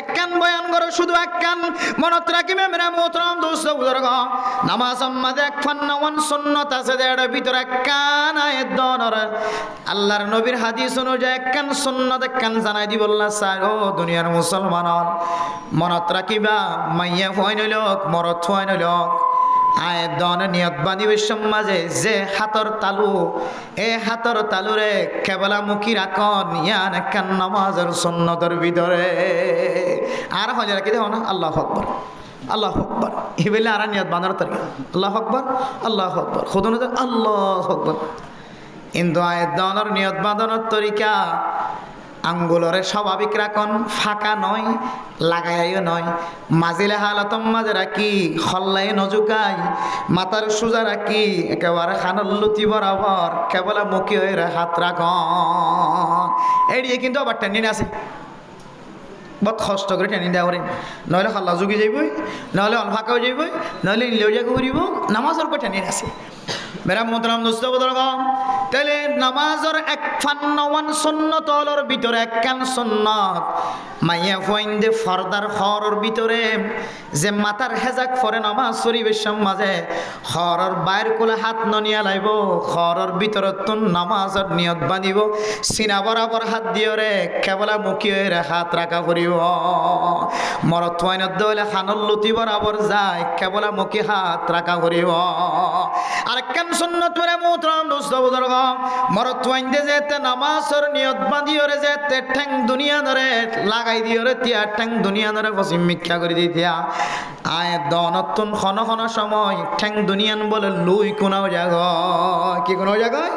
একখান বয়ান করো শুধু একখান মনত রাখিবে মেরা মোহতরম দোস্ত বুজুর্গ নামাজ মাঝে এক ফান্নাওয়ান সুন্নাত আছে এর ভিতরে একখান আয়াত দনর আল্লাহর নবীর হাদিস অনুযায়ী একখান সুন্নাত একখান জানাই দিব আল্লাহ স্যার ও দুনিয়ার মুসলমান মনত রাখিবা মাইয়া হইন লোক মরত হইন লোক আয়াত দন নিয়ত বাঁধিবে সমাজে যে হাতর তালু এ হাতর তালুরে কেবলা মুখী রাখন ইয়ান একখান নামাজের সুন্নতের ভিতরে আর হজে রাখি দেখো না আল্লাহ আকবার আল্লাহ আকবার এই বলে আর নিয়ত বাঁধার তরিকা আল্লাহ আকবার খুদন আল্লাহ আকবার কিন্তু আয়াত দনের নিয়ত বাঁধানোর তরিকা আঙ্গুলরে স্বাভাবিক রাখন ফাঁকা নয় লাগাইও নয় মাজিলে হালাতম মাঝে রাখি হল্লাই নজুকাই মাথার সোজা রাখি একেবারে খানল লুতি বরাবর কেবলা মুখী হয়ে হাত রাখন এড়িয়ে কিন্তু আবার টেনে আছে বহুত কষ্ট করে টেনে দেওয়া করেন নহলে হল্লা জুগি যাইবই নহলে অলফাঁকাও যাইবই নহলে ইলেও জায়গা ঘুরিব নামাজের পর টেনে আছে মেরা মোহতরম দোস্ত বুজুর্গ তাহলে নামাজের এক ফান্নাওয়ান সুন্নতর ভিতরে একখান সুন্নত মাইয়া ফইন্দে ফরদার খরর ভিতরে যে মাথার হেজাক ফরে নামাজ শরীফের মাঝে খরর বাইর কোলে হাত ননিয়া লাইব খরর ভিতরে তুন নামাজের নিয়ত বাঁধিব সিনা বরাবর হাত দিয়ে রে কেবলা মুখী হয়ে হাত রাখা করিব মরত ওয়াইনত দলে খানল লুতি বরাবর যায় কেবলা মুখী হাত রাখা করিব আরেকখান সুন্নত মেরে মোহতরম দোস্ত বুজুর্গ মরত ওয়াইন্দে যেতে নামাজের নিয়ত বাঁধিও রে যেতে ঠ্যাং দুনিয়া ধরে লাগাই দিও রে তিয়া ঠ্যাং দুনিয়া ধরে পশ্চিম মিথ্যা করে দিয়া আয় দনতুন খন খন সময় ঠ্যাং দুনিয়ান বলে লুই কোনাও জায়গায় কি কোনাও জায়গায়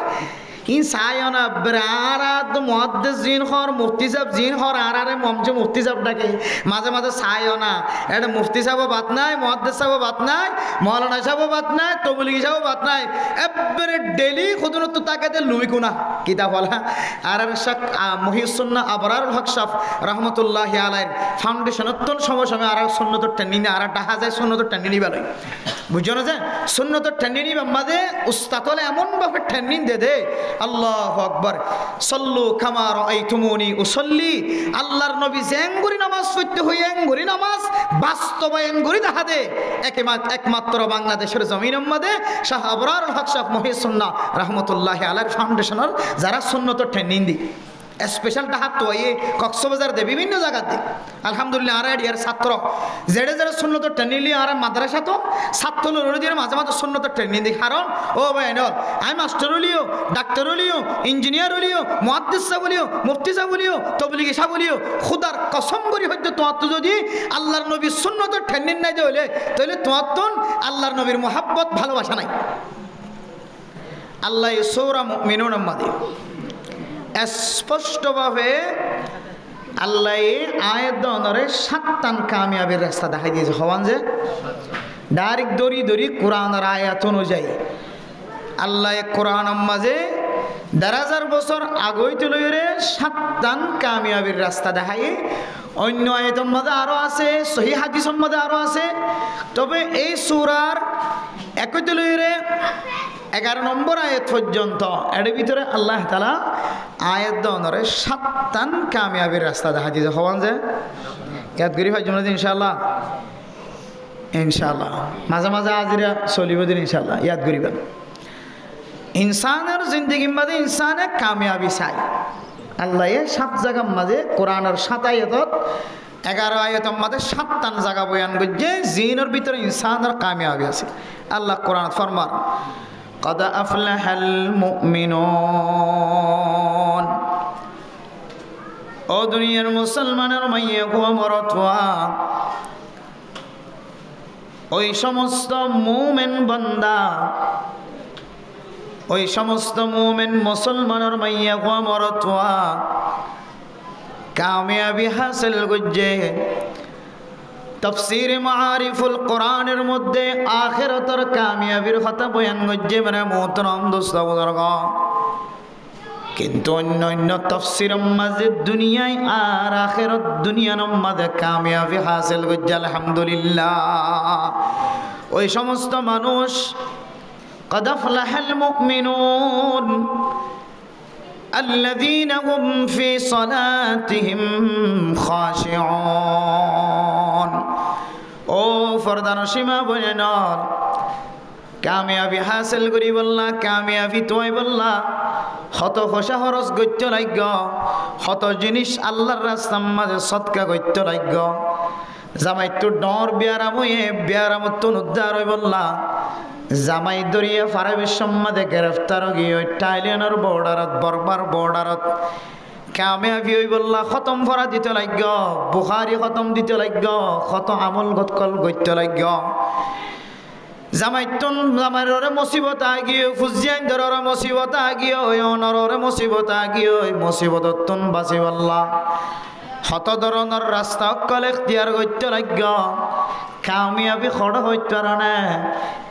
ই সায়না ব্রারাত মুহাদ্দিস জিন হর মুফতি সাহেব জিন হর আরারে মমজে মুফতি সাহেব ডাকে মাঝে মাঝে সায়না এটা মুফতি সাহেব বাত নাই মুহাদ্দিস সাহেব বাত নাই মাওলানা সাহেব বাত নাই তবলিগি সাহেব বাত নাই এবারে ডেলি খুদনত তাকাতে লুই কোনা কিতাব বলা আর শাক মহিউসুন্নাহ আবরারুল হক সাহেব রাহমাতুল্লাহি আলাইহির ফাউন্ডেশনতন সময় আর সুন্নতর টেনিনি আর ডাহা যায় সুন্নতর টেনিনি বেলাই বুঝছো না যে সুন্নতর টেনিনি বাম্মাদে উস্তাদলে এমন ভাবে টেনিন দে আল্লাহু আকবার সাল্লু কামা রাআইতুমুনি উসাল্লি আল্লাহর নবী জেঙ্গুরি নামাজ পড়তে হই এঙ্গুরি নামাজ বাস্তবায়ন করি দেখা দে একমাত্র বাংলাদেশের জমিনের মধ্যে শাহ আবরারুল হক সাহেব মহিউসুন্নাহ রাহমাতুল্লাহি আলাইহির ফাউন্ডেশনের যারা সুন্নতর ট্রেনিং দি স্পেশাল টাহাত তো এই কক্সবাজার দে বিভিন্ন জায়গা দে আলহামদুলিল্লাহ আর এর ছাত্র যেড়ে যেড়ে সুন্নতর ট্রেনিং লি আর মাদ্রাসা তো ছাত্র লড়িদের মাঝে মাঝে সুন্নতর ট্রেনিং দি কারণ ও ভাই নর আমি মাস্টার হলিও ডাক্তার হলিও ইঞ্জিনিয়ার হলিও মুহাদ্দিস সাহেব হলিও মুফতি সাহেব হলিও তবলিগি সাহেব হলিও খুদার কসম করি হইতে তোমার তো যদি আল্লাহর নবীর সুন্নতর ট্রেনিং নাই হইলে তাহলে তোমার তো আল্লাহর নবীর মোহাব্বত ভালোবাসা নাই আল্লাহ সূরা মুমিনুন মাদে স্পষ্টভাবে আল্লাহ আয়াত দনরে সাতটান কামিয়াবের রাস্তা দেখাই দিয়েছে হওয়ান যে ডাইরেক্ট দড়ি দড়ি কোরআনের আয়াত অনুযায়ী আল্লাহ কোরআন মাঝে ১,০০০ বছর আগইতে লইরে সাতটান কামিয়াবের রাস্তা দেখাই অন্য আয়াতের মধ্যে আরও আছে সহিহ হাদিসের মধ্যে আরও আছে তবে এই সূরার একইতে লইরে 11 নম্বর আয়াত পর্যন্ত এর ভিতরে আল্লাহ তাআলা আয়াত দনরে সাতটান কামিয়াবির রাস্তা দেখা দিয়েছে হওয়ান যে ইয়াদ করি ভাই জন্য ইনশাআল্লাহ ইনশাআল্লাহ মাঝে মাঝে আজিরা চলিব দিন ইনশাআল্লাহ ইয়াদ করিবেন ইনসানের জিন্দগির মাঝে ইনসানে কামিয়াবি চাই আল্লাহ 7 জায়গার মাঝে কোরআনের 7 আয়াতত 11 আয়াতের মাঝে 7টান জায়গা বয়ান করছে জিনের ভিতরে ইনসানের কামিয়াবি আছে আল্লাহ কোরআন ফরমান قد أفلح المؤمنون ও দুনিয়ার মুসলমানের মাইয়া কুয়া মরতওয়া ওই সমস্ত মুমিন বান্দা ওই সমস্ত মুমিন মুসলমানের মাইয়া কুয়া মরতওয়া কামিয়াবি হাসিল করছে তফসির মাআরিফুল কোরআনের মধ্যে আখিরাতের কামিয়াবির কথা বয়ান করছে মানে মোহতরম দোস্ত বুজুর্গ কিন্তু অন্য অন্য তফসিরের মাঝে দুনিয়ায় আর আখিরাত দুনিয়ার মাঝে কামিয়াবি হাসিল করছে আলহামদুলিল্লাহ ওই সমস্ত মানুষ قد أفلح المؤمنون الذين هم في صلاتهم خاشعون ফরদানো সীমা বনে নর কামিয়াবি হাসিল করি বললা কামিয়াবি তোই বললা হত খোসা খরচ গত্য লাগ্য হত জিনিস আল্লাহর রাস্তার মাঝে সৎকা গত্য লাগ্য জামাই তো ডর বিয়ারামত উদ্ধার হই বললা জামাই দরিয়া ফারা বিশ্বম্মাদে গ্রেফতার গিয়ে টাইলিয়ানের বর্ডারত বর্বার বর্ডারত কামিয়াবি হই বললা খতম ফরা দিতে লাগ্য বুখারি খতম দিতে লাগ্য কত আমল গতকল গত্য লাগ্য জামাইতন জামাইরে মুসিবত আগিয়ে ফুজিয়ান দররে মুসিবত আগিয়ে ওই অনররে মুসিবত আগিয়ে ওই মুসিবততন বাঁচিবাল্লা হত ধরনের রাস্তা অকল এখতিয়ার গত্য লাগ্য কামিয়াবি খড় হইতে পারে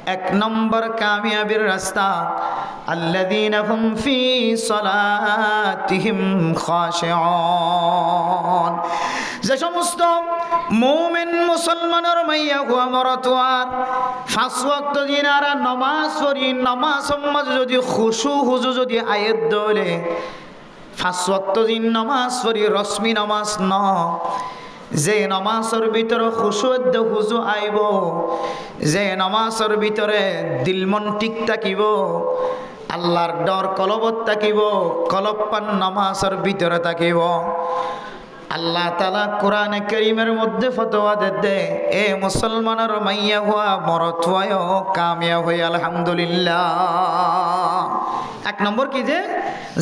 এক নম্বর কামিয়াবির রাস্তা আল্লাযীনা হুম ফি সালাতিহিম খাশিউন যে সমস্ত মুমিন মুসলমানের মাইয়া হুয়া মরতওয়ার পাঁচ ওয়াক্ত দিনারা নামাজ পড়ি নামাজ সম্মাজ যদি খুশু হুজু যদি আয়াত দলে পাঁচ ওয়াক্ত দিন নামাজ পড়ি রশ্মি নামাজ ন যে নামাজের ভিতরে খুশুদ হুজু আইব যে নামাজের ভিতরে দিল মন ঠিক থাকিব আল্লাহর ডর কলবত থাকিব কলবপান নামাজের ভিতরে থাকিব আল্লাহ তাআলা কোরআনে কারীমের মধ্যে ফতোয়া দে এ মুসলমানের মাইয়া হওয়া মরত হয় কামিয়াব হয় আলহামদুলিল্লাহ এক নম্বর কি যে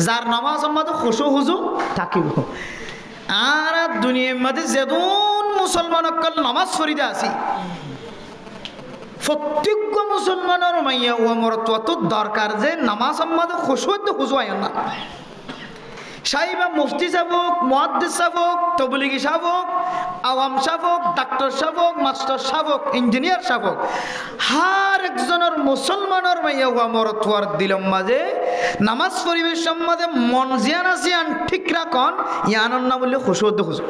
যার নামাজ মধ্যে খুশু হুজু থাকিব আর দুনিয়ার মধ্যে যেদুন মুসলমান অকল নামাজ পড়িতে আসি প্রত্যেক মুসলমানের মাইয়া ও মরত তো দরকার যে নামাজ মধ্যে খুশু হুজু হয় না সাহিবা মুফতি সাহেব মুহাদ্দিস সাহেব তবলিগি সাহেব আওয়াম সাহেব ডাক্তার সাহেব মাস্টার সাহেব ইঞ্জিনিয়ার সাহেব হার একজনের মুসলমানের মাইয়া হুয়া মরতুয়ার দিলম মাঝে নামাজ পরিবেশ সম্মাদে মন জিয়ান আসিয়ান ঠিক রাখন ইয়ানন না বললে খুশুদ খুশু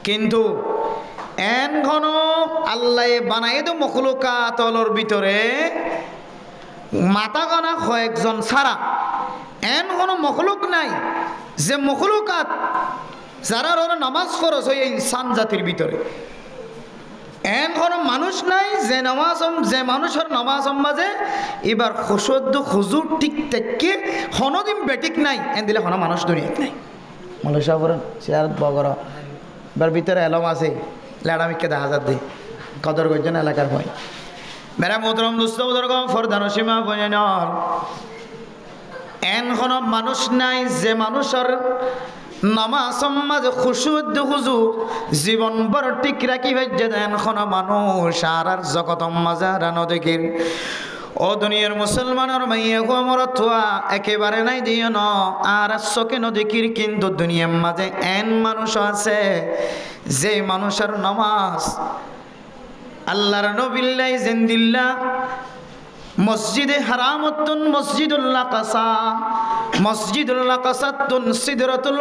কিন্তু এন ঘন আল্লাহ বানাই তো মখলুকাতলর ভিতরে মাথা গানা কয়েকজন ছাড়া এন কোনো মখলুক নাই যে মখলুকাত যারা নামাজ ফরজ হয় ইনসান জাতির ভিতরে এন কোনো মানুষ নাই যে নামাজ যে মানুষের নামাজ মাঝে এবার খুশুদ হুজুর ঠিক থেকে হনদিন বেটিক নাই এন দিলে হন মানুষ দুনিয়াত নাই মলসা করেন চেয়ারত বগর এবার ভিতরে এলম আছে লেডামিকে দেখা যাচ্ছে কদর করছেন এলাকার ভয় মেরা মোহতরম দুস্থ বুজুর্গ ফরদান সীমা বইনর এন কোন মানুষ নাই যে মানুষের নামাজ মাঝে খুশুদ হুজু জীবন বড় ঠিক রাখি ভাজ্য দেন কোন মানুষ আর জগত মাঝে রানো দেখির ও দুনিয়ার মুসলমানের মাইয়া গো মরতুয়া একেবারে নাই দিও ন আর চোখে নদেখির কিন্তু দুনিয়ার মাঝে এন মানুষ আছে যে মানুষের নামাজ আল্লাহর নবিল্লাই জিন্দিল্লাহ মসজিদে হারামতুন মসজিদুল্লাহ কাসা মসজিদুল্লাহ কাসাতুন সিদরাতুল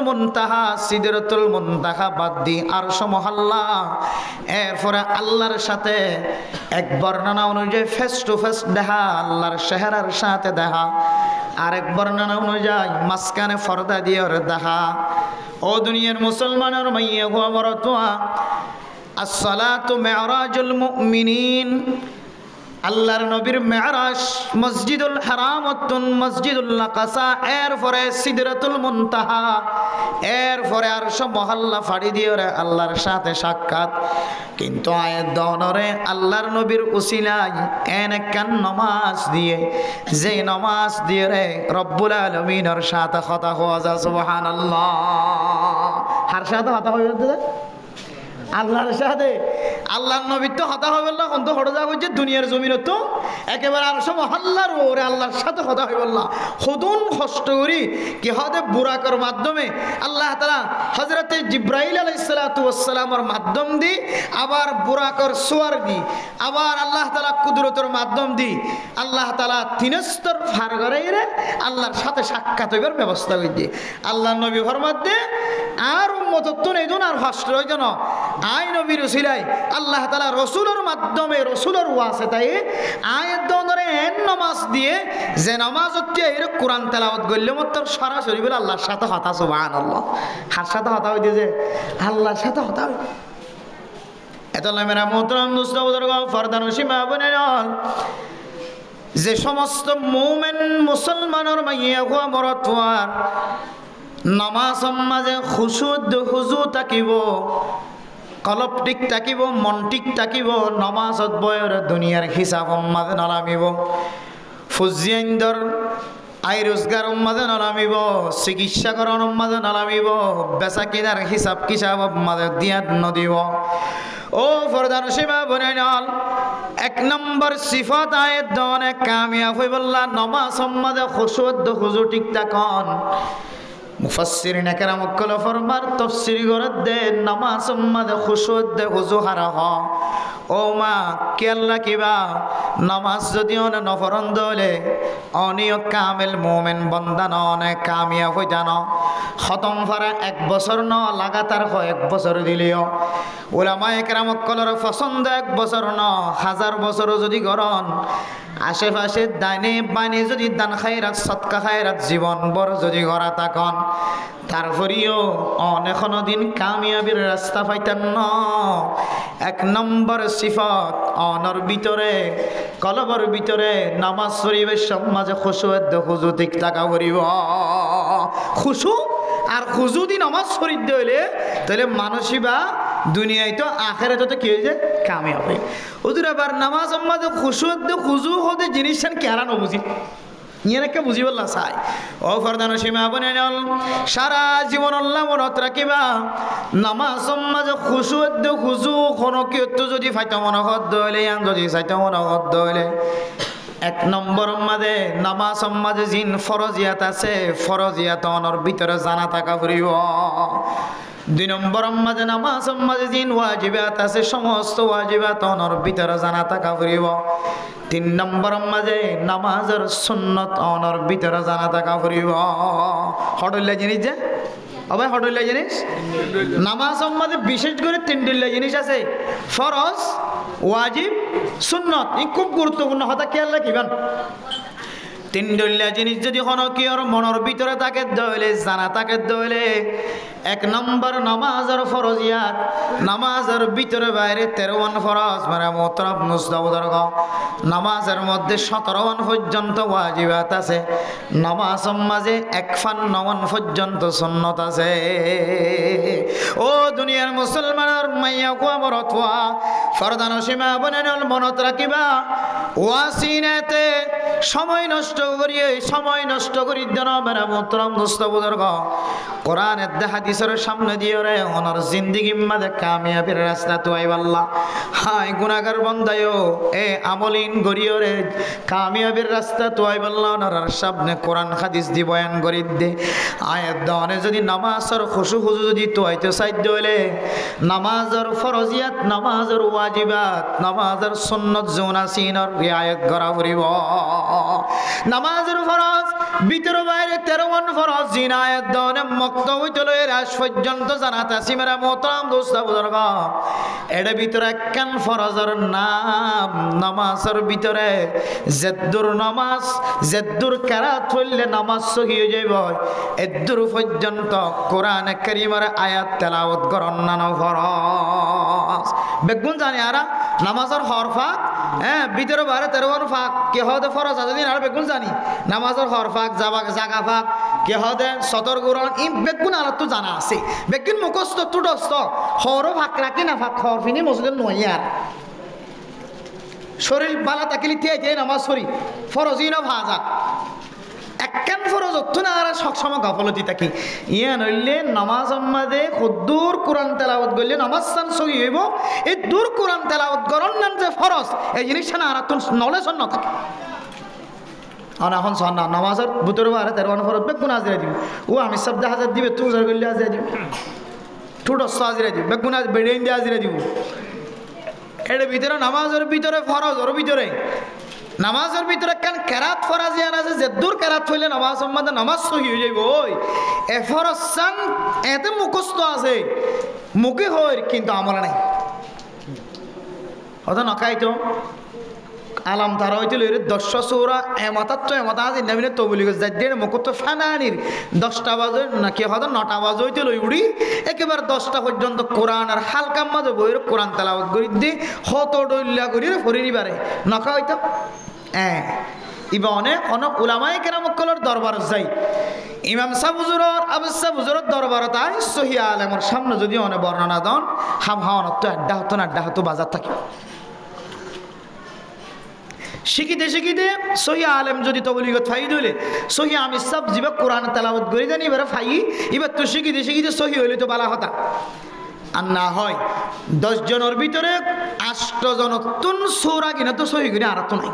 মুনতাহা বাদ দি আরশ মহল্লা এরপরে আল্লাহর সাথে এক বর্ণনা অনুযায়ী ফেস টু ফেস দেখা আল্লাহর চেহারার সাথে দেখা আরেক বর্ণনা অনুযায়ী মাঝখানে পর্দা দিয়ে দেখা ও দুনিয়ার মুসলমানের মাইয়া গো মরতুয়া আসসালাতু মি'রাজুল মুমিনিন আল্লাহর নবীর মেরাজ মসজিদুল হারামতুন মসজিদুল্লাহ কাসা এরপরে সিদরাতুল মুনতাহা এরপরে আরশ মহল্লা ফাড়ি দিয়ে রে আল্লাহর সাথে সাক্ষাৎ কিন্তু আয়াত দনরে আল্লাহর নবীর উসিলাই এন কান নামাজ দিয়ে যে নামাজ দিয়ে রে রব্বুল আলামিনের সাথে কথা হওয়া যায় সুবহানাল্লাহ হার সাথে কথা হয়ে যাচ্ছে আল্লাহর সাথে আল্লাহর নবী তো কথা হবে না কোন তো হড় যা হচ্ছে দুনিয়ার জমিন তো একেবারে আর সব আল্লাহর ওরে আল্লাহর সাথে কথা হইব না খুদুন কষ্ট করি কি হতে বুরাকর মাধ্যমে আল্লাহ তাআলা হযরতে জিবরাইল আলাইহিস সালাতু ওয়াস সালামের মাধ্যম দি আবার বুরাকর সুয়ার দি আবার আল্লাহ তাআলা কুদরতের মাধ্যম দি আল্লাহ তাআলা তিনস্তর ফার করাইরে আল্লাহর সাথে সাক্ষাৎ হইবার ব্যবস্থা কইছে আল্লাহর নবী ফরমাতে আর উম্মত তো নেই আর ফাস্ট রইজ না আই নবীর উসিলাই আল্লাহ তাআলা রাসূলের মাধ্যমে রাসূলের ওয়াসিতায় আয়াত দনরে এন নামাজ দিয়ে যে নামাজ হচ্ছে এর কোরআন তেলাওয়াত করলে মত সরাসরি বলে আল্লাহর সাথে কথা সুবহানাল্লাহ হার সাথে কথা হইছে যে আল্লাহর সাথে কথা এতলা মেরা মোহতরম দোস্ত বুজুর্গ ফরদান সীমা বনে যে সমস্ত মুমিন মুসলমানের মাইয়া হুয়া মরতওয়ার নামাজ মাঝে খুজু থাকিব, কলব ঠিক থাকিব, মন ঠিক থাকিব, নামাজত বয়র দুনিয়ার হিসাব মাঝে নালামিব, ফুজিয়াইন্দর আই রোজগার মাঝে নালামিব, চিকিৎসা করণ মাঝে নালামিব, বেচা কিনার হিসাব কিসাব মাঝে দিয়াত নদিব। ও ফরদান সীমা বনে নল 1 নম্বর সিফত আয়ের দনে কামিয়াব হই বললা নামাজ মাঝে খুজু ঠিক থাকন। মুফাসসিরিন কেরাম কল ফরমার তাফসীর করে দে নামাজ মাঝে খুজু হারা হ। ও মা কে আল্লাহ কিবা নামাজ যদি অনে নফরন দলে অনিয় কামেল মোমেন বন্দান অনে কামিয়াব হই জানো খতম ফারা 1 বছর ন লাগাতার 1 বছর দিলেও উলামায়ে কেরাম কলর পছন্দ 1 বছর ন 1000 বছর যদি গরন আশেপাশে দানে বানে যদি দান খায়রাত সদকা খায়রাত জীবন বড় যদি গড়া থাকন তারপরেও অনেকন দিন কামিয়াবির রাস্তা পাইতেন ন। 1 নম্বর সিফত অনর ভিতরে কলবর ভিতরে নামাজ শরীফের সমাজে খুজু ঠিক থাকা করিব। খুশু আর খুজু দি নামাজ শরীফ হইলে তাহলে মানসিবা দুনিয়ায় তো আখেরাতে তো কি হয়েছে কামিয়াব হয়। হুজুর আবার নামাজ মাঝে খুজু হতে জিনিসটা কেরা নবুঝি ইয়েকে বুঝি বললা চাই। ও ফরদান সীমা বনে নল সারা জীবন আল্লাহ মনত রাখিবা নামাজ মাঝে খুজু কোনো কেউ যদি ফাইতে মনে হদ হইলে যদি চাইতে মনে হদ হইলে 1 নম্বর মাঝে নামাজ মাঝে জিন ফরজিয়াত আছে ফরজিয়াত অনর ভিতরে জানা থাকা ফুরিব। 2 নম্বর মাঝে নামাজ মাঝে জিন ওয়াজিবাত আছে সমস্ত ওয়াজিবাত অনর ভিতরে জানা থাকা ফুরিব। 3 নম্বর মাঝে নামাজের সুন্নত অনর ভিতরে জানা থাকা ফুরিব। হটল্লা জিনিস যে আবার হটল্লা জিনিস নামাজ মাঝে বিশেষ করে 3 জিনিস আছে ফরজ ওয়াজিব সুন্নত। ই খুব গুরুত্বপূর্ণ হতা খেয়াল রাখিবেন। 3 জিনিস যদি কোনো কি ওর মনের ভিতরে থাকে দইলে জানা থাকে দইলে 1 নম্বর নামাজের ফরজিয়াত নামাজের ভিতরে বাইরে 13 ফরজ মানে মোহতরম মুস্তাবদরগ নামাজের মধ্যে 17 পর্যন্ত ওয়াজিবাত আছে নামাজ মাঝে 51 পর্যন্ত সুন্নত আছে। ও দুনিয়ার মুসলমানের মাইয়া কোয়া বরতওয়া ফরদান সীমা বনেনল মনত রাখিবা ওয়াসিনাতে সময় নষ্ট করি দেন মেরা মোহতরম মুস্তাবদরগ কোরআনের হাদিসের সামনে দিয়ে রে ওনার জিন্দেগি মাঝে কামিয়াবির রাস্তা তো আইবাল্লাহ হাই গুনাহগার বান্দায়ো এ আমলিন গরিও রে কামিয়াবির রাস্তা তো আইবাল্লাহ ওনার সামনে কোরআন হাদিস দি বয়ান করি দে আয়াত দানে যদি নামাজের খুশু যদি তো আইতে সাইদ হইলে নামাজের ফরজিয়াত নামাজের ওয়াজিবাত নামাজের সুন্নত জোনাসিনর রিয়ায়াত করা করিব। নামাজের ফরজ ভিতর বাইরে 13 ফরজ জিনায়াত দানে মুক্ত হইতে লয় রাস পর্যন্ত জানাত আছে মেরা মোহতরম দোস্ত বুজুর্গ এর ভিতরে একখান ফরজের নাম নামাজের ভিতরে জেদ্দুর নামাজ জেদ্দুর কেরাত হইলে নামাজ সহি হয়ে যাইব এদ্দুর পর্যন্ত কোরআন কারীমের আয়াত তেলাওয়াত করন না ফরজ বেগুন জানি আরা নামাজের হরফা ভিতরে বাইরে 13 ফাক কে হদে ফরজ আছে দিন আর বেগুন জানি নামাজের হরফাক জাগা ফাক কে হদে সতর গুরন ই বেগুন আর তো জানা আছে বেগুন মুখস্থ তুটস্থ হরফ ফাক রাখি না ফাক হরফিনি মসজিদে নয় আর শরীর বালা তাকিলি তে নামাজ পড়ি ফরজই না ভাজা একখান ফরজ হতো না আর সবসময় গাফলতি থাকি ইয়া নইলে নামাজ মাঝে কদ্দুর কোরআন তেলাওয়াত করলে নামাজ সান সহি হইব এই দূর কোরআন তেলাওয়াত করন না যে ফরজ এই জিনিসটা না আর নলেজ ন থাকে আর এখন সন্না নামাজের ভিতরে বারে 13 ফরজ বেগুন হাজিরা দিব ও আমি শব্দ হাজার দিবে তুই হাজার করলে হাজিরা দিব ঠুটস্থ হাজিরা দিব বেগুন বেড়েন দিয়ে হাজিরা দিব এর ভিতরে নামাজের ভিতরে ফরজ ওর ভিতরে নামাজের ভিতরে কেন কেরাত ফরাজিয়ান আছে যে দূর কেরাত হইলে নামাজ সম্বন্ধে নামাজ সহি হয়ে যাইব ওই এ ফরজ সান এতে মুখস্থ আছে মুখে হয় কিন্তু আমলে নাই অত নখাই তো আলাম তারা হইছিল এর 10 সূরা এমাতাত তো এমাতা আছে নবীনে তবলিগ জাদ্দের মুকত ফানানির 10টা বাজে নাকি হয়তো 9টা বাজে হইছিল উড়ি একেবারে 10টা পর্যন্ত কোরআন আর হালকা মাঝে বইর কোরআন তেলাওয়াত করি দি হত ডইল্লা করি ফরিনি বারে নখা হইতো ইবা অনেক উলামায়ে কেরাম কলর দরবার যাই ইমাম সাহেব হুজুরর আবু সাহেব হুজুরর দরবারত আই সহিহ আলেমর সামনে যদি অনেক বর্ণনা দন হাম হাওনত তো আড্ডা হতো বাজার থাকে শিখিতে শিখিতে সহিহ আলেম যদি তবলিগত ফাই দিলে সহিহ আমি সব জিবা কোরআন তেলাওয়াত করি জানি এবারে ফাই এবার তো শিখিতে শিখিতে সহিহ হইলে তো বালা কথা আর না হয় 10 জনের ভিতরে 8 জন তুন সূরা কিনা তো সহিহ করে আর তো নাই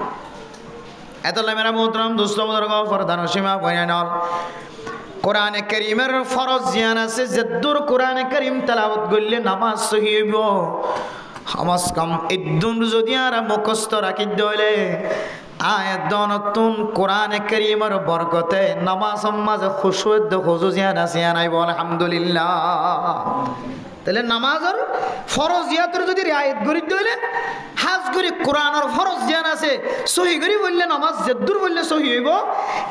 এতলে মেরা মোহতরম দোস্ত বুজুর্গ ফরদান সীমা বয়ানল কোরআনে কারীমের ফরজ জিয়ান আছে যদ্দুর কোরআনে কারীম তেলাওয়াত করলে নামাজ সহিহ হইব হামাস কাম ইদ্দুন যদি আর মুখস্থ রাখি দইলে আয়াত দনতুন কোরআনে কারীমের বরকতে নামাজ মাঝে খুশুদ খুজু জিয়ান আছে নাই বল আলহামদুলিল্লাহ তাহলে নামাজের ফরজিয়াতের যদি রিয়ায়ত করি দইলে হাজ করি কোরআনের ফরজ জিয়ান আছে সহি করি বললে নামাজ যদ্দুর বললে সহি হইব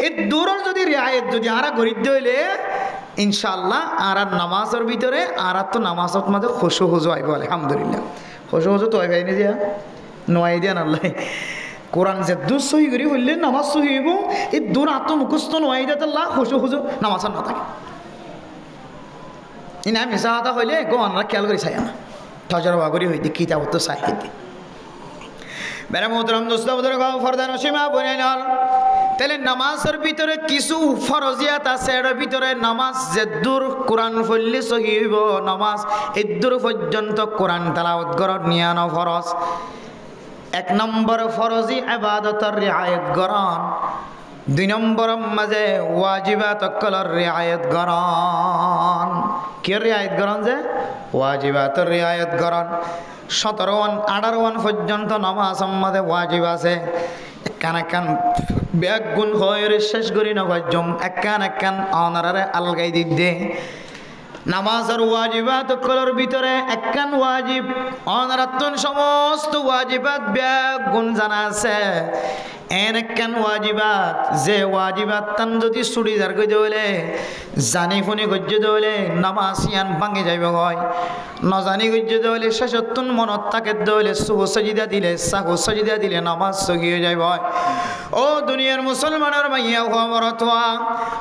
এই দূরের যদি রিয়ায়ত যদি আরা করি দইলে ইনশাআল্লাহ আর নামাজের ভিতরে আর তো নামাজত মাঝে খুশু হুজু আইব আলহামদুলিল্লাহ খুশু হুজু তো আইবাই নি দিয়া নয় দিয়া আল্লাহ কোরআন যদ্দুর সহি করি বললে নামাজ সহি হইব এই দূর আত্ম মুখস্থ নয় দিয়া আল্লাহ খুশু হুজু নামাজ না থাকে ইনা মিশা কথা হইলে গো আমরা খেয়াল করি চাই না তজরবা করি হইতে কিতাব তো চাই হইতে মেরা মোহতরম দোস্ত বুজুর্গ ফরদান সীমা বয়ানল তাহলে নামাজের ভিতরে কিছু ফরজিয়াত আছে এর ভিতরে নামাজ যদ্দুর কোরআন পড়লে সহি হইব নামাজ এদ্দুর পর্যন্ত কোরআন তেলাওয়াত করা নিয়ানো ফরজ 1 নম্বর ফরজি ইবাদতের রিয়ায়ত করন 2 নম্বর মাঝে ওয়াজিবাত কলর রিয়ায়ত করন কি রিয়ায়ত করন যে ওয়াজিবাতের রিয়ায়ত করন 17-18 পর্যন্ত নামাজ মাঝে ওয়াজিব আছে কান ব্যাগ গুণ হয় শেষ করি না ভাজ্যম একান অনারে আলগাই দিদে নামাজের ওয়াজিবাত কলর ভিতরে একান ওয়াজিব অনারাতন সমস্ত ওয়াজিবাত ব্যাগ গুণ জানা আছে একান ওয়াজিবাত যে ওয়াজিবাত তান যদি ছুড়িদার কই দইলে জানি ফুনি গজ্জ দইলে নামাজ ইয়ান ভাঙে যাইব হয় নজানি গজ্জ দইলে শেষতুন মনত তাকে দইলে সুহু সাজিদা দিলে সাহু সাজিদা দিলে নামাজ সগিয়ে যাইব হয় ও দুনিয়ার মুসলমানের মাইয়া হওয়া মরতওয়া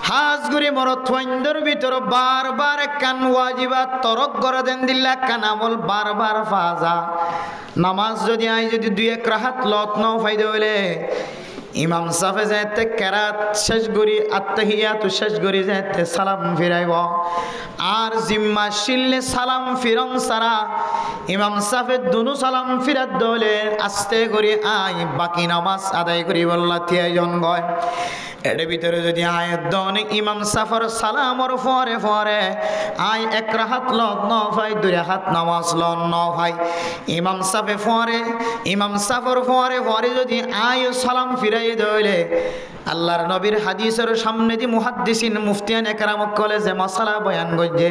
হাজ গুরি মরতওয়া ইন্দর ভিতর বারবার একান ওয়াজিবাত তরক করে দেন দিল্লা কান আমল বারবার ফাজা নামাজ যদি আই যদি 2-1 রাকাত লত ন ফাইদা হইলে ইমাম সাফে যাইতে কেরাত শেষ করি আত্তাহিয়াতু শেষ করি যাইতে সালাম ফিরাইব আর জিম্মা শিললে সালাম ফিরং সারা ইমাম সাফে দুনু সালাম ফিরাত দলে আস্তে করি আই বাকি নামাজ আদায় করি বল্লা তিয়াজন গয় এর ভিতরে যদি আয়াত দন ইমাম সাফর সালামর ফরে আই 1 রাকাত লত ন ফাই 2 রাকাত নামাজ লন ন ফাই ইমাম সাফে ফরে ইমাম সাফর ফরে যদি আই সালাম ফিরাই দইলে আল্লাহর নবীর হাদিসের সামনে দি মুহাদ্দিসিন মুফতিয়ান একরাম কলে যে মাসালা বয়ান গজে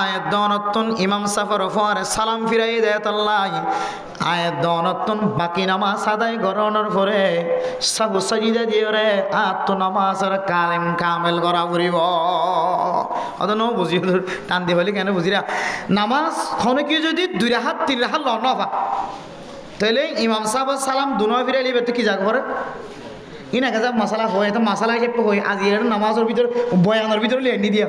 আয়াত দনতন ইমাম সাফর ফরে সালাম ফিরাই দেত আল্লাহ আয়াত দনতন বাকি নামাজ আদায় গরনের পরে সাহু সাজিদা দিওরে আত নামাজের কামেল করা করিব অদন বুঝি টান দি বলি কেন বুঝিরা নামাজ খনে কি যদি 2 রাকাত 3 রাকাত লন না তাহলে ইমাম সাহেব সালাম দুনো ফিরাই লিবে তো কি জাগ করে ইনা কাজা মশলা হয় তো মশলা হিসেবে হয় আজি এর নামাজের ভিতর বয়ানের ভিতর লিয়ে নি দিয়া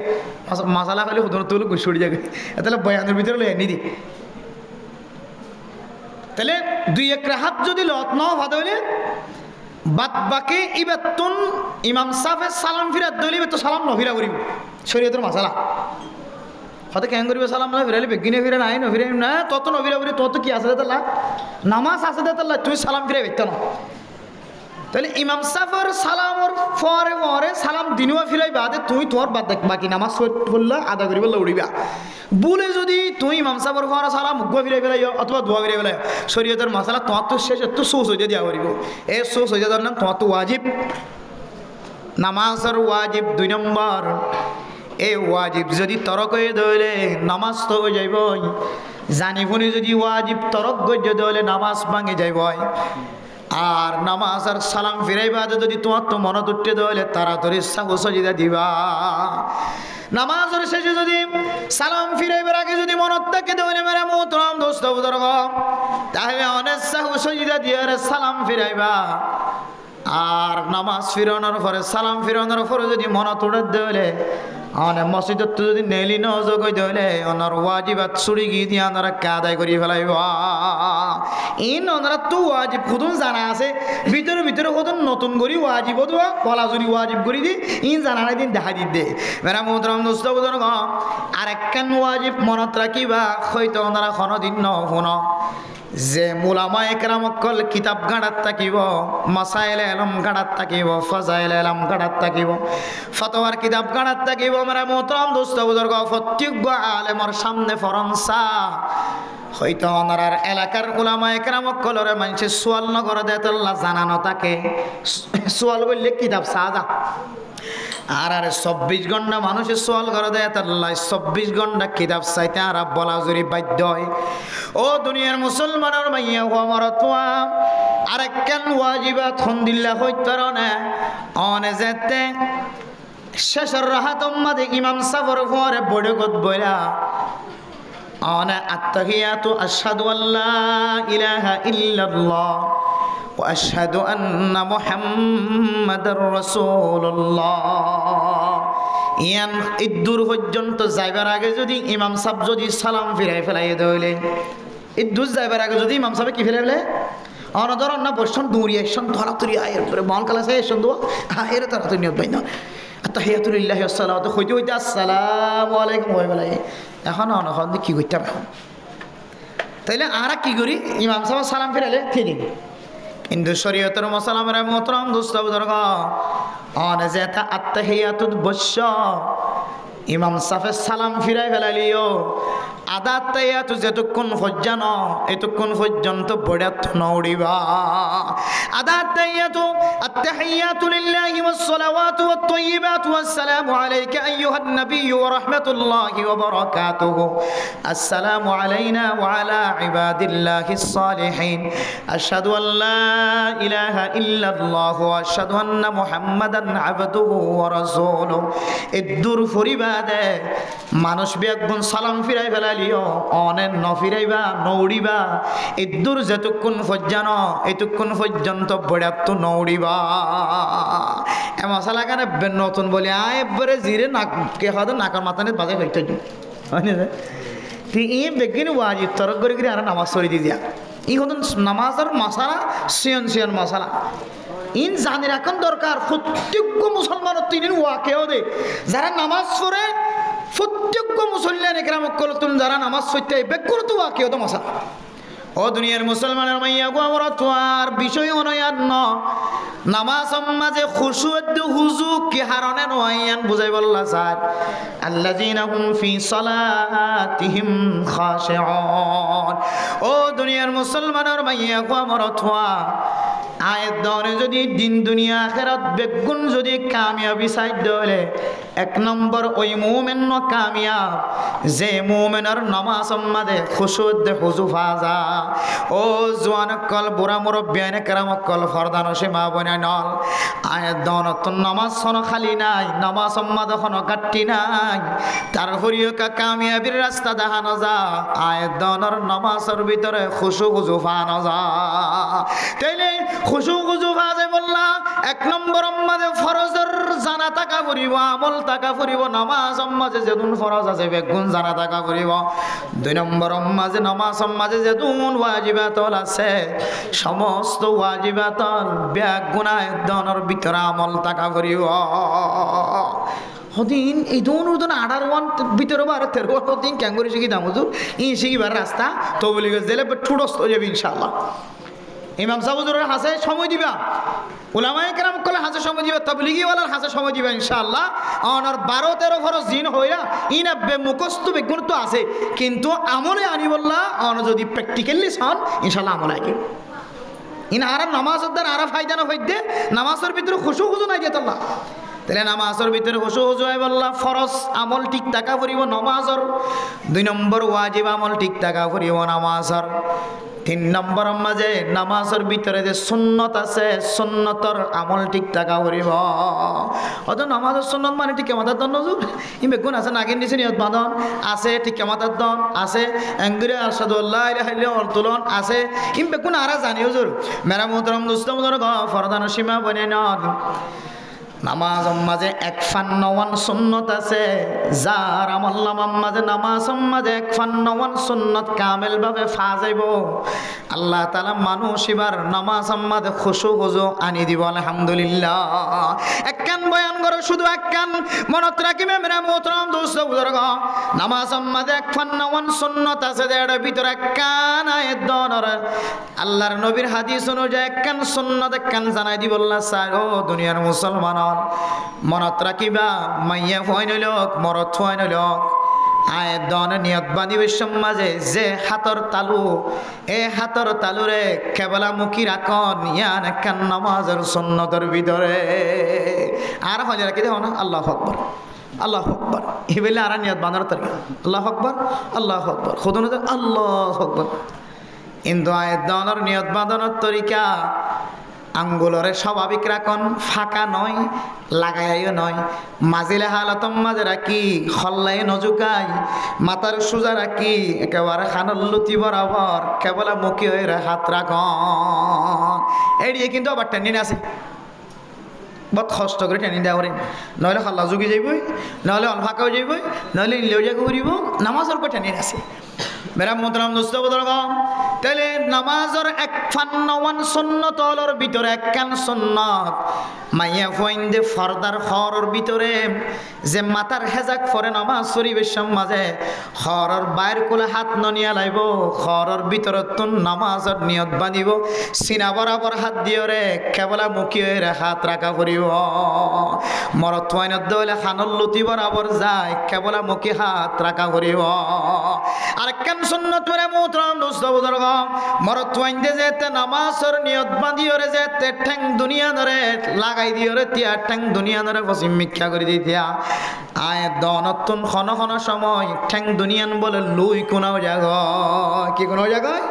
মশলা খালি হুদর তুল গুছড়ি যাবে তাহলে বয়ানের ভিতর লিয়ে নি দি তাহলে 2-1 রাকাত যদি লত ন ভাদ হইলে বাদ বাকি ইবাতুন ইমাম সাহেব সালাম ফিরাত দলিবে তো সালাম নফিরা করিব শরীয়তের মশলা হতে কেন করিবে সালাম না ফিরাইলে বেগিনে ফিরে নাই ন ফিরে না তত নফিরা করি তত কি আছে তাল্লা নামাজ আছে তাল্লা তুই সালাম ফিরে বেত না তাহলে ইমাম সাফর সালামর পরে সালাম দিনুয়া ফিরাই বাদে তুই তোর বাদ বাকি নামাজ পড়লা আদা করি বললে উড়িবা বলে যদি তুই ইমাম সাফর পরে সালাম মুখ ফিরাই ফেলাই অথবা দোয়া ফিরাই ফেলাই শরীয়তের মশলা তোমার তো শেষ একটু সোস হয়ে দিয়া করিব এই সোস হয়ে যাওয়ার নাম তোমার তো ওয়াজিব নামাজের ওয়াজিব 2 নম্বর এই ওয়াজিব যদি তরক হয়ে দইলে নামাজ তো হয়ে যাইব জানি শুনি যদি ওয়াজিব তরক গজ্য দইলে নামাজ ভাঙে যাইব আর নামাজ আর সালাম ফিরাইবা যদি তোমার তো মনত উঠতে দলে তাড়াতাড়ি সাহু সজিদা দিবা। নামাজের শেষে যদি সালাম ফিরাইবার আগে যদি মনত থাকে দলে মেরে মোহতরম দোস্ত বুজুর্গ, তাহলে অনেক সাহু সজিদা দিয়ে সালাম ফিরাইবা। আর নামাজ ফিরানোর পরে সালাম ফিরানোর পরে যদি মনত উঠে দলে অনেক মসজিদত যদি নেলি নজগ দলে ওনার ওয়াজিবাত ছুড়ি গিয়ে দিয়ে ওনারা কাদাই করি ফেলাইব। ইন ওনারা তো ওয়াজিব খুদুন জানা আছে, ভিতরে ভিতরে কতন নতুন করি ওয়াজিব দেওয়া বলাজুরি ওয়াজিব করি দি ইন জানা নাই দিন দেখা দিতে মেরা মোহতরম দোস্ত বুজুর্গ। আর একখান ওয়াজিব মনত রাখিবা, হয়তো ওনারা কোনোদিন ন শুন যে মুলামা একরাম অকল কিতাব গাড়াত থাকিব, মাসাইল এলম গাড়াত থাকিব, ফাজাইল এলম গাড়াত থাকিব, ফতোয়ার কিতাব গাড়াত থাকিব। মেরা মোহতরম দোস্ত বুজুর্গ, প্রত্যেক আলেমর সামনে ফরনসা হয়তো ওনার এলাকার উলামা একরাম অকলরে মানুষের সোয়াল নগর দেতল্লা জানানো থাকে। সোয়াল বললে কিতাব সাজা আর 24 ঘন্টা মানুষের সোয়াল করে দেয় তার 24 ঘন্টা কিতাব চাইতে আর বলা জুড়ি বাধ্য হয়। ও দুনিয়ার মুসলমানের মাইয়া মরতোয়া আরেকখান ওয়াজিবাত হন্দিল্লা হইতার অনে যেতে শেষের রাহাত উম্মাদে ইমাম সাফর পরে বড়গত বইলা অনে আত্তাহিয়াতু আশহাদু আল্লা ইলাহা ইল্লাল্লাহ ওয়া আশহাদু আন্না মুহাম্মাদার রাসূলুল্লাহ। ইয়ান ইদ্দুর পর্যন্ত যাইবার আগে যদি ইমাম সাহেব যদি সালাম ফিরাই ফেলাই দইলে ইদ্দুর যাইবার আগে যদি ইমাম সাহেব কি ফিরাইলে অনদর না বসন দৌড়িয়ে এসন ধরাতুরি আয়ের পরে মন কালা সে এসন দোয়া এর তাড়াতাড়ি নিয়ত বাইনা আত্তাহিয়াতু লিল্লাহি ওয়াস সালাওয়াতু হইতে হইতে আসসালামু আলাইকুম ওই বেলায় এখন অনখন কি করতে হবে তাইলে আর কি করি ইমাম সাহেব সালাম ফিরাইলে ঠিক কিন্তু শরীয়তের মুসলমানের মোহতরম দোস্ত বুজুর্গ অনে যেটা আত্তাহিয়াতুত বস্য ইমাম সাহেব সালাম ফিরাই ফেলালিও আদা আত্তাহিয়াতু যেতক্ষণ পর্যন্ত এতক্ষণ পর্যন্ত বড়াত নউড়িবা। আদা আত্তাহিয়াতু আত্তাহিয়াতু লিল্লাহি ওয়াস সালাওয়াতু ওয়াত তাইয়্যিবাতু ওয়াসসালামু আলাইকা আইয়ুহান নাবিয়্যু ওয়া রাহমাতুল্লাহি ওয়া বারাকাতুহু আসসালামু আলাইনা ওয়া আলা ইবাদিল্লাহিস সালিহিন আশহাদু আল্লা ইলাহা ইল্লাল্লাহু ওয়া আশহাদু আন্না মুহাম্মাদান আবদুহু ওয়া রাসূলুহু। ইদ্দুর ফরিবাদে মানুষ বিয়াগুন সালাম ফিরাই ফেলালিও অনেক নফিরাইবা নৌড়িবা ইদ্দুর যেতক্ষণ পর্যন্ত এতক্ষণ পর্যন্ত বড়াত নৌড়িবা। এ মশালা কেন নতুন বলে আয়বারে জিরে নাক কে হয়তো নাকার মাথানে বাজে হইতে ই বেগিন ওয়াজিব তরক করে আর নামাজ সরি দি দিয়া ই হতো নামাজের মশালা সিয়ন সিয়ন মশালা ইন জানি রাখান দরকার। প্রত্যেক মুসলমানের তিন ওয়াকেও দে যারা নামাজ পড়ে প্রত্যেক মুসল্লান একরাম কলতুন যারা নামাজ পড়তে বেকুর তো ওয়াকেও তো মশালা। ও দুনিয়ার মুসলমানের মাইয়া গো আমরা তো আর বিষয় অনয়ান ন নামাজ মাঝে খুশু হুজু কি হারনে নয়ান বুঝাই বললা স্যার আল্লাযিনা হুম ফি সালাতিহিম খাশিউন। ও দুনিয়ার মুসলমানের মাইয়া গো আমরা তো আয়ের দরে যদি দিন দুনিয়া আখিরাত বেগুন যদি কামিয়াবি সাইড হলে এক নম্বর ওই মুমিন ন কামিয়াব যে মুমিনের নামাজ মাঝে খুশু হুজু ফাজা। ও জওয়ান কল বুড়া মুরব্বিয়ানে কেরাম কল ফরদান সীমা বনে নল আয়ের দনত নামাজ সন খালি নাই নামাজ মাঝে কোনো কাটি নাই তারপরেও কামিয়াবির রাস্তা দেখানো যা আয়ের দনের নামাজের ভিতরে খুশু হুজু ফানো যা। তাইলে খুশু খুজু ফাজে বললা এক নম্বর মাঝে ফরজের জানা টাকা ফুরিব আমল টাকা ফুরিব নামাজ মাঝে যেদুন ফরজ আছে বেগুন জানা টাকা ফুরিব। দুই নম্বর মাঝে নামাজ মাঝে যেদুন ওয়াজিবাতল আছে সমস্ত ওয়াজিবাতল বেগুনায় দনের ভিতরে আমল টাকা ফুরিব। হদিন এই দোন উদন আডার ওয়ান ভিতরে বারে তেরো হদিন ক্যাঙ্গুরি শিখি দামুজু ই শিখিবার রাস্তা তো বলি গেলে ঠুডস্ত যাবে ইনশাআল্লাহ। ইমাম সাহুজুরের হাসে সময় দিবা উলামায়ে কেরাম কলে হাসে সময় দিবা তাবলিগীওয়ালার হাসে সময় দিবা ইনশাআল্লাহ। আর 12-13 ফরজ জিন হইয়া ইনা মুখস্থ বেগুন তো আছে কিন্তু আমলে আনি বললা অন যদি প্র্যাকটিক্যালি সন ইনশাআল্লাহ আমলে আগে ইনা আর নামাজের দ্বারা আর ফায়দা না হইতে নামাজের ভিতরে খুশু খুশু নাই যেত আল্লাহ। তাহলে নামাজের ভিতরে খুশু খুশু হয় বললা ফরজ আমল ঠিক টাকা ফুরিব নামাজের। দুই নম্বর ওয়াজিব আমল ঠিক টাকা ফুরিব নামাজের। তিন নম্বর মাঝে নামাজের ভিতরে যে সুন্নত আছে সুন্নতর আমল ঠিক থাকা করিব অত নামাজের সুন্নত মানে ঠিক কেমাতার দন নজর ইমে গুণ আছে নাগিন নিচে নিয়ত বাঁধন আছে ঠিক কেমাতার দন আছে এঙ্গুরে আরশাদুল্লাহ ইলাহা তুলন আছে ইমে গুণ আরা জানি হুজুর মেরা মোহতরম দুস্তম ধর ফরদান সীমা বনে নন নামাজ মাঝে 51 সুন্নত আছে যার আমল নামার মাঝে নামাজ মাঝে 51 সুন্নত কামেল ভাবে ফাজাইব আল্লাহ তাআলা মানুষ এবার নামাজ মাঝে খুশু খুজু আনি দিব আলহামদুলিল্লাহ একখান বয়ান করো শুধু একখান মনত রাখিবে মেরা মোহতরম দোস্ত বুজুর্গ নামাজ মাঝে 51 সুন্নত আছে এর ভিতরে একখান আয়াত দনর আল্লাহর নবীর হাদিস অনুযায়ী একখান সুন্নত একখান জানাই দিব আল্লাহ স্যার ও দুনিয়ার মুসলমান মনত রাখিবা মাইয়া ফয়ন লোক মরত ফয়ন লোক আয় দন নিয়ত বাঁধিবে সমাজে যে হাতর তালু এ হাতর তালুরে কেবলা মুখী রাখন ইয়ান একখান নামাজের সুন্নতের ভিতরে আর হলে রাখি দেখো না আল্লাহু আকবার আল্লাহু আকবার এই বলে আর নিয়ত বাঁধার তরিকা আল্লাহু আকবার আল্লাহু আকবার খুদন আল্লাহু আকবার কিন্তু আয় দনের নিয়ত বাঁধানোর তরিকা আঙ্গুলরে স্বাভাবিক রাখন ফাঁকা নয় লাগাইও নয় মাজিলে হালতম মাঝে রাখি হল্লাই নজুকাই মাথার সোজা রাখি একেবারে খানার লুতি বরাবর কেবলা মুখী হয়ে হাত রাখন এড়িয়ে কিন্তু আবার টেনিন আছে বহুত কষ্ট করে টেনিন দেওয়া করেন নহলে হল্লা জুগি যাইবই নহলে অলফাঁকাও যাইবই নহলে ইলেও জায়গা ঘুরিব নামাজের উপর টেনিন আছে মেরা মোহতরম দোস্ত বুজুর্গ তাহলে নামাজের 51 সুন্নতর ভিতরে একখান সুন্নত মাইয়া ফইন যে ফরদার খরর ভিতরে যে মাথার হেজাক ফরে নামাজ শরীফের মাঝে খরর বাইর কোলে হাত ননিয়া লাইব খরর ভিতরে তুন নামাজের নিয়ত বাঁধিব সিনা বরাবর হাত দিয়ে রে কেবলা মুখী হয়ে হাত রাখা করিব মরত ওয়াইনত দলে খানল লুতি বরাবর যায় কেবলা মুখী হাত রাখা করিব আরেকখান সুন্নত মেরে মোহতরম দোস্ত বুজুর্গ মরত ওয়াইন দে যেতে নামাজের নিয়ত বাঁধিও রে যেতে ঠ্যাং দুনিয়া ধরে লাগাই দিও রে তিয়া ঠ্যাং দুনিয়া ধরে পশ্চিম মিথ্যা করে দি দিয়া আয় দনতুন খন খন সময় ঠ্যাং দুনিয়ান বলে লুই কোনাও জায়গায় কি কোনাও জায়গায়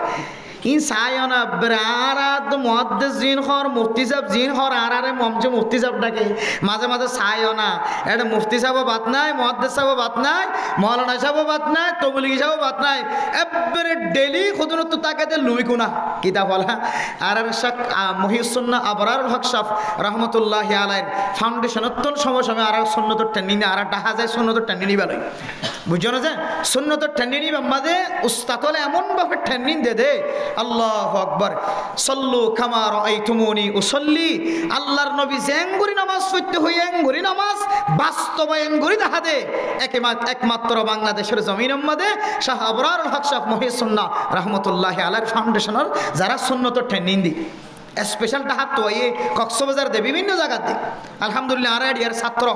ই সায়না ব্রারাত মুহাদ্দিস জিন হর মুফতি সাহেব জিন হর আরারে মমজে মুফতি সাহেব ডাকে মাঝে মাঝে সায়না এটা মুফতি সাহেব বাত নাই মুহাদ্দিস সাহেব বাত নাই মাওলানা সাহেব বাত নাই তবলিগি সাহেব বাত নাই এবারে ডেলি খুদনত তাকাতে লুই কোনা কিতাব বলা আর শাক মহিউসুন্নাহ আবরারুল হক সাহেব রাহমাতুল্লাহি আলাইহি ফাউন্ডেশনতন সময় সময় আর সুন্নতর টেনিনি আর ডাহা যায় সুন্নতর টেনিনি বালাই বুঝছো না যে সুন্নতর টেনিনি বাম্মাদে উস্তাদ হলে এমন ভাবে টেনিন দে দে আল্লাহু আকবার সাল্লু কামা রাআইতুমুনি উসাল্লি আল্লাহর নবী জেঙ্গুরি নামাজ পড়তে হই এঙ্গুরি নামাজ বাস্তবায়ন করি দেখা দে একমাত্র বাংলাদেশের জমিনের মধ্যে শাহ আবরারুল হক সাহেব মহিউসুন্নাহ রাহমাতুল্লাহি আলাইহির ফাউন্ডেশনের যারা সুন্নতর টেনিন দি স্পেশাল ডাহাত তো এই কক্সবাজার দে বিভিন্ন জায়গাতে আলহামদুলিল্লাহ আর এর ছাত্র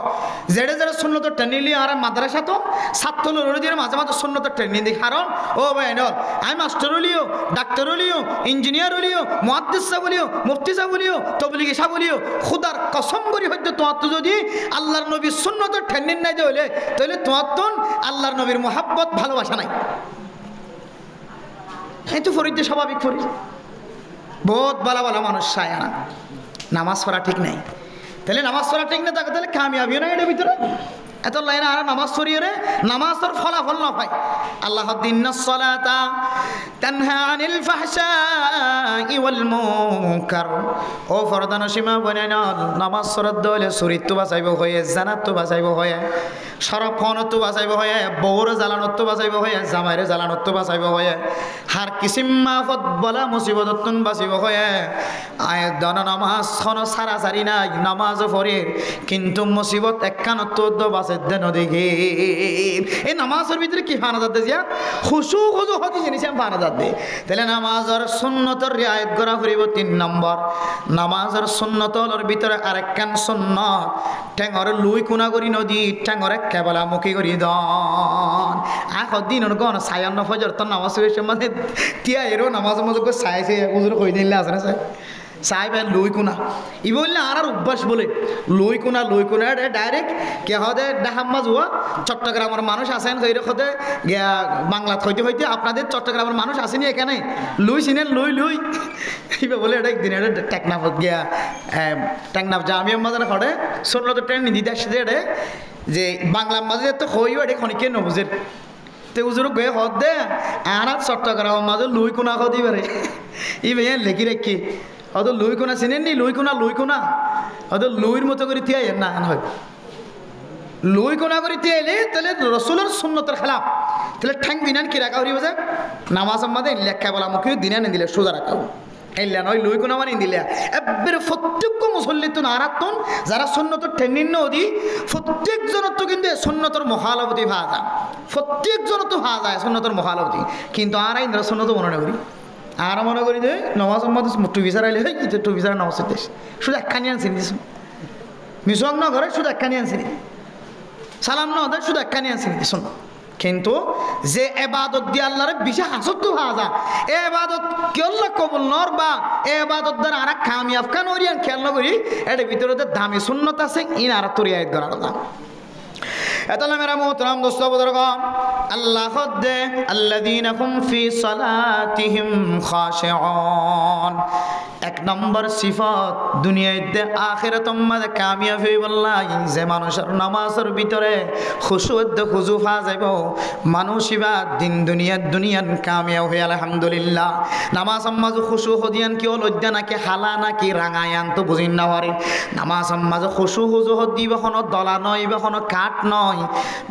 জেডে জেডে সুন্নতর ট্রেনিং লিয়ে আর মাদ্রাসা তো ছাত্র দিয়ে মাঝে মাঝে সুন্নতর ট্রেনিং দিই কারণ ও ভাই নল আমি মাস্টার হলিও ডাক্তার হলিও ইঞ্জিনিয়ার হলিও মুহাদ্দিস সাহেব হলিও মুফতি সাহেব হলিও তবলিগি সাহেব হলিও খুদার কসম করি হয়তো তোমার তো যদি আল্লাহর নবীর সুন্নতর ট্রেনিং নাই হলে তাহলে তোমার তো আল্লাহর নবীর মহাব্বত ভালোবাসা নাই এই তো ফরিদ স্বাভাবিক ফরিদ বহুত ভালো ভালো মানুষ চায় না নামাজ পড়া ঠিক নাই তাহলে নামাজ পড়া ঠিক না তাকে তাহলে কামিয়াবিও না এটার ভিতরে এত লাইন আর নামাজ পড়িয়ে রে নামাজের ফলাফল না পায় আল্লাহ দিনাস সালাতা তানহা আনিল ফাহশাই ওয়াল মুনকার ও ফরদান সীমা বনানা নামাজ পড়ার দলে চরিত্র বাঁচাইব হয়ে জানাত তো বাঁচাইব হয়ে সরফনত বাঁচাইব হয়ে বউর জ্বালানত বাঁচাইব হয়ে জামাইরে জ্বালানত বাঁচাইব হয়ে হার কিসিম মাফত বলা মুসিবত বাঁচিব হয়ে আয় দন নামাজ খন সারা সারি নাই নামাজ পড়ে কিন্তু মুসিবত একখানত নদীকে এই নামাজের ভিতরে কি ফানাজাত দিয়া খুশু খুশু হতে জিনিস আমি ফানাজাত দে তাহলে নামাজের সুন্নতর রিয়ায়ত করা ফুরিব 3 নম্বর নামাজের সুন্নতর ভিতরে আরেকখান সুন্নত ঠেঙরে লুই কোনা করি নদী ঠেঙরে কেবলা মুখী করি দন আখ দিনের গণ সায়ান্ন ফজর তোর নামাজ মানে তিয়া এরও নামাজের মধ্যে চাইছে উজুর কই দিলে আছে না সাহেব লই কোনা ই বললে আর অভ্যাস বলে লই কোনা ডাইরেক্ট কে হদে ডাহাম্মা জুয়া চট্টগ্রামের মানুষ আসেন সেই হদে বাংলা হইতে হইতে আপনাদের চট্টগ্রামের মানুষ আসেনি এখানে লুই চিনেন লুই ইবে বলে এটা একদিন এটা টেকনাফত গিয়া টেকনাফ জামিয়া মাঝে হরে শুনলো তো ট্রেন নিদিতে আসছে এটা যে বাংলার মাঝে তো হইও এটা খনিকে নবুজের তে উজুর গয়ে হদ দে আর চট্টগ্রামের মাঝে লুই কোনা হদি পারে ই ভাইয়া লেখি রেখি হয়তো লুই কোনা চিনেননি লুই কোনা হয়তো লুইর মতো করে তিয়াই না হয় লুই কোনা করে তিয়াইলে তাহলে রসুলের সুন্নতের খেলাফ তাহলে ঠ্যাং দিনান কি রাখা হরিব যে নামাজ আমাদের লেখা বলা মুখে দিনা নিদিলে সোজা রাখাও এলা নয় লুই কোনা মানে দিলে একবারে প্রত্যেক মুসল্লি তো নারাতন যারা সুন্নতর ঠেঙ্গিন নদী প্রত্যেকজনের তো কিন্তু সুন্নতর মহালবতী ভা যায় প্রত্যেকজনের তো ভা যায় সুন্নতর মহালবতী কিন্তু আর ইন্দ্র সুন্নত মনে করি আর মনে করি যে নমাজ টুপি ছাড়াইলে হয় কিন্তু টুপি ছাড়া নমাজ দেশ শুধু একখানি আনছি দিস মিসং ন ঘরে শুধু একখানি আনছি সালাম ন দেয় শুধু একখানি আনছি দিস কিন্তু যে এবাদত দিয়ে আল্লাহরে বিশেষ হাসত তো ভাজা এ এবাদত কেল্লা কবুল নর বা এ এবাদত দ্বারা আর কামিয়াব কান ওরিয়ান খেয়াল না করি এর ভিতরে দামি সুন্নত আছে ইন আর তরিয়ায় ধরা কথা এতলা মেরা মোহতরম দোস্ত বুজুর্গন আল্লাহ দে আল্লাযীনা হুম ফি সালাতিহিম খাশিউন এক নম্বর সিফাত দুনিয়াতে আখিরাতের মধ্যে কামিয়াব হইবল্লাই যে মানুষের নামাজের ভিতরে খুশুদ খুজু ফা যাইব মানুষিবা দিন দুনিয়ান কামিয়াব হই আলহামদুলিল্লাহ নামাজ মাঝ খুশু হদিয়ান কি লজ্জা নাকি হালা নাকি রাঙায়ান তো বুঝিন না পারে নামাজ মাঝ খুশু খুজু হদিবা কোনো দলা নয় বা কোনো কাট নয়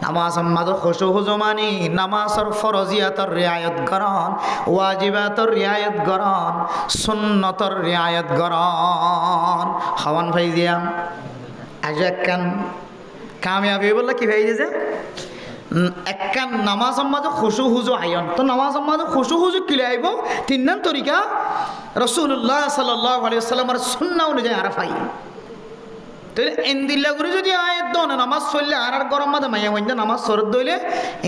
নামাজ মাঝ খুশু খুজু মানি নামাজের ফরজিয়াতর রিয়ায়ত করন ওয়াজিবাতর রিয়ায়ত করন সুন্নতর রিয়ায়ত করন খাওয়ান ভাই দিয়া আজ একখান কামিয়াবি বললে কি ভাই যে একখান নামাজ মাঝে খুশু হুজু আয়ন তো নামাজ মাঝে খুশু হুজু কিলে আইব তিন নাম তরিকা রাসূলুল্লাহ সাল্লাল্লাহু আলাইহি ওয়াসাল্লামের সুন্নাহ অনুযায়ী আর পাই তাহলে এন্দিল্লা করে যদি আয়াত দাও না নামাজ চললে আর গরম মাঝে মাইয়া হইন্দা নামাজ সরদ দইলে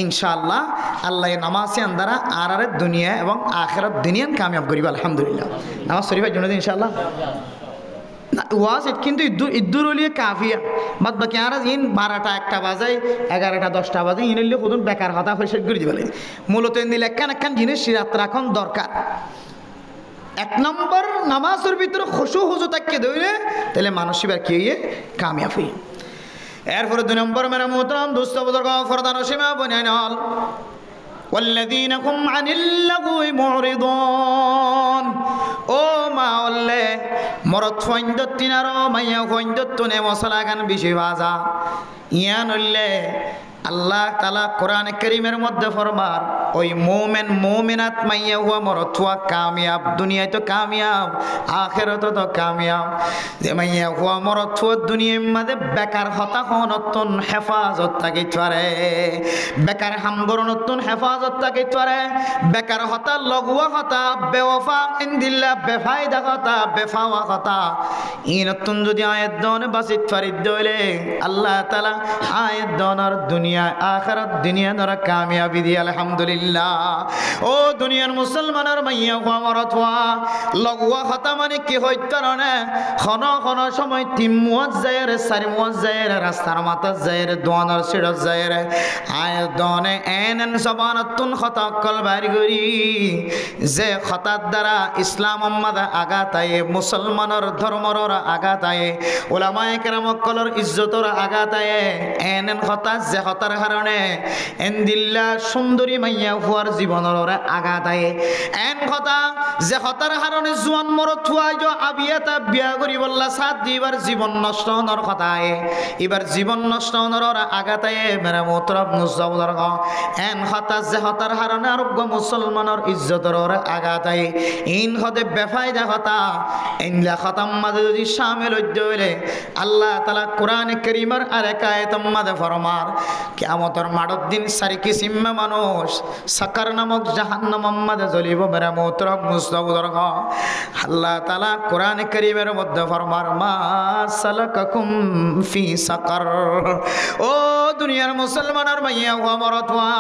ইনশাআল্লাহ আল্লাহ নামাজে আন্দারা আর দুনিয়া এবং আখিরাত দুনিয়ান কামিয়াব করিব আলহামদুলিল্লাহ নামাজ শরীফের জন্য ইনশাআল্লাহ ওয়াজ কিন্তু ইদ্দুর হলিয়ে কাফিয়া বাদ বাকি আর ইন 12টা 1টা বাজায় 11টা 10টা বাজে ইন হইলে কত বেকার কথা পরিষ্কার করে দিবে মূলত এন্দিল একখান জিনিস সিরাত রাখন দরকার এক নম্বর নামাজের ভিতরে খুশু হুজু তাকে ধরে তাহলে মানসিবার কি হইয়ে কামিয়াব হই এরপরে 2 নম্বর মেরা মোহতরম দোস্ত বুজুর্গ ফরদান সীমা বনাইনাল والذين هم عن اللغو معرضون ও মা আল্লাহ মরত ফইন্দত তিনারো মাইয়া ফইন্দত তনে মশলা গান বেশি ভাজা ইয়ান হইলে আল্লাহ তাআলা কোরআন কারীমের মধ্যে ফরমান ওই মুমিনাত মাইয়া হুয়া মরত হুয়া কামিয়াব দুনিয়ায় তো কামিয়াব আখিরাতে তো কামিয়াব যে মাইয়া হুয়া মরত হুয়া দুনিয়ার মধ্যে বেকার হতা হনতন হেফাজত থাকিত পারে বেকার হামগরনতন হেফাজত থাকিত পারে বেকার হতা লগুয়া হতা বেওফা ইনদিল্লাহ বেফায়দা হতা বেফাওয়া হতা ইনতন যদি আয়াত দনে বাসিত ফারিদ দইলে আল্লাহ তাআলা আয়াত দনার দুনিয়া আখিরাত দুনিয়া ধরা কামিয়াবি দি আলহামদুলিল্লাহ ও দুনিয়ার মুসলমানের মাইয়া মরত হওয়া লগুয়া হতা মানে কি হইত না খন সময় 3 মুয়াজ যায় রে 4 মুয়াজ যায় রে রাস্তার মাথা যায় রে দোয়ানার সিড়ত যায় রে আয় দনে এনন সবানতুন খতা কল বাড়ি গরি যে খতার দ্বারা ইসলাম উম্মাহ আগাতায় মুসলমানের ধর্মর আগাতায় উলামায়ে কেরাম কলর ইজ্জতর আগাতায় এনন খতা যে খতার কারণে এন্দিল্লা সুন্দরী মাইয়া হুয়ার জীবনের আঘাতায় এন কথা যে হতার কারণে জোয়ান মরত হুয়াই আবিয়াতা বিয়া করি বললা সাত দিবার জীবন নষ্ট হওয়ার কথায় এবার জীবন নষ্ট হওয়ার আঘাতায় মেরা মোহতরম মুসলমানর এন কথা যে হতার কারণে আরোগ্য মুসলমানের ইজ্জতের আঘাতায় ইন হতে বেফায়দা কথা ইনলা খতাম মাঝে যদি শামিল হইতে হইলে আল্লাহ তাআলা কোরআন কারীমের আরেক আয়াতের মধ্যে ফরমান কিয়ামতের মাঠের দিন সারি কিসিমে মানুষ সাকার নামক জাহান্নামের মাঝে জ্বলিব বেরা মোহতরম মুস্তাবুদর আল্লাহ তাআলা কোরআন কারীমের মধ্যে ফরমার মা সালাকাকুম ফি সাকার। ও দুনিয়ার মুসলমানের মাইয়া ও মরতওয়া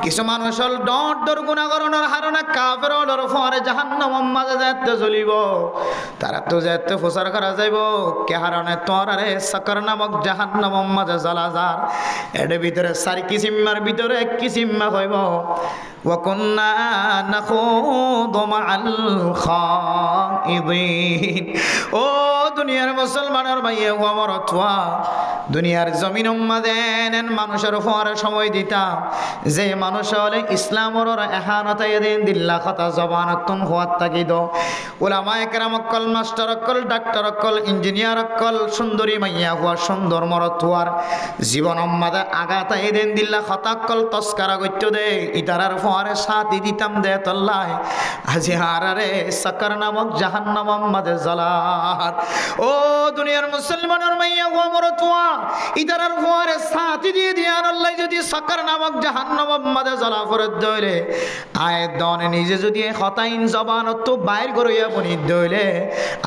কিছু মানুষ হল ডর গুনাহ করনের হারণে কাফের হলর ফরে জাহান্নামের মাঝে যাইতে জ্বলিব তারা তো যাইতে প্রচার করা যাইব কে হারণে তোর আরে সাকার নামক জাহান্নামের মাঝে জ্বলা যার এর ভিতরে সারি কিসিমার ভিতরে এক কিসিমা হইব ওয়াকুন্না নাখুদু মাআল খাইদিন। ও দুনিয়ার মুসলমানের ভাইয়া ও আমার অথবা দুনিয়ার জমিন উম্মাদেন মানুষের উপরে সময় দিতাম যে মানুষ হলে ইসলামর এহানতা এদিন দিল্লা কথা জবানতুন হওয়ার তাকিদ উলামায়ে কেরাম অকল মাস্টার অকল ডাক্তার অকল ইঞ্জিনিয়ার অকল সুন্দরী মাইয়া হওয়া সুন্দর মরত হওয়ার জীবন উম্মাদে আগাতা এদিন দিল্লা কথা অকল তস্কারা গত্য দে ইতারার উপরে সাথী দিতাম দে তল্লায় আজি হারারে সাকার নামক জাহান্নাম মাঝে জ্বলার। ও দুনিয়ার মুসলমানের মাইয়া হওয়া মরত হওয়া ইতারার উপরে সাথী দিয়ে দিয়ার আল্লাহ যদি সাকার নামক জাহান্নাম মাঝে জ্বলা ফরত দইলে আয়ের দনে নিজে যদি হতাইন জবানত বাইর করিয়া বনি দইলে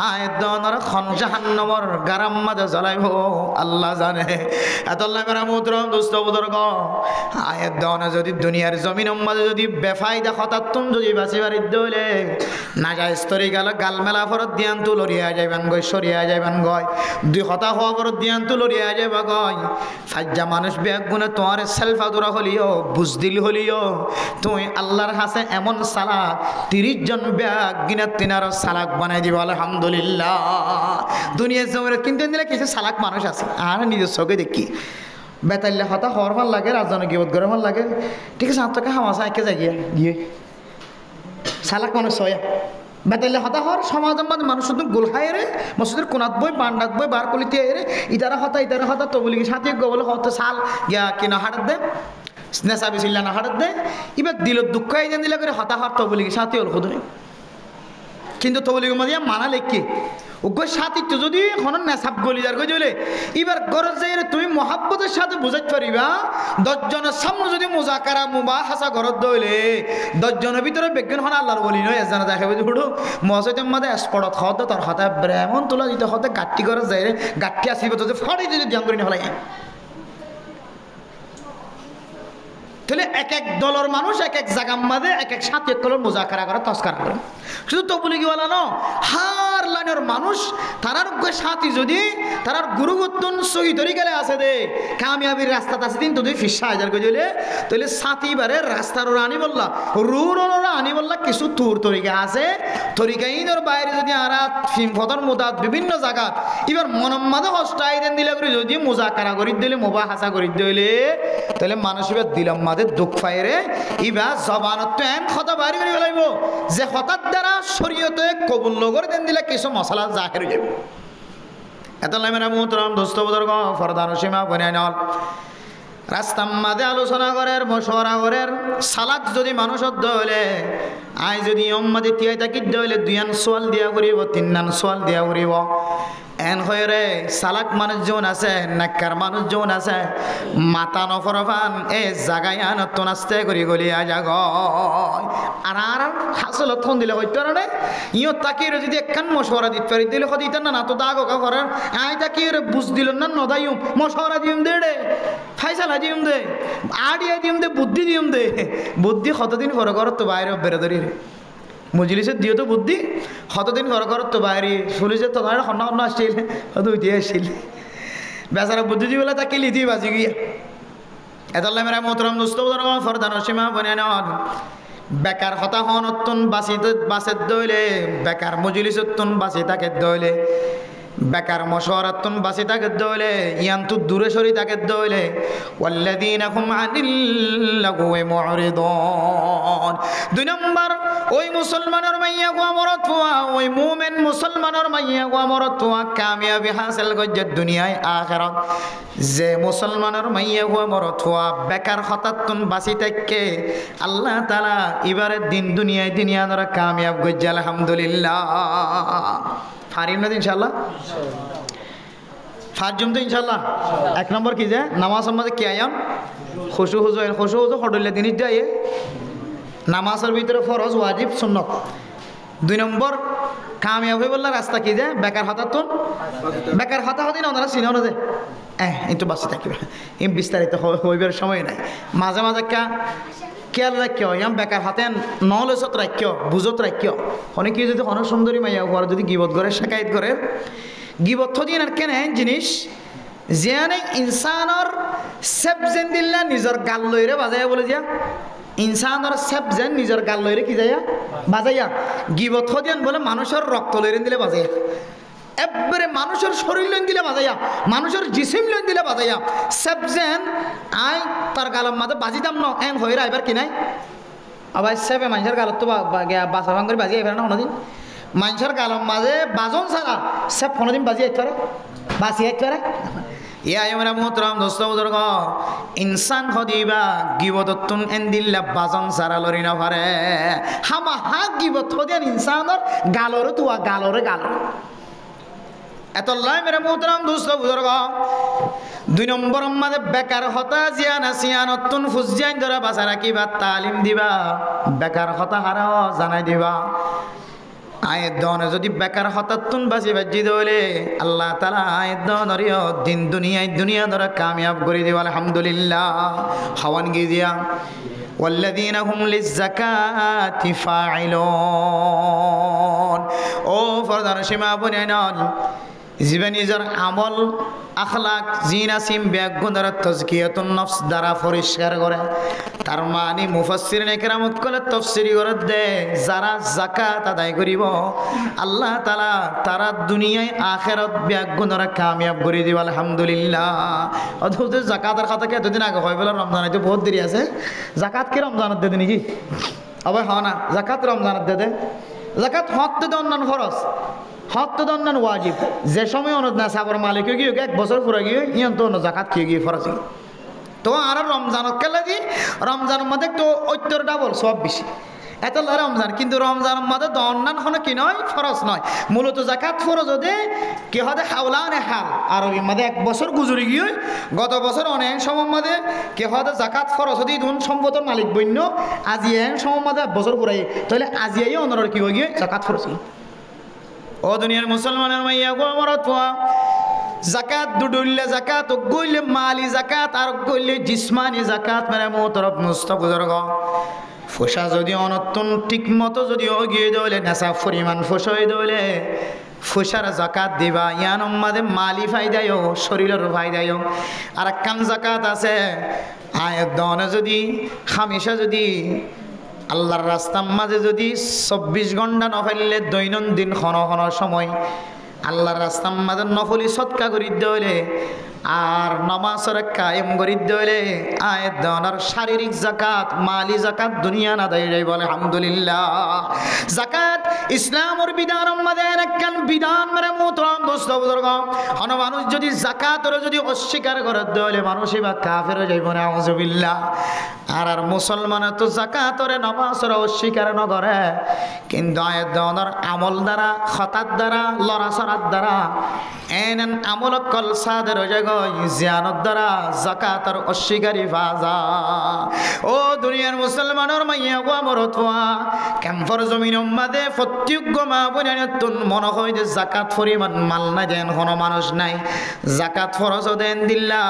আয়ের দনের খন জাহান্নামর গারাম মাঝে জ্বলাইব আল্লাহ জানে। এতল্লাহ মেরা মুহতরম দোস্ত বুজুর্গ আয়ের দনে যদি দুনিয়ার জমিন মাঝে যদি বেফাইদা হতাতুন যদি বাঁচি বাড়ির দইলে না যায় স্তরি গেল গাল মেলা ফরত দিয়ান তু লড়িয়া যাইবেন গই সরিয়া যাইবেন গয় দুই হতা হওয়া ফরত দিয়ান তু লড়িয়া যাইবা গয় ফাজ্জা মানুষ বেগ গুণে তোমার সেলফা দূরা হলিও বুঝদিল হলিও তুই আল্লাহর হাসে এমন সালাক 30 জন ব্যাগ গিনা তিনার সালাক বানাই দিব আলহামদুলিল্লাহ। দুনিয়ার জমিনে কিন্তু দিলে কিছু সালাক মানুষ আছে আর নিজের চোখে দেখি বেতাইলে হতা হওয়ার ভাল লাগে রাজধানী গিয়ে গরম ভাল লাগে ঠিক আছে আপনাকে হামাশা একে যাই গিয়ে সালাক মানুষ হয় বেতাইলে হতা হওয়ার সমাজের মধ্যে মানুষ শুধু গোল খায় রে মসজিদের কোনাত বই বান্ডাত বই বার কলিতে রে ইতারা হতা তবলি সাথে গোবলে হতে সাল গিয়া কিনা হাটাত দে নেশা বেশিল্লা না হাটাত দে এবার দিল দুঃখ এই দিলে করে হতা হওয়ার তবলি সাথে হল খুদরে কিন্তু তবলিগের মধ্যে মানা লেখকে ওগো সাথী তো যদি এখন নেশাব গলি যার গজলে এবার গরজ যাই তুমি মহাব্বতের সাথে বুঝাইতে পারিবা 10 জনের সামনে যদি মুজাকারা মুবা হাসা ঘরত দইলে 10 জনের ভিতরে বিজ্ঞান হন আল্লাহর বলি নয় এজনা দেখে বুঝি হুড়ো মসজিদের মধ্যে স্পটত হতে তোর হাতে ব্রাহ্মণ তোলা দিতে হতে গাট্টি গরজ যাই রে গাট্টি আসিব তো ফড়ি যদি ধ্যান করি হলাই তাহলে এক এক দলের মানুষ এক এক জায়গার মাঝে এক এক সাথে কলর মুজাকারা করে তস্কারা করে শুধু তবলিগিওয়ালা ন হার লাইনের মানুষ তারার সাথী যদি তারার গুরুগত্তন সহি তরিকালে আছে দে কামিয়াবির রাস্তাতে আছে দিন তো তুই ফিসা হাজার গজলে তাহলে সাথী বারে রাস্তার ওরা আনি বললা রুর ওরা আনি বললা কিছু তুর তরিকা আছে তরিকাইনের বাইরে যদি আর ফদর মুদাত বিভিন্ন জায়গাত এবার মনম্মাদে হস্তাই দেন দিলে করে যদি মুজাকারা করি দিলে মোবা হাসা করি দিলে তাহলে মানুষ এবার দিলাম মাদের দুঃখ পাইরে ইবা জবানত এন কথা বাড়ি করে ফেলাইব যে হঠাৎ দ্বারা শরীয়তে কবুল নগর দেন দিলে কিছু মশলা জাহের হয়ে যাবে। এত মেরা মুহতরম দোস্ত বুজুর্গ ফরদান সীমা বনাই নল রাস্তার মাঝে আলোচনা করার মশওয়ারা করার সালাক যদি মানুষের দলে আই যদি অম্মাদে তিয়াই থাকি দলে 2 আন সোয়াল দিয়া করিব 3 আন সোয়াল দিয়া করিব এন হয়ে রে সালাক মানুষজন আছে নাক্কার মানুষজন আছে মাথা নফরফান এ জাগায় নতুন আস্তে করি গলিয়া যাগ আর আর হাসল থন দিলে হইতো না ইও তাকে যদি একখান মশওয়ারা দিতে পারি দিলে হতে দিতেন না তো দাগ করার আই তাকে বুঝ দিল না নদাইম মশওয়ারা দিম দে রে ফাইসালা দিম দে আড়িয়া দিম দে বুদ্ধি দিম দে বুদ্ধি কতদিন পরে কর তো বাইরে বেরোদরি রে মজলিসের দিও তো বুদ্ধি কতদিন ঘর ঘর তো বাইরে পুলিশের তো ধরে খন্না খন্না আসছিল হয়তো দিয়ে আসছিল বেচারা বুদ্ধি দিবলে তাকে লিদি বাজি গিয়া এতাল্লা মেরা মোহতরম দোস্ত ফরদান সীমা বনে নন বেকার হতা হন অত্যন বাসের দইলে বেকার মজলিসত্তন বাসি তাকে দইলে বেকার মশওয়ারাতুন বাসি তাকে দইলে ইয়ান্তু দূরে সরি তাকে দইলে ওয়াল্লাযীনা হুম আনিল লাগওয়ি মুরিদুন। 2 নম্বর ওই মুসলমানের মাইয়া গো মরতুয়া ওই মুমিন মুসলমানের মাইয়া গো মরতুয়া কামিয়াবি হাসিল গজ্জে দুনিয়ায় আখিরাত যে মুসলমানের মাইয়া গো মরতুয়া বেকার হতাতুন বাসি তাকে আল্লাহ তাআলা এবারে দিন দুনিয়ায় ধরে কামিয়াব গজ্জে আলহামদুলিল্লাহ। ফারিম না ইনশাআল্লাহ ফার্স্ট জুম তো ইনশাল্লাহ। এক নম্বর কি যে নামাজের মধ্যে কে আয়াম খুশু হুজু হডলে জিনিস দেয় নামাজের ভিতরে ফরজ ওয়াজিব সুন্নত। 2 নম্বর কামিয়াব হয়ে বললা রাস্তা কি যে বেকার হতাতুন বেকার হতাহতি না ওনারা চিনেও না যে একটু বাঁচি থাকবে এই বিস্তারিত হইবার সময় নাই। মাঝে মাঝে খেয়াল রাখিও ইয়াম বেকার হাতে নলেজত রাখিও বুঝত রাখিও অনেকে যদি অনেক সুন্দরী মাইয়া হওয়ার যদি গিবত করে শেখায়ত করে গিবত থদিন আর কেন জিনিস যেনে ইনসানর সেফ যেন দিল্লা নিজের গাল লইরে বাজাইয়া বলে যা ইনসানর সেফ যেন নিজের গাল লইরে কি যাইয়া বাজাইয়া গিবত থদিন বলে মানুষের রক্ত লইরে দিলে বাজাইয়া একবারে মানুষের শরীর লইন দিলে বাজাইয়া মানুষের জিসিম লইন দিলে বাজাইয়া সেফ যেন আই তার গালের মাঝে বাজিতাম ন এন হইরা এবার কি নাই আবার সেফে মানুষের গালত তো বাসা ভাঙ করে বাজিয়ে এবার না কোনোদিন মানুষের গালের মাঝে বাজন ছাড়া সেফ কোনোদিন বাজিয়ে আইতে পারে বাঁচিয়ে আইতে পারে ইয়ারা মোহতরম দোস্ত বুজুর্গ ইনসান হদিবা গিবততুন এন্দিল্লা বাজন সারা লরি না পারে হামা হা গিবত হদিয়ান ইনসানর গালরে তুয়া গালরে গালরে এতল্লাই মেরে মোহতরম দোস্ত বুজুর্গ 2 নম্বর মাঝে বেকার হতা জিয়ানা সিয়ানতুন ফুজিয়ান ধরা বাসা রাখিবা তালিম দিবা বেকার হতা হারাও জানাই দিবা আয়ের দনে যদি বেকার হতাতুন বাঁচি বাজি দলে আল্লাহ তাআলা আয়ের দনরিও দিন দুনিয়া ধরা কামিয়াব করে দিবা আলহামদুলিল্লাহ হাওয়ান গিয়ে দিয়া والذين هم للزكاة فاعلون ও ফরদার সীমা বনেন জীবন নিজের আমল আখলাক জিনাসিম ব্যাগুণ দ্বারা তাজকিয়াতুন নফস দ্বারা পরিষ্কার করে তার মানে মুফাসসিরিন একরাম কলে তাফসীরি করে দে যারা যাকাত আদায় করিব আল্লাহ তাআলা তারা দুনিয়ায় আখিরাত ব্যাগুণ দ্বারা কামিয়াব করে দিব আলহামদুলিল্লাহ। অথচ যাকাতের কথা কে এতদিন আগে হয় বলে রমজান তো বহুত দেরি আছে যাকাত কি রমজানত দে নাকি আবার হয় না যাকাত রমজানত দে যাকাত হক তো অন্যান্য ফরজ হক তো অন্যান্য ওয়াজিব যে সময় অন্য না সাবর মালিক গিয়ে 1 বছর পুরো গিয়ে ইয়ন তো যাকাত খেয়ে গিয়ে ফরজ তো আর রমজানত কেলে দি রমজানের মধ্যে একটু ঐত্তর ডাবল সব বেশি এত রমজান কিন্তু রমজানের মধ্যে অন্যান্য কোনো কি নয় ফরজ নয় মূলত যাকাত ফরজ হতে কি হতে হাওলানে হাল আরবির মধ্যে 1 বছর গুজরি গিয়ে গত বছর অনেক সময় মধ্যে কি হতে যাকাত ফরজ হতে ধন সম্পদের মালিক বন্য আজি এন সময় মধ্যে 1 বছর পুরাই তাহলে আজিয়াই অন্যর কি হয়ে গিয়ে যাকাত ফরজ ও দুনিয়ার মুসলমানের মাইয়া গো মরতওয়া যাকাত দুডুল্লে যাকাত গইলে মালি যাকাত আর গইলে জিসমানি যাকাত মেরে মোহতরম মুস্তাফুজুর্গ ফসা যদি অনতন ঠিক মতো যদি গিয়ে দলে নেশা পরিমাণ ফসই দলে ফসার যাকাত দিবা ইয়ান মাঝে মালি ফায়দায়ও শরীরের ফায়দায়ও আর কাম যাকাত আছে আয়ের দনে যদি হামেশা যদি আল্লাহর রাস্তার মাঝে যদি 24 ঘন্টা নফেললে দৈনন্দিন ক্ষণ সময় আল্লাহর রাস্তার মাঝে নফলি সৎকা করি দলে আর নামাজের কায়েম করি দলে আয়ের দনার শারীরিক যাকাত মালি যাকাত দুনিয়া না দেয় বলে আলহামদুলিল্লাহ। যাকাত ইসলামের বিধানের মধ্যে একখান বিধান মানে মোহতরম দোস্ত বুজুর্গ হন মানুষ যদি যাকাতের যদি অস্বীকার করে দলে মানুষই বা কাফের যাইব না আউযুবিল্লাহ। আর মুসলমান তো যাকাতের নামাজের অস্বীকার ন করে কিন্তু আয়ের দনার আমল দ্বারা খতার দ্বারা লড়াছড়ার দ্বারা এন আমল কল সাদের জায়গা জিয়ানত দ্বারা যাকাতের অস্বীকারী ফাজা ও দুনিয়ার মুসলমানের মাইয়া গো মরতওয়া ক্যাম্পর জমিন মাঝে প্রত্যেক মা বোনেতুন মনে হয় যে যাকাত পরিমাণ মাল না দেন কোনো মানুষ নাই যাকাত ফরজ দেন দিল্লা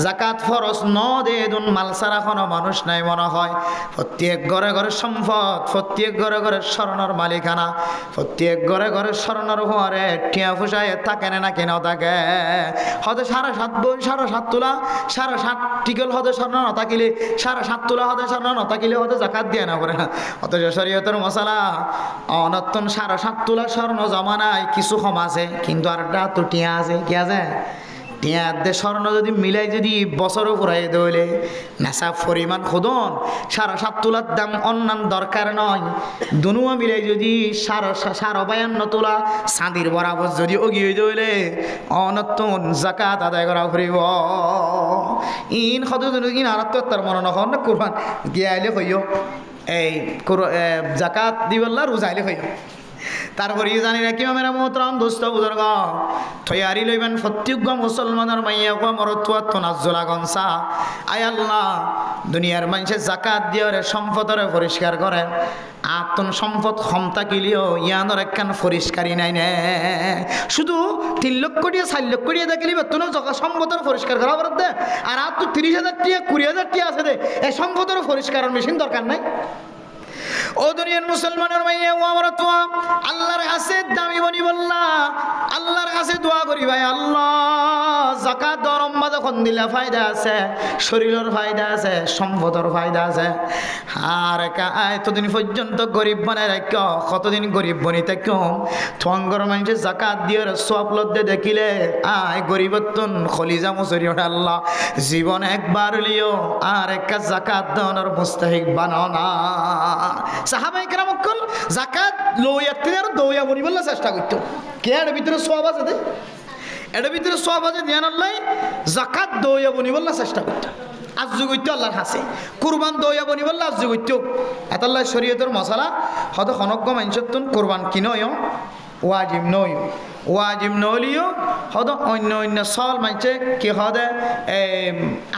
যাকাত ফরজ ন দেন মাল ছাড়া কোনো মানুষ নাই মনে হয় প্রত্যেক ঘরে ঘরে সম্পদ প্রত্যেক ঘরে ঘরে স্বর্ণের মালিকানা প্রত্যেক ঘরে ঘরে স্বর্ণের হওয়ারে টিয়া ফুসায় থাকে না কেন থাকে হয়তো 7.5 বই 7.5 তোলা 7.5 টিকল হতে স্বর্ণ ন থাকিলে 7.5 তোলা হতে স্বর্ণ ন থাকিলে হতে যাকাত দিয়ে না করে না অথচ শরীয়তের মশালা অনতন 7.5 তোলা স্বর্ণ জমা নাই কিছু কম আছে কিন্তু আরটা তো টিয়া আছে কি আছে টিয়া দে স্বর্ণ যদি মিলাই যদি বছরও পুরাই দইলে নেশা পরিমাণ খোদন 7.5 তোলার দাম অন্যান্য দরকার নয় দুনুয়া মিলাই যদি 52 তোলা চাঁদির বরাবর যদি অগিয়ে দইলে অনতন যাকাত আদায় করা ফুরিব ইন সদ ইন আর তার মনে নখন না কোরবান গিয়ে আইলে হইও এই যাকাত দিবল্লা রোজা আইলে হইও তারপরে জানি রাখি মেরা মোহতরম দোস্ত বুজুর্গ তৈয়ারি লইবেন প্রত্যেক মুসলমানের মাইয়া গো মরতুয়া তনাজ্জলা গনসা আয় আল্লাহ দুনিয়ার মানুষের জাকাত দিয়ে সম্পদরে পরিষ্কার করে আত্ম সম্পদ ক্ষমতা কিলিও ইয়ানোর একখান পরিষ্কারই নাই নে শুধু 3 লক্ষ দিয়ে 4 লক্ষ দিয়ে দেখলি বেতন সম্পদের পরিষ্কার করা বরাদ দে আর আর তো 30,000 টাকা 20,000 টাকা আছে দে এই সম্পদের পরিষ্কারের মেশিন দরকার নাই ও দুনিয়ার মুসলমানের মাইয়া ও আমরা তো আল্লাহর কাছে দামি বনি বললা আল্লাহর কাছে দোয়া করি ভাই আল্লাহ যাকাত দরম মাঝে কোন দিলে ফায়দা আছে শরীরের ফায়দা আছে সম্পদের ফায়দা আছে আর এতদিন পর্যন্ত গরিব বানায় রাখ কতদিন গরিব বনি থাকো থঙ্গর মানুষের জাকাত দিয়ে সব লদ্দে দেখিলে আয় গরিবত্তন খলিজা মুসরি ওঠা আল্লাহ জীবন একবার লিও আর একটা জাকাত দেওয়ার মুস্তাহিক বানাও না সাহাবায়ে কেরাম কল যাকাত লইয়াতে আর দইয়া বনি বললা চেষ্টা করতে কে এর ভিতরে সওয়াব আছে দে এর ভিতরে সওয়াব আছে ধ্যান আল্লাহ যাকাত দইয়া বনি বললা চেষ্টা করতে আজ্জু করতে আল্লাহর কাছে কুরবান দইয়া বনি বললা আজ্জু করতে এতাল্লাহ শরীয়তের মশলা হদ খনজ্ঞ মানুষতন কুরবান কিনয় ওয়াজিব নয় ওয়াজিব নলিও হদ অন্য অন্য সল মানছে কি হদে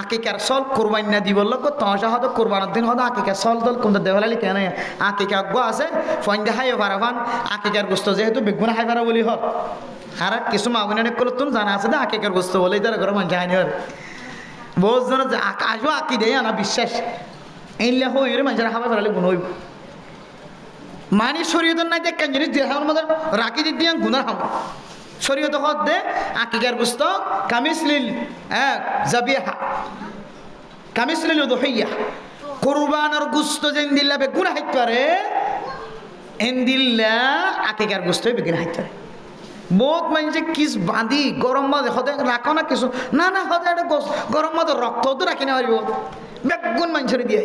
আকিকার সল কুরবান না দিব লোক তহসা হদ কুরবানের দিন হদ আকিকার সল দল কোন দেওয়ালি কেন আকিকা গো আছে ফইন্দে হাই পারাফান আকিকার গোস্ত যেহেতু বেগুন হাই পারা বলি হর আর কিছু মাগুনে করল তুমি জানা আছে দে আকিকার গোস্ত বলে তার ঘরে মানুষ হাইনি হর বহুত জন আজও আকি দেয় না বিশ্বাস এইলে হইরে মানুষের হাবা ফেরালে গুণ হইব মানে শরীয়তের নাই দেখ জিনিস দেখানোর মধ্যে রাখি দিয়ে গুনার হাম শরীয়ত হদ দে আকিকার গোস্ত কামিসলিল জাবিহা কামিসলিল উদহিয়া কুরবানের গোস্ত যেন দিল্লা বেগুন হাইতে পারে এন দিল্লা আকিকার গোস্ত বেগুন হাইতে পারে বহুত মানুষে কিস বাঁধি গরম মাঝে হতে রাখো না কিছু না না হতে একটা গরম মাঝে রক্ত তো রাখি না পারিব বেগুন মানুষের দিয়ে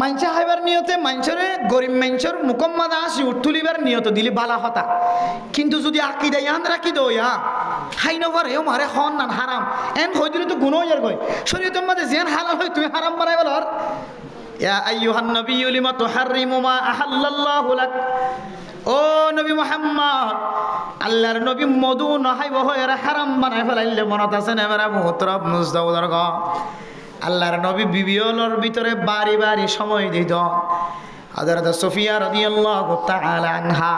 মানুষে হাইবার নিয়তে মানুষরে গরিব মানুষের মুকম্মাদা আসি উঠতুলিবার নিয়ত দিলি বালা হতা কিন্তু যদি আঁকি দেয় আন রাখি দইয়া হাই নগর হেও মারে হন নান হারাম এন হই দিলে তো গুণ হইয়ার গই শরীয়তের মধ্যে যেন হালাল হয় তুমি হারাম বানাই বলার ইয়া আইয়ুহান নাবিয়্যু লিমা তুহাররিমু মা আহাল্লাল্লাহু লাক ও নবী মুহাম্মদ আল্লাহর নবী মধু নহাইব হয়ে হারাম বানাই ফেলাইলে মনত আছে না মেরা মুহতরম মুজদাউদার গ আল্লাহর নবী বিবিওলর ভিতরে বাড়ি বাড়ি সময় দিত হযরত সুফিয়া রাদিয়াল্লাহু তাআলা আনহা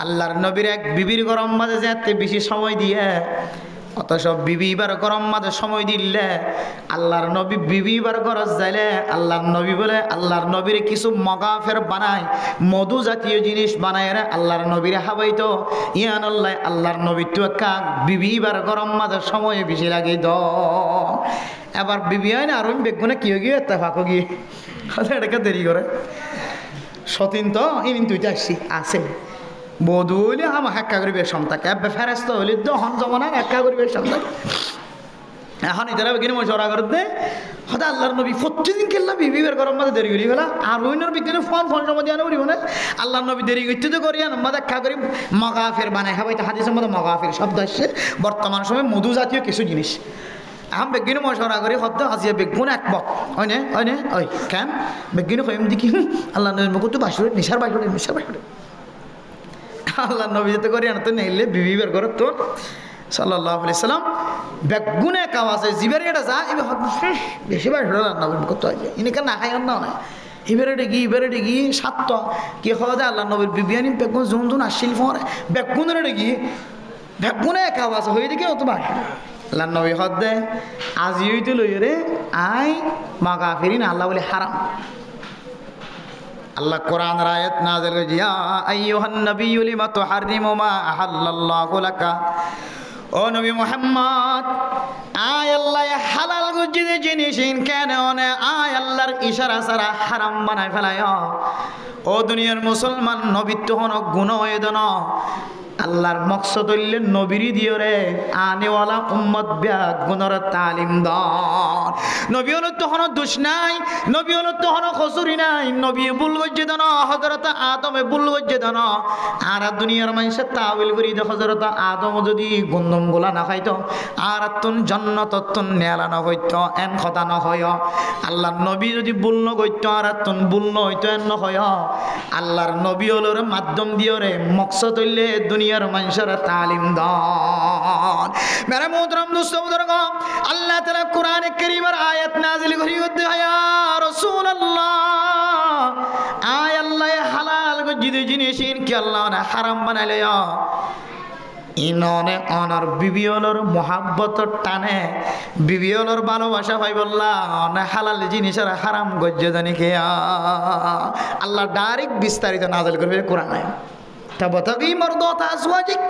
আল্লাহর নবীর এক বিবির গরম মাঝে যেতে বেশি সময় দিয়ে অত সব বিবিবার গরম মাঝে সময় দিলে আল্লাহর নবী বিবিবার গরজ যাইলে আল্লাহর নবী বলে আল্লাহর নবীর কিছু মগাফের বানায় মধু জাতীয় জিনিস বানায় রে আল্লাহর নবীর হাবাইতো ইয়ান আল্লাহ আল্লাহর নবী তো একা বিবিবার গরম মাঝে সময় বেশি লাগে দ এবার বিবি হয় না আর বেগুনে কি হয়ে গিয়ে ফাঁকো গিয়ে এটাকে দেরি করে সতীন তো ইনিন তুইতে আসছি আছে বধু হইলে আমার একা করি বেশ থাকে ফেরাস্ত হইলে তো হন জমানা একা করি বেশ থাকে এখন ইতারা বেগিনে মশরা করতে হয়তো আল্লাহর নবী প্রতিদিন কেল্লা বিবিবের গরম মাঝে দেরি করি ফেলা আর ওইনার বিজ্ঞানে ফোন জমা দিয়ে করিব না আল্লাহর নবী দেরি করতে তো করি আনা একা করি মগাফের বানায় খাবাই তো হাদিসের মধ্যে মগাফের শব্দ আসছে বর্তমান সময় মধু জাতীয় কিছু জিনিস আম বেগিনে মশরা করি শব্দ আজিয়া বেগুন একমত হয় না ওই কেন বেগিনে কইম দেখি আল্লাহ নবীর মুখ তো বাসুরে নিশার বাসুরে আল্লাহ নবী যেতে করি আনতে নেইলে বিবিবের ঘর তোর সাল্লাল্লাহু আলাইহি সাল্লাম বেগুনে কাওয়াছে জিবের এটা যা এবে বেশি বার হলো রান্না করতে হয় ইনিকে না খাই না না এবারে ডেগি সাত কি খাওয়া যায় আল্লাহ নবীর বিবিয়ানি বেগুন জুন আসছিল ফরে বেগুনের ডেগি বেগুনে কাওয়াছে হয়ে দেখে অত বার আল্লাহ নবী হদ দে আজি হইতে লই রে আই মাগা ফেরিন আল্লাহ বলে হারাম আল্লাহ কোরআন আয়াত নাযিল করেছে ইয়া আইয়ুহান নাবিয়্যু লিমা তুহাররিমু মা আহাল্লাল্লাহু লাকা ও নবী মুহাম্মদ আয় আল্লাহ হালাল গুজিতে জিনিস কেন না আয় আল্লাহর ইশারা ছাড়া হারাম বানায় ফেলায় ও দুনিয়ার মুসলমান নবীত্ব হন গুণ হয়ে দন আল্লাহর মকসদ হইলে নবীরই দিও রে আনেওয়ালা উম্মত ব্যাগুণর তালিম দন নবী হলো তখন দোষ নাই নবী হলো তখন কসুরি নাই নবী ভুল করছে দেন হযরত আদমে ভুল করছে দেন আর দুনিয়ার মানুষে তাওইল করি দে হযরত আদম যদি গন্ধম গোলা না খাইতো আর তুন জান্নাত তুন নেলা না হইতো এন কথা না হয় আল্লাহর নবী যদি ভুল ন কইতো আর তুন ভুল ন হইতো এন হয় আল্লাহর নবী হলো মাধ্যম দিও রে মকসদ হইলে দুনিয়ার মানুষের তালিম দান মেরে মোহতরম দোস্ত বুজুর্গো আল্লাহ তাআলা কোরআনে কারীমের আয়াত নাযিল করি হতে ইয়া রাসূলুল্লাহ আয় আল্লাহ হালাল গজিদ জিনিস কি আল্লাহ না হারাম বানাইলে ইননে অনর বিবিয়লর মোহাব্বত টানে বিবিয়লর ভালোবাসা ভাই বললা না হালাল জিনিসের হারাম গজ্জে জানি কে আল্লাহ ডাইরেক্ট বিস্তারিত নাযিল করবে কোরআনে তাবতাগি মারদাত আজওয়াজিক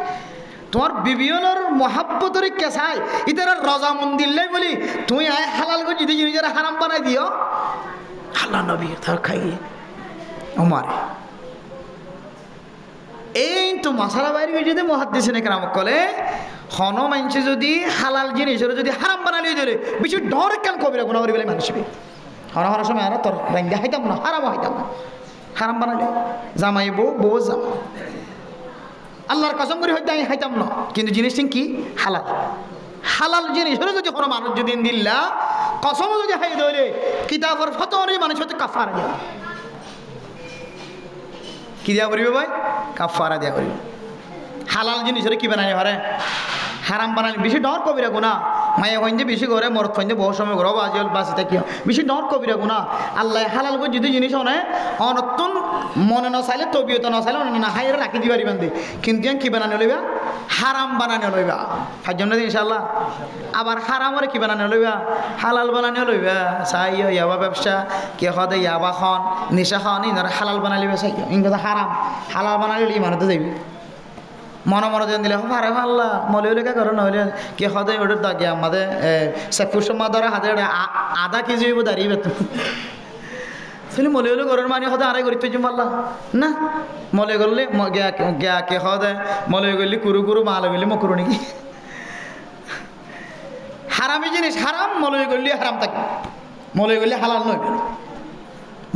তোমার বিবিয়লর মোহাব্বতর কেসাই ইতারা রজা মন দিল্লাই বলি তুই আয় হালাল গজ্জে জিনিসের হারাম বানাই দিও আল্লাহ নবী তার খাই ওমর এই তো মশালা বাইরে যদি মুহাদ্দিসিনে কেরাম কলে হন মানুষে যদি হালাল জিনিসের যদি হারাম বানালি দিলে বেশি ডর কেন কবিরা গুনাহ করি বলে মানুষকে হন হন সময় আর তোর রাঙ্গা হাইতাম না হারাম হাইতাম না হারাম বানালে জামাই বউ জামা আল্লাহর কসম করে হইতে আমি হাইতাম না কিন্তু জিনিসটা কি হালাল হালাল জিনিসের যদি কোনো মানুষ যদি দিল্লা কসম যদি হাই দিলে কিতাবের ফতোয়ারে মানুষ হতে কাফারা দেয় কি দিয়া করিবে ভাই কাফারা দিয়া করিবে হালাল জিনিসের কি বানাই পারে হারাম বানালি বেশি ডর কবিরা গুণা মায়ে হইন যে বেশি করে মরত হইন যে বহু সময় ঘর বাজিল বাঁচি থাকি বেশি ডর কবিরা গুণা আল্লাহ হালাল করে যদি জিনিস অনে অনতুন মনে না চাইলে তবিয়ত না চাইলে না হাইরে রাখি দিবারি বান্ধি কিন্তু কি বানানো লইবা হারাম বানানো লইবা ফাইজম না ইনশাআল্লাহ আবার হারামরে কি বানানো লইবা হালাল বানানো লইবা চাই ইয়াবা ব্যবসা কে হদে ইয়াবা খন নিশা খন ইনার হালাল বানাই লইবা চাই ইনকা হারাম হালাল বানালে ইমানতে যাবি মনে মনে দিলে পারে আল্লাহ মলে লেখা করো নহলে কে হদে ওটার দাগে আমাদের সেফুর সময় ধরে হাতে আধা কেজি হইব দাঁড়িয়ে বেতন তাহলে মলে হলে ঘরের মানে হদে আড়াই করি তুই পারলাম না মলে করলে গিয়া কে হদে মলে করলে কুরু কুরু মালে করলে মকুরু নাকি হারামি জিনিস হারাম মলে করলে হারাম থাকে মলে করলে হালাল নয়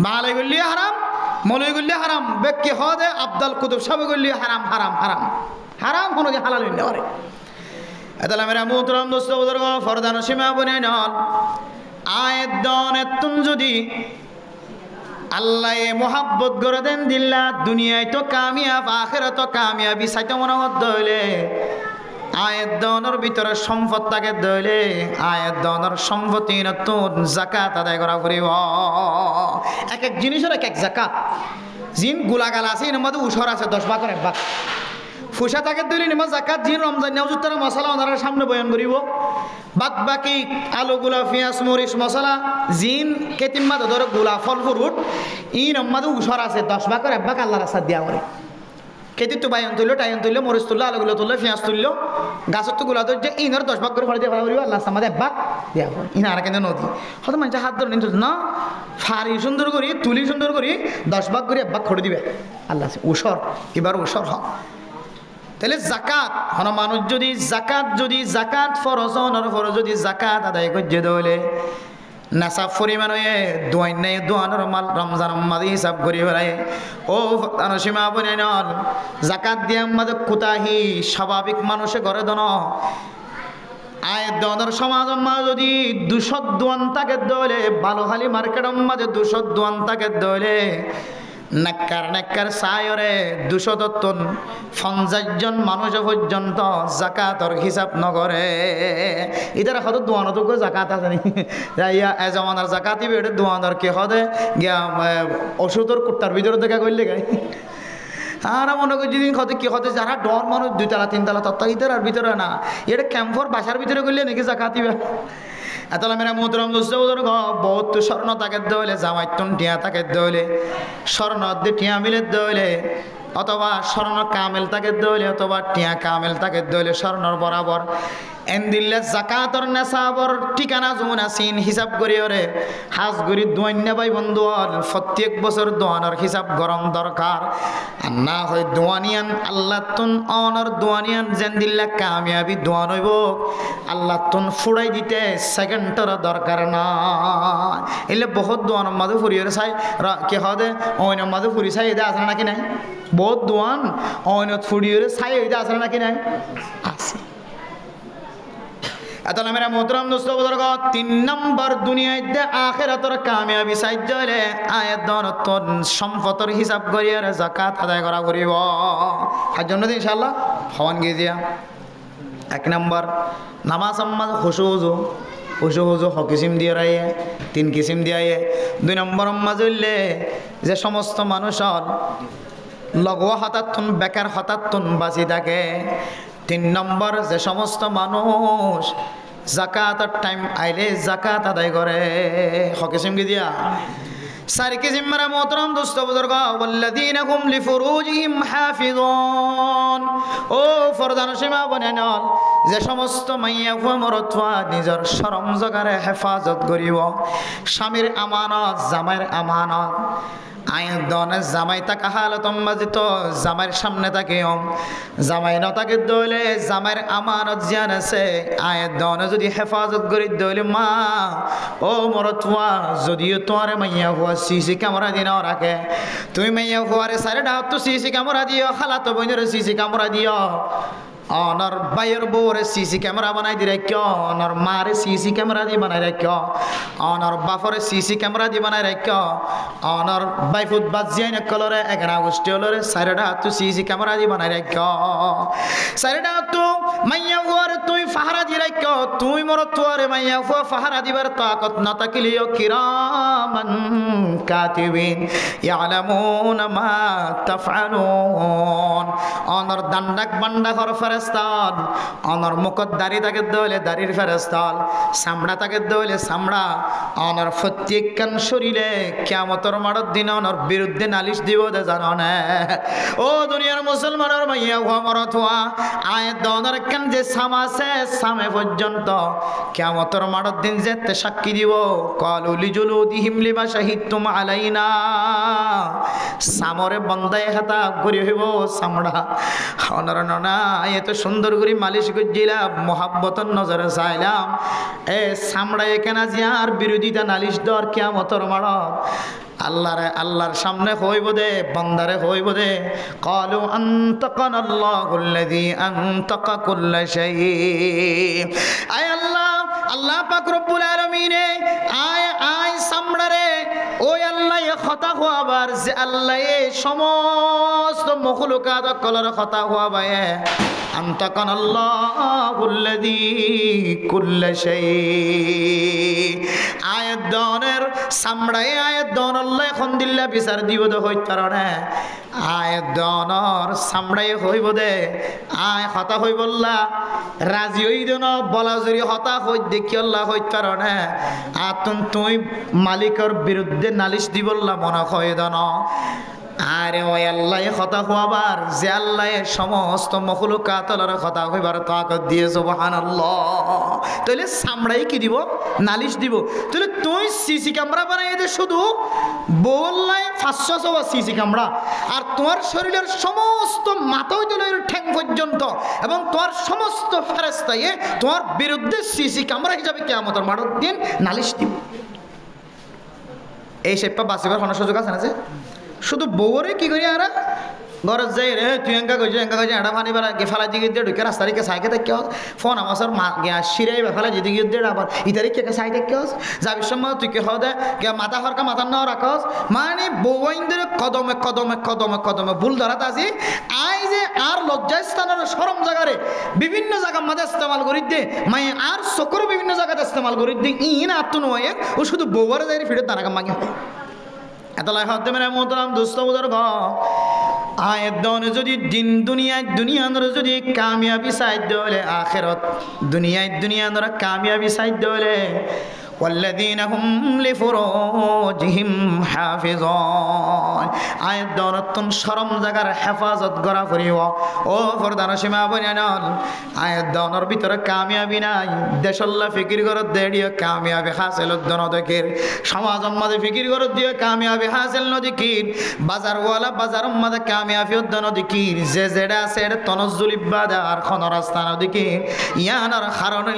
মালে করলে হারাম মলে করলে হারাম বেক্কে হদে আব্দুল কুতুব সবে করলে হারাম হারাম হারাম হারাম হলো যে হালাল হইতে পারে এতালা মেরা মুহতরম দোস্ত বুজুর্গ ফরদান সীমা বনে নন আয়াত দন এতুন যদি আল্লাহ মোহাব্বত করে দেন দিল্লা দুনিয়ায় তো কামিয়াব আখিরাত তো কামিয়াবি সাইতে মনে হদ হইলে আয়াত দনের ভিতরে সম্পদ তাকে দইলে আয়াত দনের সম্পত্তি নতুন যাকাত আদায় করা করিব এক এক জিনিসের এক এক যাকাত জিন গুলাগাল আছে এর মধ্যে উসর আছে 10 ভাগের 1 ভাগ ফুসা তাকে দইলে নিমা যাকাত জিন রমজান নেওজুত্তর মশলা ওনার সামনে বয়ান করিব বাদ বাকি আলু গুলা পেঁয়াজ মরিচ মশলা জিন কেতিম্মা ধর গুলা ফল ফ্রুট ইন মধ্যে উসর আছে 10 ভাগের 1 ভাগ আল্লাহর রাস্তা দিয়া করে কেতি তো বাইন তুললো টাইন তুললো মরিচ তুললো আলুগুলো তুললো পেঁয়াজ তুললো গাছের তো গুলা ধরছে ইনার 10 ভাগ করে ফলে দিয়ে ফেলা আল্লাহ আমাদের 1 ভাগ দেওয়া হবে ইনা আর কেন নদী হয়তো মানুষ হাত ধরে নিতে না ফারি সুন্দর করি তুলি সুন্দর করি 10 ভাগ করে 1 ভাগ করে দিবে আল্লাহ উসর এবার উসর হ তাহলে জাকাত হন মানুষ যদি জাকাত ফরজ হনর ফরজ যদি জাকাত আদায় করছে দলে নাসাব পরিমাণ হয়ে দোয়াই নাই দোয়ানোর মাল রমজান মাদি হিসাব করি বেড়ায় ও সীমা বনে নল জাকাত দিয়ে আমাদের কোতাহি স্বাভাবিক মানুষে ঘরে দন আয় দনের সমাজ যদি 200 দোয়ান তাকে দলে বালুখালী মার্কেট মাঝে 200 দোয়ান তাকে দলে নাক্কার সায়রে 250 জন মানুষ পর্যন্ত জাকাতর হিসাব নগরে ইতারা হয়তো দোয়ানো তো জাকাত আছে নি যাইয়া জমানার জাকাত দিবে এটা দোয়ানোর কে হদে গিয়া ওষুধের কুট্টার ভিতরে দেখা করলে গাই আর মনে করি যেদিন হতে কি হতে যারা ডর মানুষ 2 তলা 3 তলা তত্ত্ব ইতার আর ভিতরে না এটা ক্যাম্পর বাসার ভিতরে করলে নাকি জাকাত দিবে এতলা মেরা মুহতরম দোস্ত বুজুর্গ বহুত স্বর্ণ তাকে দইলে জামাইতুন টিয়া তাকে দইলে স্বর্ণ দিয়ে টিয়া মিলে দইলে অথবা স্বর্ণ কামেল তাকে দইলে অথবা টিয়া কামেল তাকে দইলে স্বর্ণর বরাবর এন্দিল্লে জাকাতর নেশাবর ঠিকানা যখন আসিন হিসাব করি ওরে হাজ করি দোয়ান্য ভাই বন্ধু প্রত্যেক বছর দোয়ানোর হিসাব গরম দরকার আর না হয় দোয়ানিয়ান আল্লাহ তুন অনর দোয়ানিয়ান যেন দিল্লা কামিয়াবি দোয়ান হইব আল্লাহ তুন ফুড়াই দিতে সেকেন্ডর দরকার না এলে বহুত দোয়ানোর মাঝে ফুরিয়ে চাই কে হদে অন্য মাঝে ফুরি চাই এটা আসে নাকি নাই বহুত দোয়ান অন্য ফুরিয়ে চাই এটা আসে নাকি নাই আছে এতলা মেরা মোহতরম দোস্ত বুজুর্গ 3 নম্বর দুনিয়ায় দে আখিরাতের কামিয়াবি সাহায্য হলে আয়াত দনতন সম্পদের হিসাব করিয়া যাকাত আদায় করা করিব আর জন্য ইনশাআল্লাহ হওয়ান গিয়ে দিয়া 1 নম্বর নামাজ আম্মাজ খুশু হ কিসিম দিয়ে রাইয়ে 3 কিসিম দিয়ে 2 নম্বর আম্মাজ হইলে যে সমস্ত মানুষের লগোয়া হতাত্তন বেকার হতাত্তন বাঁচি থাকে 3 নম্বর যে সমস্ত মানুষ যাকাতের টাইম আইলে যাকাত আদায় করে হকিসিম কি দিয়া 4 কিসিম মেরা মোহতরম দোস্ত বুজুর্গ ওয়াল্লাযীনা হুম লিফুরুজিহিম হাফিজুন ও ফরদান সীমা বনেনল যে সমস্ত মাইয়া মরতওয়া নিজের শরম জগারে হেফাজত করিব স্বামীর আমানত জামাইয়ের আমানত আয়াত দনে জামাই তাকা হালতম বাজিত জামাইয়ের সামনে তাকে জামাই নতাকে দইলে জামাইয়ের আমানত জিয়ান আছে আয়াত দনে যদি হেফাজত করি দইলে মা ও মরতওয়া যদিও তোমার মাইয়া হুয়া সিসি ক্যামেরা দিন রাখে তুমি মাইয়া হুয়ারে সারে ডাক তো সিসি ক্যামেরা দিও খালাতো বোনের সিসি ক্যামেরা দিও অনর বাইয়ের বউরে সিসি ক্যামেরা বানাই দি রাখিও অনর মারে সিসি ক্যামেরা দিয়ে বানাই রাখিও অনর বাপরে সিসি ক্যামেরা দিয়ে বানাই রাখিও অনর বাইফুত বাজিয়াই নকলরে 11 আগস্ট হলরে সাইরেডা তো সিসি ক্যামেরা দিয়ে বানাই রাখিও সাইরেডা তো মাইয়া হুয়ারে তুই ফাহারা দি রাখিও তুই মর তোরে মাইয়া হুয়া ফাহারা দিবার তাকত না তাকলিও কিরামান কাতিবিন ইয়ালামুনা মা তাফআলুন অনর দান্ডাক বান্ডা হর ফেরেস্তান অনর মুখত দাড়ি তাকে দইলে দাড়ির ফেরেস্তাল চামড়া তাকে দইলে চামড়া অনর প্রত্যেকখান শরীরে কিয়ামতের মাঠের দিন অনর বিরুদ্ধে নালিশ দিব দে জানো না ও দুনিয়ার মুসলমানের মাইয়া হুয়া মরত হুয়া আয়াত দনের কান যে সাম আছে সামে পর্যন্ত কিয়ামতের মাঠের দিন যেতে সাক্ষী দিব ক্বালু লিজুলুদিহিম লিমা শাহিদতুম আলাইনা সামরে বন্দায় হাতা করি হইব চামড়া অনর ননা এত সুন্দর করে মালিশ করছিলাম মোহাব্বতর নজরে চাইলাম এ চামড়ায় কেনা জিয়ার বিরোধিতা নালিশ দর কিয়ামতের মাঠত আল্লাহর সামনে হইব দে বান্দারে হইব দে ক্বালু আনতাকানাল্লাহুল্লাযী আনতাকা কুল্লা শাই আয় আল্লাহ পাক রব্বুল আলামিন আয় সামড়ারে ওই আল্লাহ কথা হওয়াবার যে আল্লাহ সমস্ত মখলুকাত কলর কথা হওয়াবে আনতাকানাল্লাহুল্লাযী কুল্লা শাই আয়াত দনের সামড়ায় আয়াত দন আল্লাহ এখন দিল্লা বিচার দিব দে হইত কারণে আয়াত দনর সামড়ায় হইব দে আয় হতা হইবল্লা রাজি হই দেন বলা জুরি হতা হইত দেখি আল্লাহ হইত কারণে আতুন তুই মালিকের বিরুদ্ধে নালিশ দিবল্লা মনে হয় দেন আরে ওই আল্লাহ কথা হওয়াবার যে আল্লাহ সমস্ত মখলুকাতলের কথা হইবার তাকত দিয়ে সুবহানাল্লাহ তাহলে সামড়াই কি দিব নালিশ দিব তাহলে তুই সিসি ক্যামেরা বানাই দে শুধু বললাই 500 সিসি ক্যামেরা আর তোমার শরীরের সমস্ত মাথা হইতে ঠ্যাং পর্যন্ত এবং তোমার সমস্ত ফেরেশতায়ে তোমার বিরুদ্ধে সিসি ক্যামেরা হিসাবে কিয়ামতের মাঠের দিন নালিশ দিব এই সেপা বাঁচিবার কোনো সুযোগ আছে না যে শুধু বউরে কি করি আর ঘর যাই রে তুই এঙ্কা কইছ এটা পানি বেড়া ফেলা দিকে দিয়ে ঢুকে রাস্তা দিকে সাইকে দেখে ফোন আমার সর শিরাই ফেলা যদি গিয়ে দিয়ে আবার ইতারি কে সাই দেখে যাবির সময় তুই কে হদে মাথা হরকা মাথা নাও রাখস মানে বউইনদের কদমে কদমে কদমে কদমে ভুল ধরাত আছি আই যে আর লজ্জাস্থানের সরম জায়গারে বিভিন্ন জায়গা মাঝে ইস্তেমাল করি দে মাই আর চকুর বিভিন্ন জায়গাতে ইস্তেমাল করি দে ইন আত্ম নয় ও শুধু বউরে যাই ফিরে তারা মাগি এত লেখা হতে মেরে মোহতরাম দুস্থ বুজুর্গ আয়াত দনে যদি দিন দুনিয়ার যদি কামিয়াবি সাধ্য হলে আখিরাত দুনিয়ার কামিয়াবি সাধ্য হলে ওয়াল্লাযীনা হুম লিফুরুজিহিম হাফিযুন। আয়াত দনতন শরম জাগার হেফাজত করা করিব। ও ফরদান সীমা বনানল আয়াত দনর ভিতরে কামিয়াবি নাই। দেশল্লা ফিকির করত দেড়িও কামিয়াবি হাসিল দন দেখির। সমাজ মাঝে ফিকির করত দিয়ে কামিয়াবি হাসিল নদিকির। বাজারওয়ালা বাজার মাঝে কামিয়াবি দন দিকির। যে যেটা আছে এটা তনজ্জুল ইবাদার খন রাস্তা নদিকির। ইয়ানার কারণে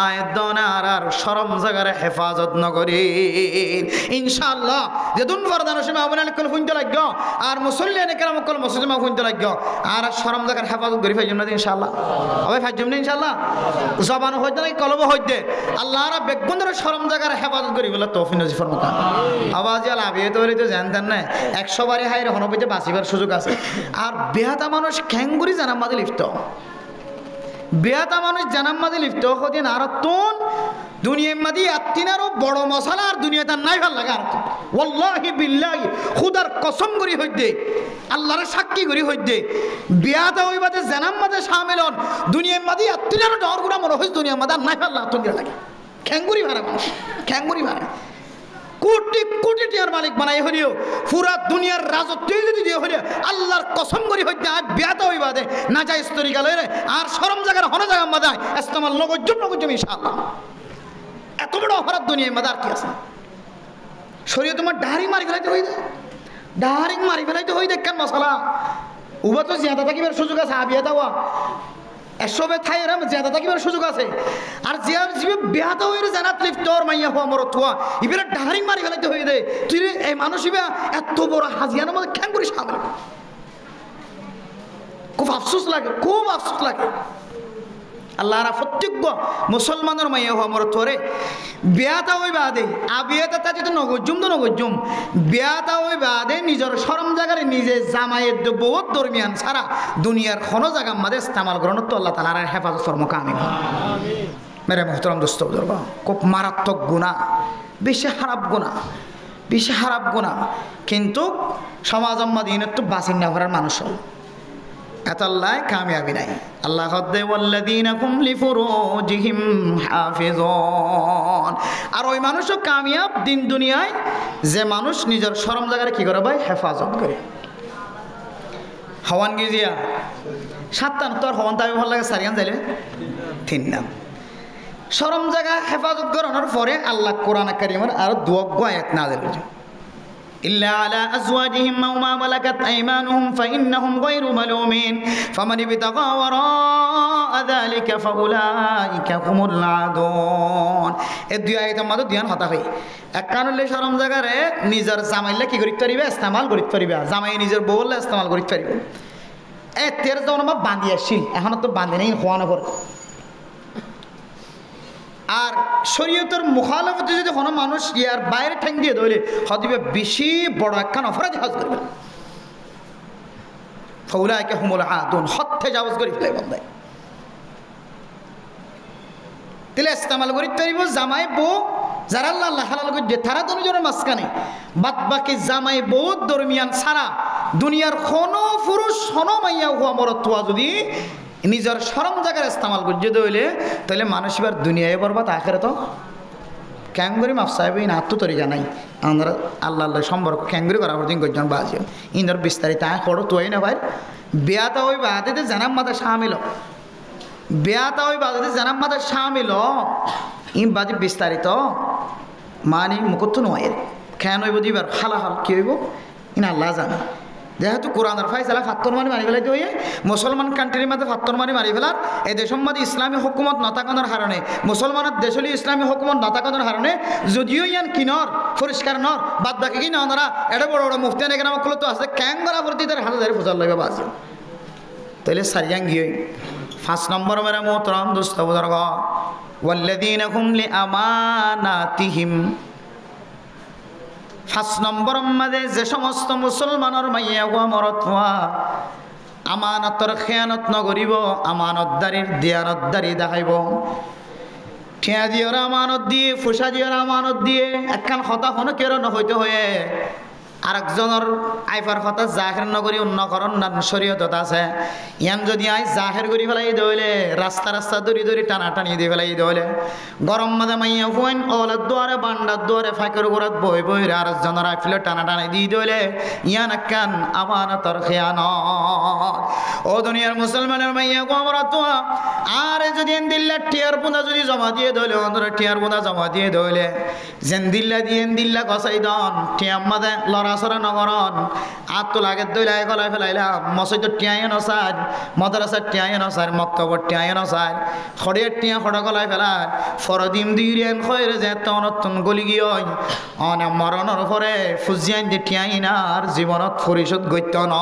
আয়াত দনার আর শরম জাগার হেফাজত নগরী ইনশাআল্লাহ। যেদিন ফরদান সীমা বনাল কল ফুনতে লাগব আর মুসল্লিয়ানে কেরাম কল মুসলিমা ফুনতে লাগব আর শরম জাগার হেফাজত করি ফাইজুম না ইনশাআল্লাহ। হবে ফাইজুম না ইনশাআল্লাহ। জবান হইতে না কলব হইতে আল্লাহরা বেগুনের শরম জাগার হেফাজত করি বলে তৌফিক নজিব ফরমাতা। আওয়াজ আল আবিয়ে তৈরি তো জানতেন না 100 বারে হাইরে হনবইতে বাঁচিবার সুযোগ আছে। আর বেহাতা মানুষ খ্যাঙ্গুরি জানাম মাঝে লিপ্ত। বেহাতা মানুষ জানাম মাঝে লিপ্ত হদিন আর তুন দুনিয়ার মাঝে আত্মিনারও বড় মশলা আর দুনিয়া তার নাই ভাল লাগে। আর ওয়াল্লাহি বিল্লাহি খুদার কসম করি হইতে আল্লাহর সাক্ষী করি হইতে বেহাতা ওই বাদে জানাম মাঝে শামিল হন দুনিয়ার মাঝে আত্মিনারও ডর গুড়া মনে হয়েছে দুনিয়ার মাঝে আর নাই ভাল লাগে। খ্যাঙ্গুরি ভাড়া মানুষ খ্যাঙ্গুরি ভাড়া কোটি কোটি টিয়ার মালিক বানাই হলিও পুরা দুনিয়ার রাজত্বই যদি দিয়ে হলিও আল্লাহর কসম করি হইতে আর বেয়াতা হইবা দে না যায় স্তরিকা লইরে আর শরম জায়গার হন জায়গা মাদায় ইস্তেমাল নগজম ইনশাআল্লাহ। এত বড় অপরাধ দুনিয়ার মাদার কি আছে? শরীয়ত তোমার ডাহারি মারি ফেলাইতে হই দে ডাহারি মারি ফেলাইতে হই দে কেন মশলা উবা তো জিয়াদা থাকিবার সুযোগ আছে। আবিয়া দাওয়া এসবে ঠাই এরম জিয়াদা থাকিবার সুযোগ আছে। আর জিয়ার জীবে বেহাতা হইরে জানাত লিপ্ত আর মাইয়া হওয়া মরত হওয়া ইবেরা ডাহারি মারি ফেলাইতে হই দে। তুই এই মানুষ ইবা এত বড় হাজিয়ানোর মধ্যে খ্যাং করিস সামনে খুব আফসোস লাগে খুব আফসোস লাগে। আল্লাহরা প্রত্যেক মুসলমানের মাইয়া হওয়া মরত হরে বেয়াতা ওই বাদে আবিয়াতা তা যেটা নগজুম তো নগজুম বেয়াতা ওই বাদে নিজের শরম জায়গায় নিজে জামাইয়ের বহুত দরমিয়ান ছাড়া দুনিয়ার কোনো জায়গা মাঝে ইস্তেমাল গ্রহণ তো আল্লাহ তাআলার হেফাজত ফরমুক আমিন। মেরে মুহতারাম দোস্ত বুজুর্গ খুব মারাত্মক গুনাহ বেশি খারাপ গুনাহ কিন্তু সমাজ মাদিনের তো বাসিন না করার মানুষ এতাল্লাহ কামিয়াবি নাই। আল্লাহ হদ্দে ওয়াল্লাযীনা হুম লিফুরুজিহিম হাফিযুন। আর ওই মানুষও কামিয়াব দিন দুনিয়ায় যে মানুষ নিজের শরম জায়গায় কি করে ভাই হেফাজত করে। হওয়ান গিজিয়া 7 তোর হওয়ান তাই ভালো লাগে সারিয়ান যাইলে 3 নাম শরম জায়গা হেফাজত করানোর পরে আল্লাহ কোরআন কারীমের আর 2 আয়াত নাযিল করেছেন إلا على أزواجهم أو ما ملكت أيمانهم فإنهم غير ملومين فمن ابتغى وراء ذلك فأولئك هم العادون। এই 2 আয়াতের মধ্যে ধ্যান হতা হয় এক কারণে শরম জায়গায় নিজের জামাইলে কি করিতে পারিবে ইস্তেমাল করিতে পারিবে জামাই নিজের বউলে ইস্তেমাল করিতে পারিবে। এ তের যখন আমরা বাঁধি আসছিল এখন তো বাঁধি নেই খোয়ানো পরে। আর শরীয়তের মুখালাফতে যদি কোনো মানুষ ইয়ার বাইরে ঠ্যাং দিয়ে ধরলে হদিবে বেশি বড় একখান অপরাধী হজ করবে। ফাউলাইকা হুমুল আদুন হত্যা জাওয়াজ করে ফেলে বন্দায় তেলে ইস্তেমাল করিতে পারিব জামাই বউ যারা আল্লাহ হালাল করে তারা দুজনের মাঝখানে বাদ বাকি জামাই বউ দরমিয়ান ছাড়া দুনিয়ার কোনো পুরুষ কোনো মাইয়া হওয়া মরত হওয়া যদি নিজের শরম জায়গায় ইস্তেমাল করতে হইলে তাহলে মানুষ এবার দুনিয়ায় বরবাদ আখেরাতে ক্যাঙ্গুরি মাফ সাহেব এই নাত্য তরিকা নাই আমরা আল্লাহ আল্লাহ সম্পর্ক ক্যাঙ্গুরি করার দিন করছেন বাজি ইন্দর বিস্তারিত করো তোই না ভাই বেয়াতা ওই বাদিতে জানাম মাথা সামিল বেয়াতা ওই বাদিতে জানাম মাথা সামিল ই বাজি বিস্তারিত মানে মুখত নয় কেন হইব দিবার হালাহাল কি হইব ইন আল্লাহ জানে। যেহেতু কোরআনের ফাইসালা ফাত্তর মারি মারি ফেলাইতে হইয়ে মুসলমান কান্ট্রির মধ্যে ফাত্তর মারি ফেলার এই দেশের মধ্যে ইসলামী হুকুমত নতাকানোর কারণে মুসলমানের দেশলি ইসলামী হুকুমত নতাকানোর কারণে যদিও ইয়ান কিনর পরিষ্কার নর বাদ বাকি কি না ওনারা এটা বড় বড় মুফতি এখানে আমাকে তো আছে ক্যাঙ্গরা প্রতি তার হাজার ফুজার লাগবে বাজে তাহলে সারিয়াং গিয়ে 5 নম্বর মেরে মোহতরম দোস্ত বুজুর্গ ওয়াল্লাযীনা হুম লিআমানাতিহিম 5 নম্বর মাঝে যে সমস্ত মুসলমানের মাইয়া হওয়া মরত হওয়া আমানতর খেয়ানত নগরিব আমানতদারির দিয়ানতদারি দেখাইব ঠিয়া দিয়র আমানত দিয়ে ফুসা দিয়র আমানত দিয়ে একখান হতা হন কেরণ হইতে হয়ে আরেকজনের আইফার কথা জাহের নগরী অন্যকরণ শরীয়ত আছে ইয়ান যদি আই জাহের করি ফেলাই দইলে রাস্তা রাস্তা দড়ি দড়ি টানা টানি দিয়ে ফেলাই দইলে গরম মাঝে মাইয়া ফুয়েন ওলার দুয়ারে বান্ডার দুয়ারে ফাঁকের গোড়াত বই বই আরেকজনের আইফিলে টানা টানি দিয়ে দইলে ইয়ান একখান আমানতর খেয়ানত। ও দুনিয়ার মুসলমানের মাইয়া গো আমরা তো আর যদি দিল্লা টিয়ার পোনা যদি জমা দিয়ে দইলে অন্তরে টিয়ার পোনা জমা দিয়ে দইলে যেন দিল্লা দিয়ে দিল্লা গসাই দন টিয়ার মাঝে লড়াচড়া নগরন আর তো লাগে দইলাই গলায় ফেলাইলাম মসজিদ টিয়াই নসার মাদ্রাসার টিয়াই নসার মক্তবর টিয়াই নসার খড়িয়ার টিয়া খড়া গলায় ফেলার ফরদিম দিরেন খয়ের যে তনতন গলি গিয়ে অনে মরণের পরে ফুজিয়ান দি টিয়াই নার জীবনত পরিশোধ গইত ন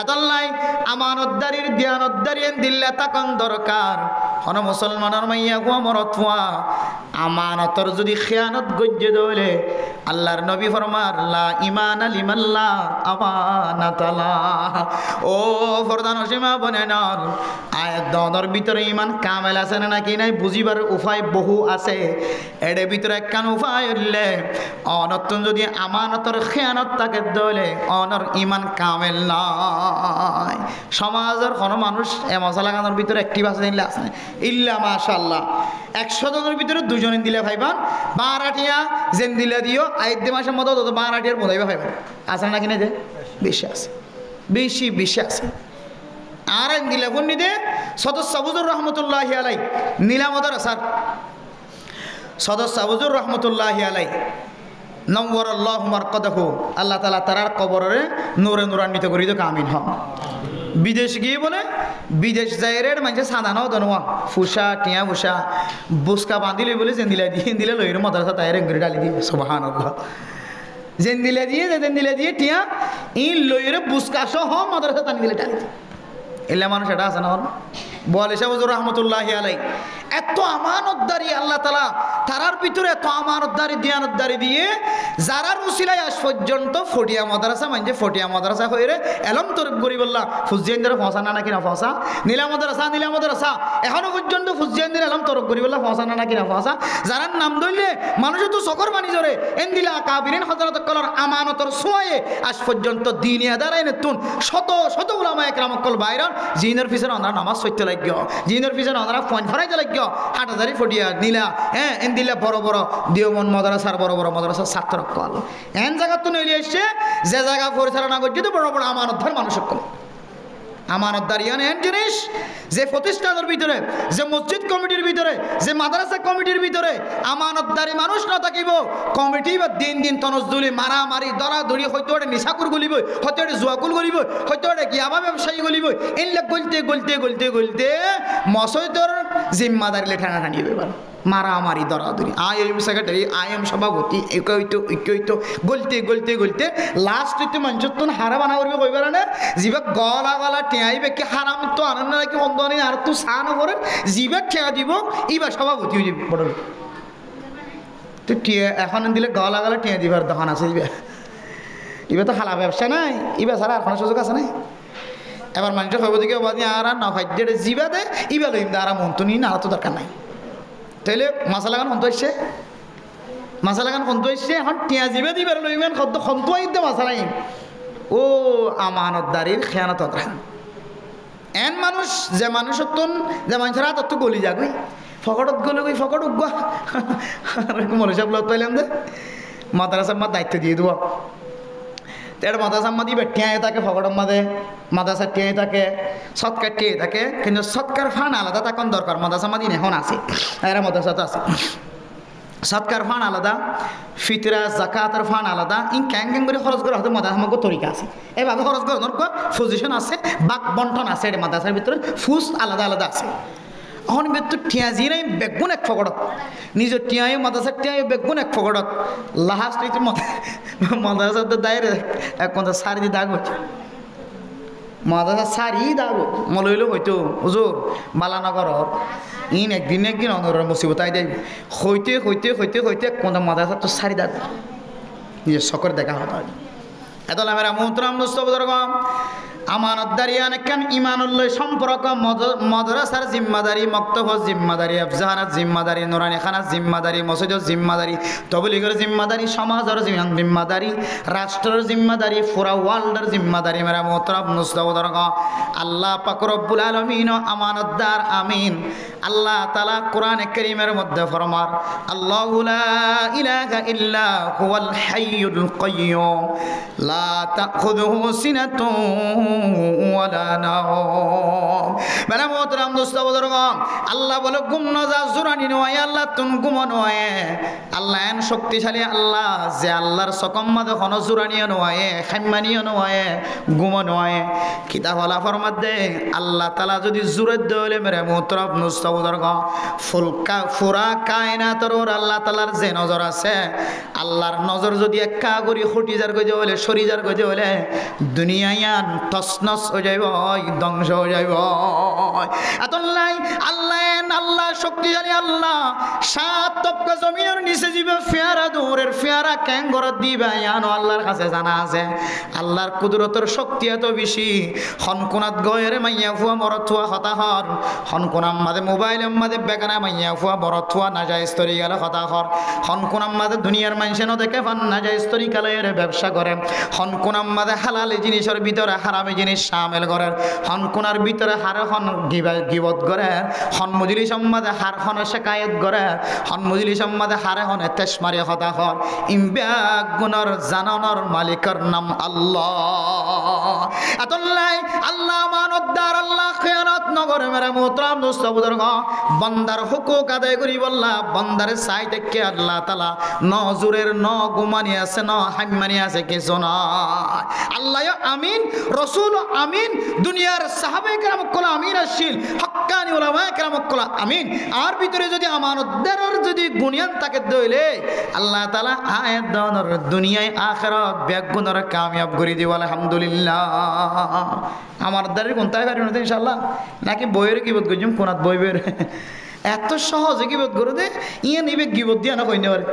এতলাই আমানতদারির ধ্যানতদারিয়েন দিল্লা তাকন দরকার হন মুসলমানের মাইয়া গো মরতওয়া আমানতর যদি খেয়ানত গজ্জে দইলে আল্লাহর নবী ফরমার লা ঈমান লিমাল্লা আমানাতালা। ও ফরদান সীমা বনেন আয়াত দনের ভিতরে ঈমান কামেল আছে না নাকি নাই বুঝিবার উপায় বহু আছে। এর ভিতরে একখান উপায় হইলে অনতন যদি আমানতর খেয়ানত তাকে দইলে অনর ঈমান কামেল নাই। সমাজের কোনো মানুষ এ মশলা গানোর ভিতরে একটি বাসা দিলে আছে ইল্লা মাশাআল্লাহ 100 জনের ভিতরে 2 জন দিলে ভাইবান 12টিয়া জেন দিলে দিও আইতে মাসের মতো 12টিয়ার বোঝাইবা ভাইবান আছে না কিনা যে বেশি আছে বেশি আছে। আর দিলে কোন নিদে সদস্য হুজুর রহমতুল্লাহি আলাই নীলামদার আসার সদস্য হুজুর রহমতুল্লাহি আলাই নওয়ারাল্লাহু মারকাদাহু আল্লাহ তাআলা তার কবরে নূরে নূরান্বিত করি তো আমিন হ। বিদেশ গিয়ে বলে বিদেশ যাইরের মানে সাদানো দনওয়া ফুসা টিয়া ফুসা বুসকা বাঁধিলে বলে যেন দিলে লইর মাদ্রাসা তাইরে গড়ি ডালি দিয়ে সুবহানাল্লাহ যেন দিলে দিয়ে টিয়া ইন লইরে বুসকা সহ মাদ্রাসা টানি দিলে ডালি এলা মানুষ এটা আছে না বলে শাহ হুজুর রহমতুল্লাহি আলাই এত আমানতদারি আল্লাহ তাআলা তারার ভিতরে এত আমানতদারি দিয়ানতদারি দিয়ে যারার উসিলায় আজ পর্যন্ত ফটিয়া মাদ্রাসা মানে ফটিয়া মাদ্রাসা হইরে এলম তরফ গরিবুল্লাহ ফুজিয়ানদের ফসা না নাকি না ফসা নীলা মাদ্রাসা এখনো পর্যন্ত ফুজিয়ানদের এলম তরফ গরিবুল্লাহ ফসা না নাকি না ফসা যারার নাম ধরলে মানুষ তো সকর বাণী জরে এন্দিলা কাবিরিন হযরত কলর আমানতর সোয়ে আজ পর্যন্ত দিনিয়া দাঁড়াই নেতুন শত উলামা একরাম কল বাইরন জিনের পিছনে আমরা নামাজ পড়তে লাগি জিনের পিছনে আমরা ফোন ফরাইতে লাগি হাটাজারি ফটিয়া নীলা হ্যাঁ এন দিলে বড় দিওমন মাদ্রাসার বড় মাদ্রাসার ছাত্র কল এন জায়গা তো নইলে এসছে যে জায়গা পরিচালনা করছে তো বড় আমানতদার মানুষ সকল আমানতদারি এন জিনিস যে প্রতিষ্ঠানের ভিতরে যে মসজিদ কমিটির ভিতরে যে মাদ্রাসা কমিটির ভিতরে আমানতদারি মানুষ না থাকিব কমিটি বা দিন তনজদুলি মারামারি দরাদরি হয়তো ওটা নিশাকুর গলিব হয়তো ওটা জুয়াকুল গলিব হয়তো ওটা গিয়াবা ব্যবসায়ী গলিব এনলে গলতে মসজিদর জিম্মাদারি লেঠানা টানিয়ে এবার মারামারি দরাদরি আইএম সেক্রেটারি আইএম সভাপতি ঐক্য গলতে লাস্ট হইতে মানুষ তো হারা বানা করবে কইবার না জিবা গলা টেঁয়াইবে কি হারাম তো আনন্দ নাকি বন্ধ নেই আর তো চা না করেন জিবা ঠেয়া দিব ইবা সভাপতি হয়ে যাবে বড় তো টিয়া এখন দিলে গলা টেঁয়া দিবার দোকান আছে ইবা তো হালা ব্যবসা নাই ইবা ছাড়া আর কোনো সুযোগ আছে নাই। এবার মানুষের সভাপতিকে আর না ভাগ্যের জিবা দেয় ইবা লইম আর মন তো নিন আর তো দরকার নাই। তাইলে মাসালাগান সন্ত এসছে এখন টিয়া জিবে দিবার লইবেন সন্তুয়াইতে মাসালাই ও আমানতদারির খেয়ানত এন মানুষ যে মানুষের যে মানুষের হাত তো গলি যাগই ফকটত গলে গই ফকট উগা মনীষা ব্লক পাইলাম যে মাদ্রাসার মা দায়িত্ব দিয়ে দেবো তের মাদ্রাসার মা দিবে টিয়াই থাকে ফকটর মাঝে মাদ্রাসার টিয়াই থাকে সৎকার টিয়াই থাকে কিন্তু সৎকার ফান আলাদা তখন দরকার মাদ্রাসার মাদিন এখন আছে এরা মাদ্রাসা তো আছে সৎকার ফান আলাদা ফিতরা জাকাতের ফান আলাদা ইন ক্যাং করে খরচ করা হয়তো মাদ্রাসার তরিকা আছে এভাবে খরচ করানোর পজিশন আছে বাক বন্টন আছে এটা মাদ্রাসার ভিতরে ফুস আলাদা আছে। এখন বেতু টিয়া জিরাই বেগুন এক ফকড়ত নিজের টিয়াই মাদ্রাসার টিয়াই বেগুন এক ফকড়ত লাহাজ মাদ্রাসার তো দায়ের এক সারি দিয়ে দাগ হচ্ছে মাদ্রাসা সারি দাগ মলইল হইতো হুজুর বালানগর ইন একদিন অনর মুসিবত আই দেয় হইতে কোন মাদ্রাসা তো সারি দাগ নিজের সকর দেখা হতো এতলা মেরা মুহতরম দোস্ত বুজুর্গ আমানতদারি অনেকখান ইমানুল্লাহ সম্পর্ক মাদ্রাসার জিম্মাদারি মক্তবর জিম্মাদারি আফজাহানার জিম্মাদারি নুরানি খানার জিম্মাদারি মসজিদের জিম্মাদারি তবলিগের জিম্মাদারি সমাজের জিম্মাদারি রাষ্ট্রের জিম্মাদারি পুরা ওয়ার্ল্ডের জিম্মাদারি মেরা মুহতরম দোস্ত বুজুর্গ আল্লাহ পাক রব্বুল আলামিন আমানতদার আমিন আল্লাহ তাআলা কোরআনে কারীমের মধ্যে ফরমার আল্লাহু লা ইলাহা ইল্লা হুয়াল হাইয়ুল কাইয়্যুম লা তাখুযুহু সিনাতুন ওয়ালা নাওম মেরা মুহতরম দোস্ত বুজুর্গ আল্লাহ বলে ঘুম না যা জুরানি নয় আল্লাহ তুন ঘুম নয় আল্লাহ এন শক্তিশালী আল্লাহ যে আল্লাহর সকম মাঝে কোনো জুরানিও নয় খাইমানিও নয় ঘুম নয় কিতাব হলা ফরমাত দে আল্লাহ তাআলা যদি জুরে দলে মেরা মুহতরম দোস্ত বুজুর্গ ফুরা কায়নাতর আল্লাহ তাআলার যে নজর আছে আল্লাহর নজর যদি একা করি খুঁটি যার গজে হলে সরি যার গজে হলে দুনিয়ায়ান তসনস হয়ে যাইব ধ্বংস হয়ে যাইব এতলাই আল্লাহ শক্তিশালী আল্লাহ সাত তপকা জমিনের নিচে যাবে ফেয়ারা দূরের ফেয়ারা ক্যাঙ্গর দিবে ইয়ানো আল্লাহর কাছে জানা আছে আল্লাহর কুদরতের শক্তি এত বেশি হনকুনাত গয়ের মাইয়া ফুয়া মরথুয়া হতাহর হনকুনাম মাঝে মোবাইলের মাঝে বেগানা মাইয়া ফুয়া মরথুয়া নাজাইজ তরি গেল হতাহর হনকুনাম মাঝে দুনিয়ার মানুষে ন দেখে ফান নাজাইজ তরি কালের ব্যবসা করে হনকুনাম মাঝে হালালি জিনিসের ভিতরে হারামি জিনিস শামিল করে হনকুনার ভিতরে হার হন গিবত করে হন মজলিস সম্মাদে হার হন শেকায়ত করে হন মজলিস সম্মাদে হারে হন তেশমারি হতাহর ইমব্যাগ গুণর জানানোর মালিকের নাম আল্লাহ এতলাই আল্লাহ মানবদার আল্লাহ খেয়ানত নগরে মেরা মুহতরম দোস্ত বুজুর্গ বান্দার হুকুক আদায় করি বললা বান্দারে চাই থেকে আল্লাহ তাআলা নজুরের ন গুমানি আছে ন হাইমানি আছে কিছু না আল্লাহ আমিন রাসূল আমিন দুনিয়ার সাহাবায়ে কেরাম কল আমিন আসিল হক্কানি উলামায়ে কেরাম কল আমিন আর ভিতরে যদি আমানতদারের যদি গুনিয়ান তাকে দইলে আল্লাহ তাআলা আয়াত দনর দুনিয়ায় আখিরাত বেগুনর কামিয়াব করে দিব আলহামদুলিল্লাহ আমানতদারের কোনটাই পারি না ইনশাআল্লাহ নাকি বইয়ের গিবত গজুম কোনাত বই বের এত সহজে গিবত করে দে ইয়ে নিবে গিবত দিয়া না কইনে পারে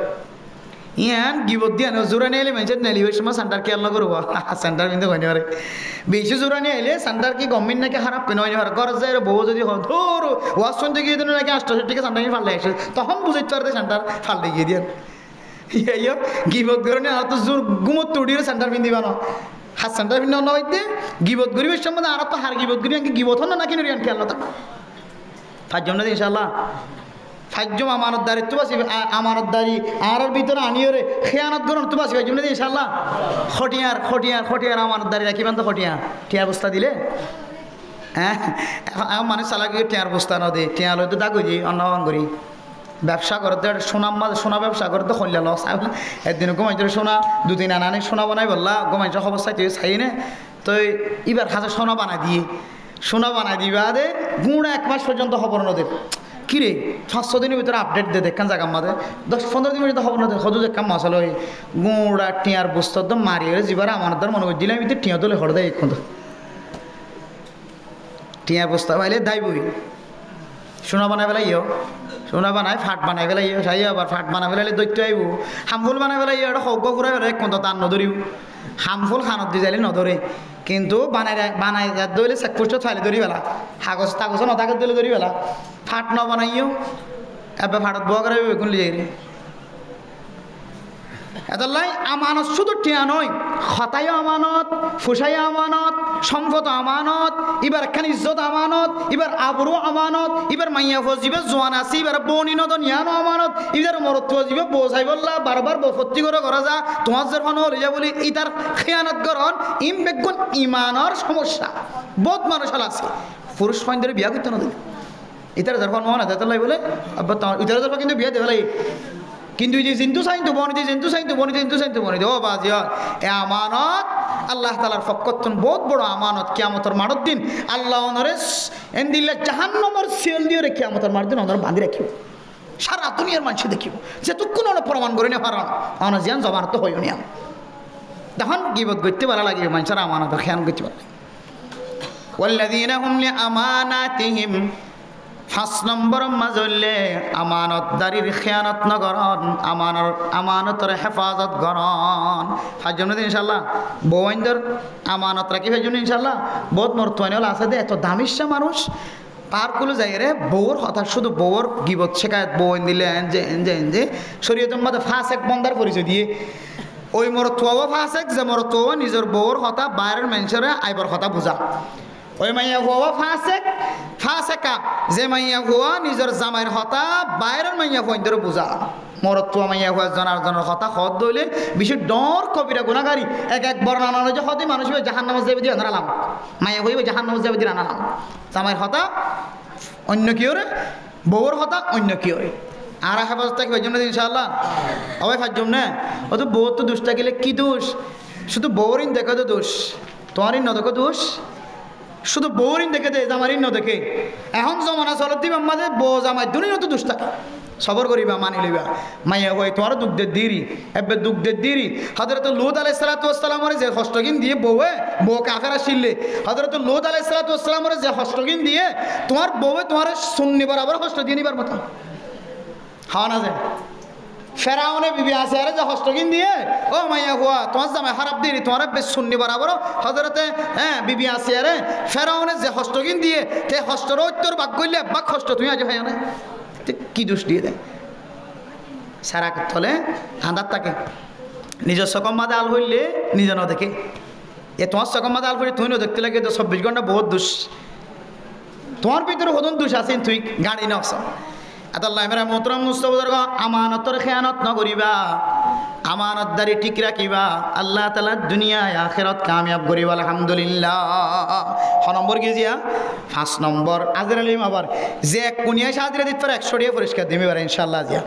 ইয়ান গিবত দিয়া না জোরানি আইলে মানুষের নেলিবের সময় সেন্টার কি আল্লাহ করবো সেন্টার কিন্তু কইনে পারে বেশি জোরানি আইলে সেন্টার কি গভর্নমেন্ট নাকি খারাপ পেন হইনে পারে ঘর যায় বউ যদি ধর ওয়াশ শুনতে গিয়ে দিন নাকি 68 টাকা সেন্টার ফাল্লে আসে তখন বুঝাইতে পারতে সেন্টার ফাল্লে গিয়ে দিয়ে ইয়ে গিবত করে আর তো জোর গুমত তুড়িয়ে সেন্টার পিন দিবা না হাত সেন্টার পিন না হইতে গিবত গরিবের সম্বন্ধে আর তো হার গিবত গরি আনকি গিবত হন না নাকি নরি আনকি আল্লাহ তা ফাইজম না ইনশাআল্লাহ ফাইজম আমানতদারি তো বাসি আমানতদারি আর ভিতরে আনিও রে খেয়ানত করুন তো বাসি ফাইজম না ইনশাআল্লাহ খটিয়ার আমানতদারি রাখিবেন তো খটিয়া টিয়ার বস্তা দিলে হ্যাঁ মানে চালাকি টিয়ার বস্তা না দে টিয়া লই তো দাগুজি অন্য করি ব্যবসা করতে সোনা ব্যবসা করতে খল্লা লস একদিন গোমাইতে সোনা দুদিন আনানি সোনা বানাই বললা গোমাইতে খবর চাইতে চাই নে তো এবার হাজার সোনা বানাই দিবা দে গুঁড়া 1 মাস পর্যন্ত খবর নদে কিরে 500 দিনের ভিতরে আপডেট দে দেখান জায়গা আমাদের 10-15 দিনের ভিতরে খবর নদে হজু দেখাম মশাল ওই গুঁড়া টিয়ার বস্তার তো মারিয়ে যাবার আমার দ্বার মনে করছিলাম আমি তো টিয়া তোলে হর দেয় এখন টিয়ার বস্তা পাইলে দায় বই সোনা বানাই পেলাই সোনা বানাই ফাট বানাই পেলাই চাই আবার ফাট বানাই পেলাইলে দৈত্য আইব হামফুল বানাই পেলাই এটা সৌজ্ঞ ঘুরাই পেলাই কোন তার নধরিব হামফুল খানত দি যাইলে নধরে কিন্তু বানাই দইলে চেকপোস্টত ফাইলে ধরি পেলা কাগজ নথাকে দিলে ধরি পেলা ফাট ন বানাইও এবার ফাটত বোয়া করাই বেগুন লিয়ে এতলাই আমানত শুধু টিয়া নয় খতাইও আমানত ফুসাইও আমানত সম্পদ আমানত এবার একখান ইজ্জত আমানত এবার আবরু আমানত এবার মাইয়া ফজিবে জোয়ান আছে এবার বনি নদন ইয়ানো আমানত এবার মরত ফজিবে বোঝাই বললা বারবার বফত্তি করে করা যা তোমার যে ফানো হলে যা বলি ইতার খেয়ানত করন ইম বেগুন ইমানের সমস্যা বহুত মানুষ আছে পুরুষ ফাইন্দের বিয়া করতে না ইতার যার ফানো না তাই বলে আব্বা ইতার যার কিন্তু বিয়া দেবে লাগে কিন্তু এই যে জিন্তু সাইন্তু বনিতে ও বাজি এ আমানত আল্লাহ তাআলার ফকতন বহুত বড় আমানত কিয়ামতের মাঠের দিন আল্লাহ ওনরে এন্দিল্লা জাহান্নামের সেল দিয়ে রে কিয়ামতের মাঠের দিন ওনরে বাঁধি রাখিব সারা দুনিয়ার মানুষ দেখিব যেতক্ষণ ওরা প্রমাণ করে না পারান অন জিয়ান জবানত হইও নিয়াম তখন গিবত করতে ভালো লাগে মানুষের আমানত খেয়াল করতে পারে ওয়াল্লাযীনা হুম লিআমানাতিহিম 5 নম্বর মাজলে আমানতদারির খেয়ানত নগরণ আমানতর হেফাজত গরণ ফাজুন ইনশাআল্লাহ বউইন্দর আমানত রাখি ফাজুন ইনশাআল্লাহ বহুত মর্তমানি হল আছে দে এত দামিশা মানুষ পার্কগুলো যাই রে বউর কথা শুধু বউর গিবত শেখায়ত বউইন দিলে এনজে শরীয়তের মধ্যে ফাসেক বন্দার পরিচয় দিয়ে ওই মরতুয়াও ফাসেক যে মরতুয়া নিজের বউর কথা বাইরের মানুষের আইবার কথা বুঝা ওই মাইয়া হুয়া ফাসেকা যে মাইয়া হুয়া নিজের জামাইয়ের কথা বাইরের মাইয়া হুয়াইন্দর বুঝা মরতুয়া মাইয়া হুয়া জনার কথা হদ দইলে বেশি ডর কবিরা গুণাগারি এক বর্ণনা যে হদে মানুষ জাহান্নামে যাবে দিয়ে আনালাম মাইয়া হইবে জাহান্নামে যাবে দিয়ে আনালাম জামাইয়ের কথা অন্য কি ওরে বউর কথা অন্য কি ওরে আর হেফাজত থাকবে জন্য ইনশাআল্লাহ অবাই ফাজম না ও তো বউ তো দুষ থাকিলে কি দোষ শুধু বউরিন দেখো তো দোষ তোমারই ন দেখো দোষ শুধু বউরিন দেখে দে জামারিন ন দেখে এখন জমানা চলত দিবা আমাদের বউ জামাই দুনিয়া তো দোষ থাকে সবর করিবা মানি লইবা মাইয়া হই তোমার দুগ্ধের দিরি এবে দুগ্ধের দিরি হযরত লূত আলাইহিস সালাতু ওয়াস সালামের যে হস্তগিন দিয়ে বউ কাফেরা ছিললে হযরত লূত আলাইহিস সালাতু ওয়াস সালামের যে হস্তগিন দিয়ে তোমার তোমার সুন্নি বরাবর হস্ত দিয়ে নিবার মতো খাওয়া না যায় ফেরাউনে বিবি আছে আরে যে হস্তগিন দিয়ে ও মাইয়া হুয়া তোমার জামাই খারাপ দিরি তোমার বেশ সুন্নি বরাবর হযরতে বিবি আছে আরে ফেরাউনে যে হস্তগিন দিয়ে তে হস্তর উত্তর বাক কইলে বাক হস্ত তুমি আজ হয় না কি দোষ দিয়ে দেয় সারা তলে আন্দার থাকে নিজের সকম মাদে আল হইলে নিজে ন দেখে এ তোমার সকম মাদে আল হইলে তুমি দেখতে লাগে তো 24 ঘন্টা বহুত দোষ তোমার ভিতরে হদন দোষ আছে তুই গাড়ি নস আল্লাহ মেরা মোহতরম মুস্তাফার আমানতর খেয়ানত নকরিবা আমানতদারি ঠিক রাখিবা আল্লাহ তাআলা দুনিয়ায় আখিরাত কামিয়াব করিবা আলহামদুলিল্লাহ 6 নম্বর কি জিয়া 5 নম্বর আজরালিম আবার যে কোনিয়া সাদরে দিত পর 100 টাকা পুরস্কার দিবে পারে ইনশাআল্লাহ জিয়া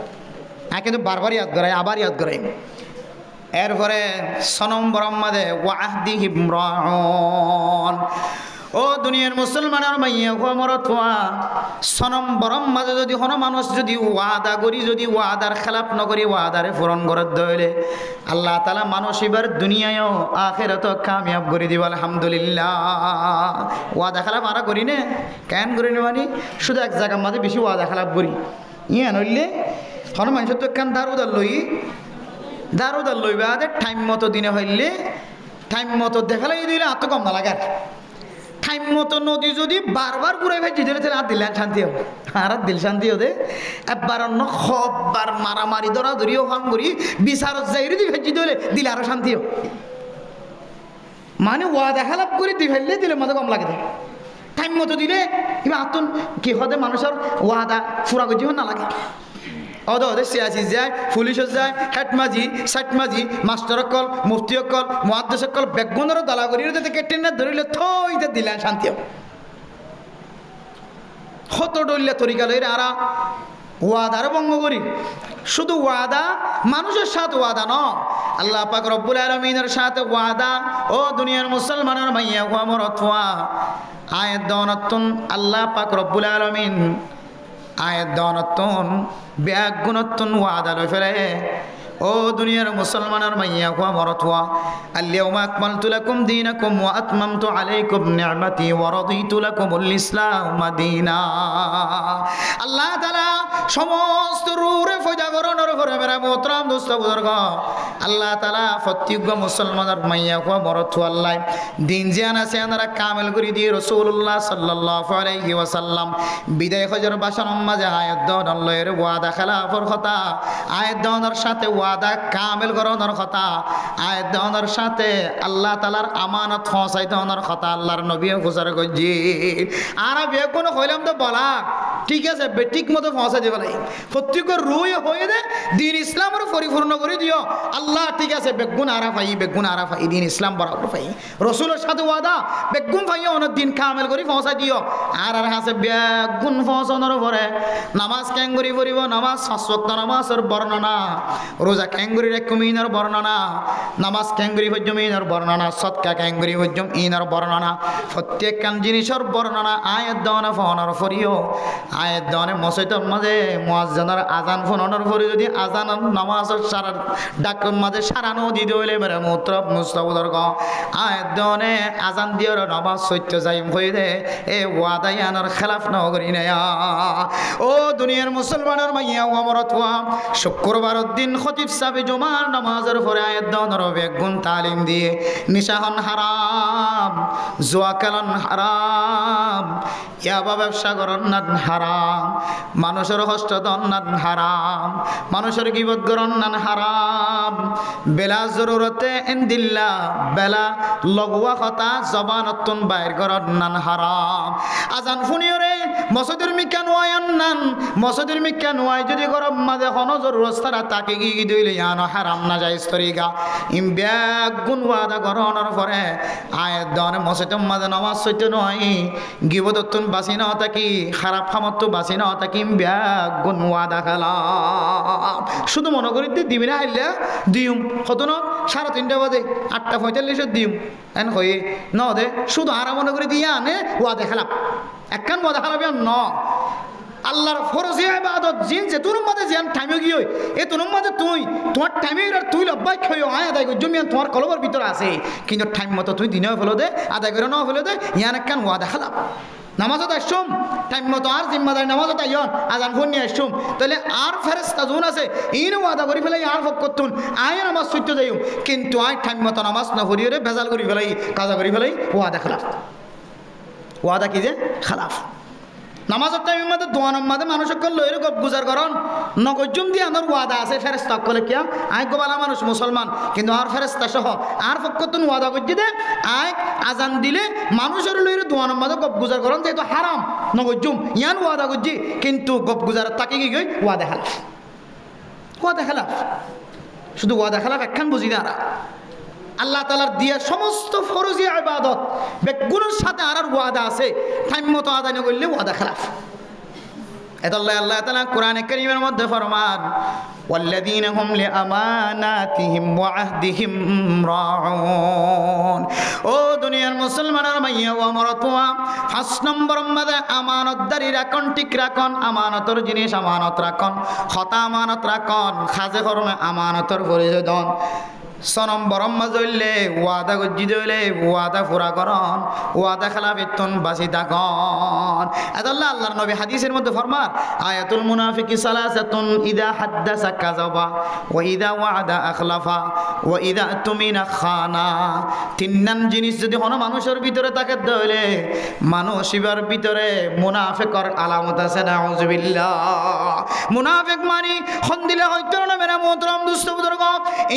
কিন্তু বারবার ইয়াদ করাই আবার ইয়াদ করাই এরপরে 6 নম্বর আমাদের ওয়াহদিহিম রাউন ও দুনিয়ার মুসলমানের মাইয়া হুয়া মরতুয়া 6 নম্বর মাঝে যদি কোনো মানুষ যদি ওয়াদা করি যদি ওয়াদার খেলাপ নকরি ওয়াদারে পূরণ করে দইলে আল্লাহ তাআলা মানুষ এবার দুনিয়ায়ও আখিরাতও কামিয়াব করে দিব আলহামদুলিল্লাহ ওয়াদা খেলাপ আরা করি না কেন করি না মানে শুধু এক জায়গার মাঝে বেশি ওয়াদা খেলাপ করি ইয়া নইলে কোনো মানুষের তো কান দারুদার লইবা টাইম মতো দিনে হইলে টাইম মতো দেখালাই দিলে এত কম না লাগে টাইম মতো নদী যদি বারবার ঘুরে ভেজি দিলে তাহলে আর দিল শান্তি হবে আর দিল শান্তি হতে একবার অন্য সববার মারামারি ধরাধরিও ফান করি বিচারত যাই যদি ভেজি দিলে আরো শান্তি হবে মানে ওয়াদা খেলাপ করে দি ফেললে দিলে মতো কম লাগে টাইম মতো দিলে কিংবা আতন কি হতে মানুষের ওয়াদা ফুরা গজি না লাগে ওদের সিয়াসি যায় পুলিশত যায় হেডমাজি সাইটমাজি মাস্টার অকল মুফতি অকল মহাদ্দেশ অকল বেগুনের দালা করি কেটেন ধরিলে থইতে দিলেন শান্তি হত ডলিলে তরিকা লইরে আরা ওয়াদার ভঙ্গ করি শুধু ওয়াদা মানুষের সাথে ওয়াদা ন আল্লাহ পাক রব্বুল আলামিনের সাথে ওয়াদা ও দুনিয়ার মুসলমানের মাইয়া হুয়া মরতুয়া আয়াত দনতুন আল্লাহ পাক রব্বুল আলামিন আয়াত দনতুন ব্যাগ গুণতুন ওয়াদা লই ফেলে ও দুনিয়ার মুসলমানের মাইয়া হুয়া মরতুয়া আল-ইয়াওমা আকমালতু লাকুম দীনাকুম ওয়া আতমামতু আলাইকুম নি'মাতি ওয়া রাদিতু লাকুমুল ইসলাম দীনা আল্লাহ তাআলা সমস্ত রূপে ফয়দা করনের উপরে মেরা মোহতরম দোস্ত বুজুর্গ আল্লাহ তাআলা প্রত্যেক মুসলমানের মাইয়া হুয়া মরতুয়া আল্লাহ দিন জান আছে আনারা কামেল করে দিয়ে রাসূলুল্লাহ সাল্লাল্লাহু আলাইহি ওয়াসাল্লাম বিদায় হজর বাসন মাঝে আয়াত দন আল্লাহর ওয়াদা খেলাফর কথা আয়াত দনের সাথে ওয়াদা কামেল করানোর কথা আয়াত দেওয়ানোর সাথে আল্লাহ তাআলার আমানত পৌঁছাই দেওয়ানোর কথা আল্লাহর নবীও ঘোষণা করছি আর বিয়ে কোনো হইলাম তো বলা ঠিক আছে ঠিক মতো পৌঁছাই দেবে নাই প্রত্যেকের রুই হয়ে দে দিন ইসলামের পরিপূর্ণ করে দিও আল্লাহ ঠিক আছে বেগুন আরা পাই দিন ইসলাম বরাবর পাই রসুলের সাথে ওয়াদা বেগুন পাই অনেক দিন কামেল করে পৌঁছাই দিও আর আছে বেগুন পৌঁছানোর পরে নামাজ ক্যাঙ্গুরি পড়িব নামাজ 5 ওয়াক্ত নামাজের বর্ণনা রোজা ক্যাঙ্গুরি রেকুমিনের বর্ণনা নামাজ ক্যাঙ্গুরি হজ্জমিনের বর্ণনা সৎকা ক্যাঙ্গুরি হজ্জম ইনের বর্ণনা প্রত্যেক কান জিনিসের বর্ণনা আয়াত দাওনা ফোনার ফরিও আয়ের দনে মসজিদের মাঝে মুয়াজ্জিনের আজান ফোনানোর পরে যদি আজান নামাজের সারা ডাক মাঝে সারানো দিতে হইলে মেরে মুত্রব মুস্তাবদর গ আয়ের দনে আজান দিয়ে নামাজ সত্য যাই হয়ে দে এ ওয়াদাই আনার খেলাফ ন করি নেয়া ও দুনিয়ার মুসলমানের মাইয়া ওমরতওয়া শুক্রবার দিন খতিব সাহেব জুমার নামাজের পরে আয়ের দনের বেগুন তালিম দিয়ে নিশাহন হারাম জুয়া খেলন হারাম ইয়াবা ব্যবসা করন না হারাম মানুষের হস্তদন না হারাম মানুষের গিবত করন না হারাম বেলা জরুরতে এন্দিল্লা বেলা লগোয়া কথা জবানতুন বাইর করন না হারাম আজান ফুনিয়রে মসজিদের মিকান ওয়ান নান মসজিদের মিকান ওয়াই যদি গরম মাঝে কোনো জরুরত তারা তাকে গি দইলে ইয়ানো হারাম না যায় স্তরিকা ইম ব্যাগ গুণ ওয়াদা করনের পরে আয়ের দনে মসজিদের মাঝে নামাজ সইতে নয় গিবততুন বাসি না থাকি খারাপ খামতো বাসি না থাকি ব্যাগ গুণ ওয়াদা খেলা শুধু মনে করি দিবি না আইলে দিউম কত ন 3:30 বাজে 8:45 দিউম এন হয়ে ন দে শুধু আরাম মনে করে দিয়ে আনে ওয়াদা খেলাম একখান ওয়াদা খেলাবি ন আল্লাহর ফরজি ইবাদত জিন যে তোর মধ্যে জিয়ান টাইমে গিয়ে এ তোর মধ্যে তুই তোমার টাইমে আর তুই লব্বাই খয় আয় আদায় কর জমিয়ান তোমার কলবের ভিতরে আছে কিন্তু টাইম মতো তুই দিনেও ফেলো দে আদায় করে নাও ফেলো দে ইয়ান একখান ওয়াদা খেলাম নামাজত আসছুম টাইম মতো আর জিম্মাদারি নামাজত আইন আজান ফোন নিয়ে আসছুম তাহলে আর ফেরেস্তা জোন আছে ইন ওয়াদা করি ফেলাই আর ভোগ করতুন আয় নামাজ সত্য যাইম কিন্তু আয় টাইম মতো নামাজ না ভরিয়ে ভেজাল করি ফেলাই কাজা করি ফেলাই ওয়াদা খেলাফ ওয়াদা কি যে খেলাফ নামাজের টাইমের মধ্যে দোয়ানোর মধ্যে মানুষকে লইরে গপ গুজার করন নগজুম দিয়ে আমার ওয়াদা আছে ফেরেস্তা কলে কিয়া আয় গোবালা মানুষ মুসলমান কিন্তু আর ফেরেস্তা সহ আর পক্ষতুন ওয়াদা করছি দে আয় আজান দিলে মানুষের লইরে দোয়ানোর মধ্যে গপ গুজার করন যেহেতু হারাম নগজুম ইয়ান ওয়াদা করছি কিন্তু গপ গুজার তাকে কি গই ওয়াদা খেলাফ ওয়াদা খেলাফ শুধু ওয়াদা খেলাফ একখান বুঝি না আল্লাহ তাআলার দিয়া সমস্ত ফরজি ইবাদত বেগুনের সাথে আর ওয়াদা আছে টাইম মতো আদায় না করলে ওয়াদা খেলাফ এতাল্লাহ আল্লাহ তাআলা কোরআনে কারীমের মধ্যে ফরমান ওয়াল্লাযীনা হুম লিআমানাতিহিম ওয়া আহদিহিম রাউন ও দুনিয়ার মুসলমানের মাইয়া ও মরতুয়া 5 নম্বর মধ্যে আমানতদারি রাখুন ঠিক রাখুন আমানতের জিনিস আমানত রাখুন খতা আমানত রাখুন খাজে কর্মে আমানতের পরিচয় দেন 6 নম্বর মজলে ওয়াদা গজ্জি দইলে ওয়াদা পুরা করন ওয়াদা খেলাফিতুন বাসি থাকুন আল্লাহ আল্লাহর নবী হাদিসের মধ্যে ফরমান আয়াতুল মুনাফিকি সালাসাতুন ইদা হাদ্দাসা কাযাবা ওয়া ইদা ওয়াদা আখলাফা ওয়া ইদা তুমিনা খানা তিনজন জিনিস যদি কোনো মানুষের ভিতরে থাকে দইলে মানুষের ভিতরে মুনাফিকর আলামত আছে নাউজুবিল্লাহ মুনাফিক মানে খন্দিলে হয়তো না মেরা মোহতরম দোস্ত বুজুর্গ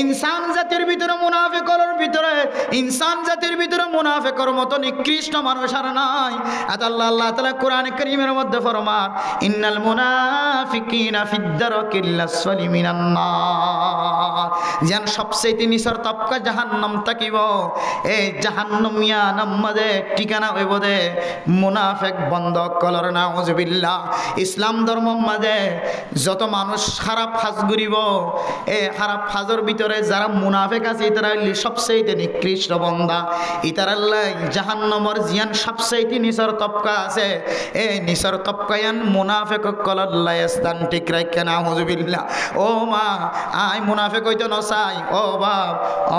ইনসান জাতির ভিতরে মুনাফিকর ভিতরে ইনসান জাতির ভিতরে মুনাফিকর মতো নিকৃষ্ট মানুষ আর নাই আল্লাহ আল্লাহ তাআলা কোরআন কারীমের মধ্যে ফরমান ইন্নাল মুনাফিকিনা ফিদ-দারকিল আসফালি মিনান নার জান সবচেয়ে নিচের তবকা জাহান্নাম থাকিব এই জাহান্নামিয়া নামে ঠিকানা হইব দে মুনাফিক বন্ধ কলর নাউজুবিল্লাহ ইসলাম ধর্ম মাঝে যত মানুষ খারাপ ফাজ করিব এই খারাপ ফাজর ভিতরে যারা মুনাফিক আছে তারা সবচেয়ে নিকৃষ্ট বান্দা ইতারাল্লাহ জাহান্নামের জিয়ান সবচেয়ে নিচের তবকা আছে এই নিচের তবকায়ান মুনাফিক কলল্লাহ স্থান ঠিক রাখে নাউজুবিল্লাহ ও মা আই মুনাফিক হইতে নচাই ও বাপ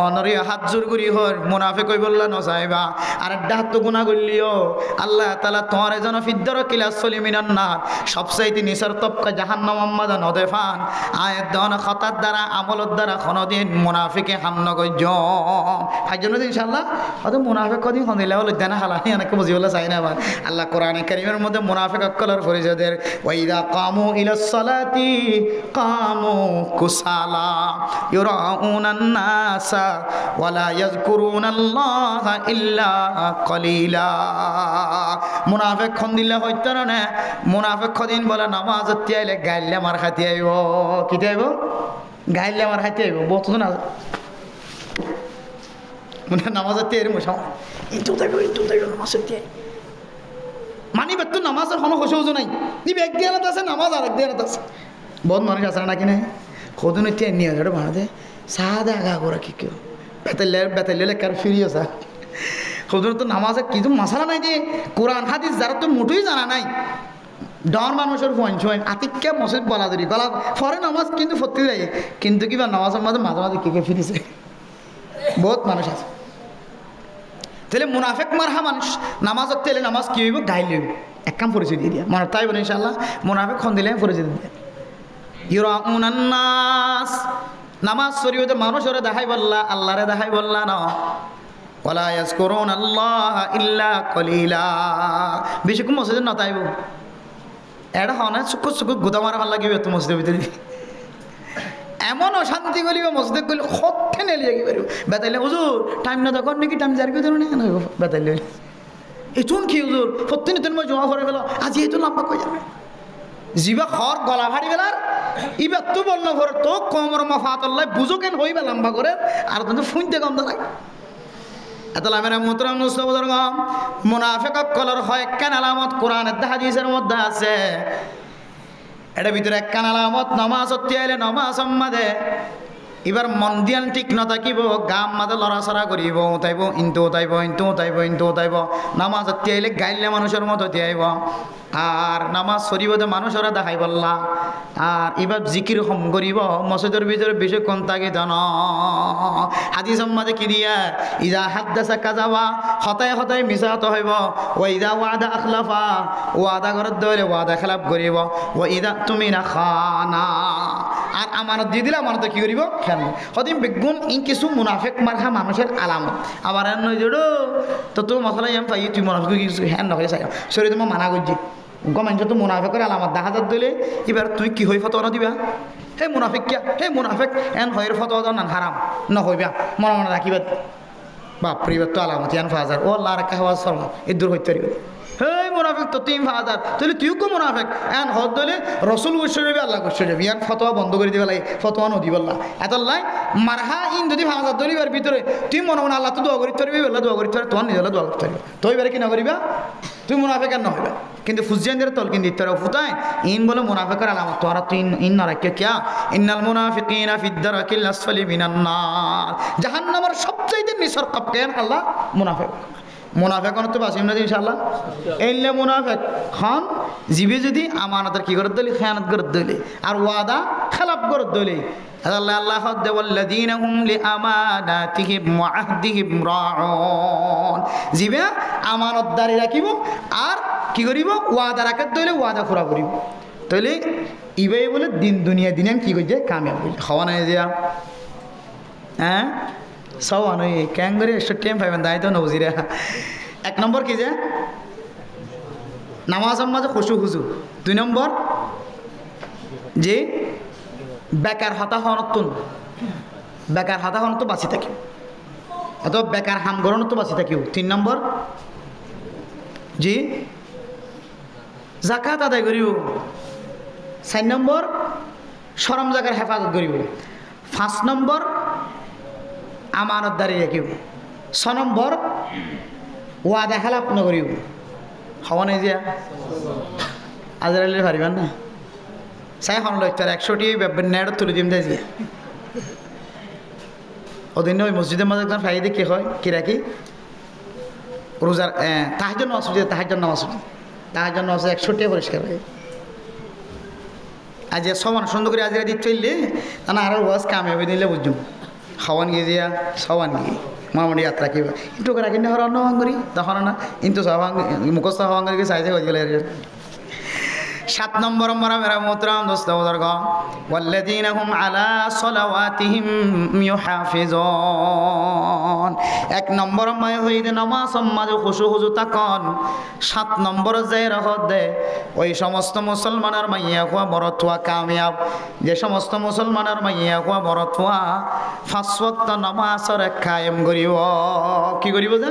অনরি হাত জোর করি হর মুনাফিক হই বললা নচাইবা আর ডাহাত তো গুনাহ করলিও আল্লাহ তাআলা তোমার যেন ফিদ্দারকিল আসফালি মিনান নার সবচেয়ে নিচের তবকা জাহান্নাম আম্মাদা নদেফান আয়াত দন খতার দ্বারা আমলত দ্বারা কোনদিন মুনাফিকে হামনা কইজ হাইজন ইনশাআল্লাহ হয়তো মুনাফিক কদিন হনিলে হল দেনা হালা অনেক বুঝি বলে চাই না আবার আল্লাহ কোরআনে কারীমের মধ্যে মুনাফিক অকলের পরিচয়দের ওয়াইদা কামু ইলাস সালাতি কামু কুসালা ইউরাউনান নাসা ওয়ালা ইয়াযকুরুনাল্লাহা ইল্লা কলিলা মুনাফিক হনিলে হইতো না মুনাফিক কদিন বলে নামাজ তিয়াইলে গাইলে মার খাতি আইব কি আইব গাইলে আমার খাইতে আইব বহুত না মানে নামাজের তিয়াই মশা এইটু দেখো নামাজের তিয়াই মানিবে তো নামাজের কোনো হসে নাই নিবে এক দিয়ানত আছে নামাজ আর এক দিয়ানত আছে বহুত মানুষ আছে নাকি নাই খোদনে তিয়াই নিয়ে যাবে ভাড়াতে সাদা আগা করে কি কেউ বেতালে কার ফিরিও স্যার খোদনে তো নামাজে কিছু মশালা নাই যে কোরআন হাদিস যারা তো মুঠোই জানা নাই ডর মানুষের পয়েন্ট আতিক্যা মসজিদ বলা ধরি গলা ফরে নামাজ কিন্তু ফরতে যায়, কিন্তু কিবা নামাজের মাঝে মাঝে মাঝে কে ফিরেছে বহুত মানুষ আছে। তাহলে মুনাফেক মারহা মানুষ নামাজত তেলে নামাজ কি হইব গাইল হইব এক কাম পরিচয় দিয়ে দিয়া মনে তাই বলে ইনশাআল্লাহ মুনাফেক খন দিলে পরিচয় দিয়ে ইউরাউনান নাস নামাজ শরীয়তে মানুষের দেখাই বললা আল্লাহরে দেখাই বললা না ওয়ালা ইয়াজকুরুন আল্লাহ ইল্লা কলিলা বেশি কম মসজিদে না তাইব এটা হয় না চুকুর চুকুর গুদা মারা ভাল লাগিবে তো মসজিদের ভিতরে এমন অশান্তি গলিব মসজিদে গলি সত্যি নেলিয়ে গিয়ে পারিব বেতাইলে হুজুর টাইম না তখন নাকি টাইম জারি করে দেবো না বেতাইলে এতুন কি হুজুর সত্যি নিতেন মই জমা করে গেল আজি এইটো লম্বা কই যাবে জিবা খর গলা ভাড়ি বেলার ইবার তো বন্য করে তো কমর মাফাতল্লাহ বুঝো কেন হইবে লম্বা করে আর কিন্তু ফুঁইতে গন্ধ লাগে এত লামেরা মোহতরম মুস্তফাদর গম মুনাফিক কলর হয় একখান আলামত কোরআনের হাদিসের মধ্যে আছে এটার ভিতরে একখান আলামত নামাজ আইলে নামাজ সম্মাদে এবার মন দিয়ান ঠিক ন থাকিব গাম মাঝে লড়াচড়া করিব উঠাইব ইন্তু উঠাইব ইন্তু উঠাইব ইন্তু উঠাইব নামাজ আইলে গাইলে মানুষের মতো তিয়াইব আর নামাজ শরীবতে মানুষরা দেখাই বললা আর এবার জিকির হম করিব মসজিদের ভিতরে বেশি কোন তাকে জান হাদিস সম্মাদে কি দিয়া ইজা হাদ্দাসা কাজাবা হতায় হতায় মিশাত হইব ও ইদা ওয়াদা আখলাফা ওয়াদা ঘরত ধরে ওয়াদা খেলাপ করিব ও ইদা তুমি না খানা আর আমানত দিয়ে দিলে আমানত কি করিব খেল হদিন বেগুন ইন কিছু মুনাফেক মারহা মানুষের আলামত আবার নয় জোড়ো তো তো মশলা এম পাই তুই মুনাফিক কিছু হ্যান নয় চাই শরীর তোমার মানা করছি গমেন্ট তো মুনাফেকের আলামত দেখা যাত দিলে এবার তুই কি হই ফটো দিবা হে মুনাফিক কিয়া হে মুনাফেক এন হয়ের ফটো না হারাম নহইবা মনে মনে রাখিবা বাপরে এবার তো আলামত এন ফাজার ও আল্লাহ রাখা হওয়া সর্ব এ দূর হইতে পারিব হে মুনাফিক তো তিন ফাজার তাহলে তুইও কো মুনাফিক এন হদ দিলে রসুল গোস্ব যাবি আল্লাহ গোস্ব যাবি ইয়ান ফতোয়া বন্ধ করে দিবে লাগে ফতোয়া নদী বললা এতলাই মারহা ইন যদি ফাজার দলিবার ভিতরে তুই মনে মনে আল্লাহ তো দোয়া করিতে পারবি আল্লাহ দোয়া করিতে পারবি তোমার নিজে দোয়া করতে পারবি তো এবারে কি না করিবা তুই মুনাফিক আর নহইবা কিন্তু ফুজিয়ান দিয়ে তল কিন্তু ইত্যার ফুটায় ইন বলে মুনাফিকের আলামত তোরা তুই ইন না রাখিয়া কিয়া ইন্নাল মুনাফিকিনা ফিদ দারাকিল আসফালি মিনান নার জাহান্নামের সবচাইতে নিচর কাপকেন আল্লাহ মুনাফিক মুনাফিক তো বাসিম না ইনশাআল্লাহ এইলে মুনাফিক খান জিবে যদি আমানতের কি করে দিলি খেয়ানত করে দিলি আর ওয়াদা খেলাপ করে দিলি আল্লাহ আল্লাহ ওয়াল্লাযীনা হুম লিআমানাতিহিম ওয়া আহদিহিম রাউন জিবে আমানতদারি রাখিব আর কি করিব ওয়াদা রাখাত দিলে ওয়াদা পুরা করিব তাহলে ইবাই বলে দিন দুনিয়া দিনে কি করছে কামিয়াব হইছে খাওয়া নাই দিয়া হ্যাঁ সব আনই ক্যাং করে একশো টাইম পাইবেন দায় তো নবজিরা এক নম্বর কি যে নামাজের মাঝে খুশু খুশু দুই নম্বর যে বেকার হতা হনতুন বেকার হতা হনত বাঁচি থাকি অথবা বেকার হাম গরণত বাঁচি থাকিও তিন নম্বর জি জাকাত আদায় করিও চার নম্বর শরম জায়গার হেফাজত করিব পাঁচ নম্বর আমানত দাঁড়িয়ে রাখিব ছ নম্বর ওয়াদা খেলাপ নকরিব হওয়া নাই যে আজরাইলে পারিবেন না চাই হন লইতার 100টি নেট তুলে দিম তাই যে ওদিন ওই মসজিদের মাঝে একজন ফাইদে কি হয় কি রাখি রোজার তাহাজ্জুদ নামাজ তাহাজ্জুদ নামাজ 100টি পরিষ্কার হয় আজ সমান সুন্দর করে আজরা দিতে চললে না আর ওয়াজ কামিয়াবি দিলে বুঝুম খাওয়ান গিয়ে দিয়া সবান গিয়ে মোটামুটি যাত্রা কি একটু রাখি না অন্য হাঙ্গরি তখন না কিন্তু সব মুখস্থ হাঙ্গরি চাইছে হয়ে গেলে 7 নম্বর মেরা মোহতরম দোস্ত বুজুর্গ ওয়াল্লাযীনা হুম আলা সালাওয়াতিহিম ইউহাফিজুন 1 নম্বর মায় হইতে নামাজ মাঝে খুশু খুশু তাকন 7 নম্বর যে রহত দে ওই সমস্ত মুসলমানের মাইয়া কোয়া বড়তুয়া কামিয়াব যে সমস্ত মুসলমানের মাইয়া কোয়া বড়তুয়া 5 ওয়াক্ত নামাজের কায়েম করিব কি করিব যে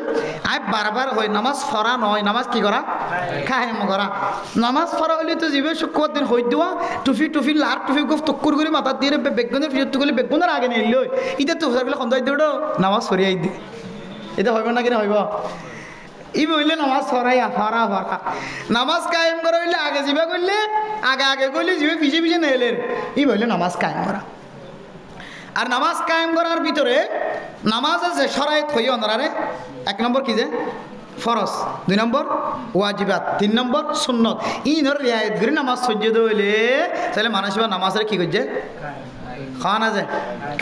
আই বারবার হই নামাজ পড়া নয় নামাজ কি করা কায়েম করা নামাজ পড়া হইলে জীবে শুক্রবার দিন হই দেওয়া টুফি লার টুফি গফ টক্কর করে মাথা দিয়ে বেগুনের ফিরত করলে বেগুনের আগে নিয়ে এলো এটা তো হোসারগুলো সন্ধ্যা দিও নামাজ সরিয়াই দি এটা হইব না কিনা হইব ই বললে নামাজ সরাইয়া ফরা নামাজ কায়েম করা হইলে আগে যাবে করলে আগে করলে যাবে পিছিয়ে নিয়ে এলেন ই বললে নামাজ কায়েম করা আর নামাজ কায়েম করার ভিতরে নামাজের যে সরাই থই অনারে 1 নম্বর কি যে ফরজ, 2 নম্বর ওয়াজিবাত, 3 নম্বর সুন্নত। ইনর রিয়ায়ত করে নামাজ সজ্জিত হইলে তাহলে মানুষ নামাজের কি করছে খাওয়া না যায়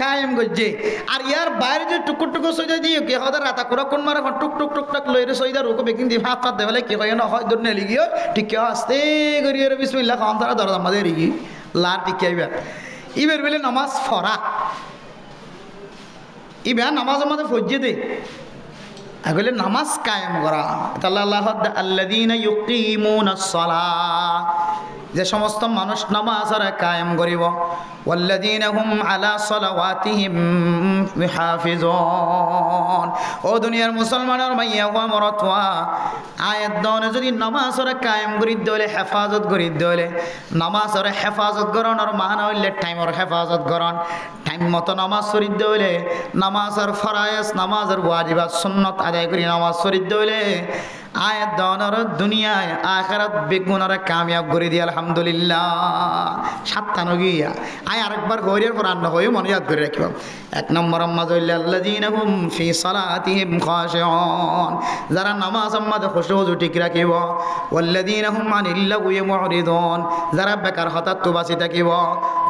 কায়েম করছে। আর ইয়ার বাইরে যে টুকুর টুকুর সইদা দিয়ে কে হতে রাতা করে কোন মারে টুক টুক টুক টাক লইরে সইদা রোকে বেকিং দিয়ে হাত পাত দেওয়ালে কি হয় না হয় দূর নেলি গিয়ে ঠিক কেউ আসতে করিয়ে বিসমিল্লাহ খাওয়ান তারা দরজা আমাদের রিগি লার টিকে আইবার ইবের বেলে নামাজ ফরা ইবা নামাজ আমাদের ফজ্জে দে আগলে নামাজ কায়েম করা। আল্লাহ আল্লাযীনা ইউকিমুনাস সালাহ, যে সমস্ত মানুষ নামাজ কায়েম করিব, ওয়াল্লাযীনা হুম আলা সালাওয়াতিহিম হাফিজুন। ও দুনিয়ার মুসলমানের মাইয়া ওয়া মরতওয়া আয়াত দনে যদি নামাজ কায়েম করি দলে হেফাজত করি দলে নামাজের হেফাজত করানোর মান হইলে টাইমের হেফাজত করন, টাইম মতো নামাজ পড়ি দলে নামাজের ফরায়েজ নামাজের ওয়াজিবাত সুন্নত আদায় করি নামাজ পড়ি দলে আয়াত দনের দুনিয়ায় আখিরাত বেগুনারে কামিয়াব করে দিয়ে আলহামদুলিল্লাহ। 7টা নগিয়া আয় আরেকবার গৌরের পর রান্না হয়ে মনে ইয়াদ করে রাখিব। 1 নম্বর আল্লাযীনা হুম ফি সালাতিহিম খাশিউন, যারা নামাজ আম্মাদে খুশু ঠিক রাখিব। ওয়াল্লাযীনা হুম আনিল লাগwi মুরিদুন, যারা বেকার হঠাৎ তো বাঁচি থাকিব।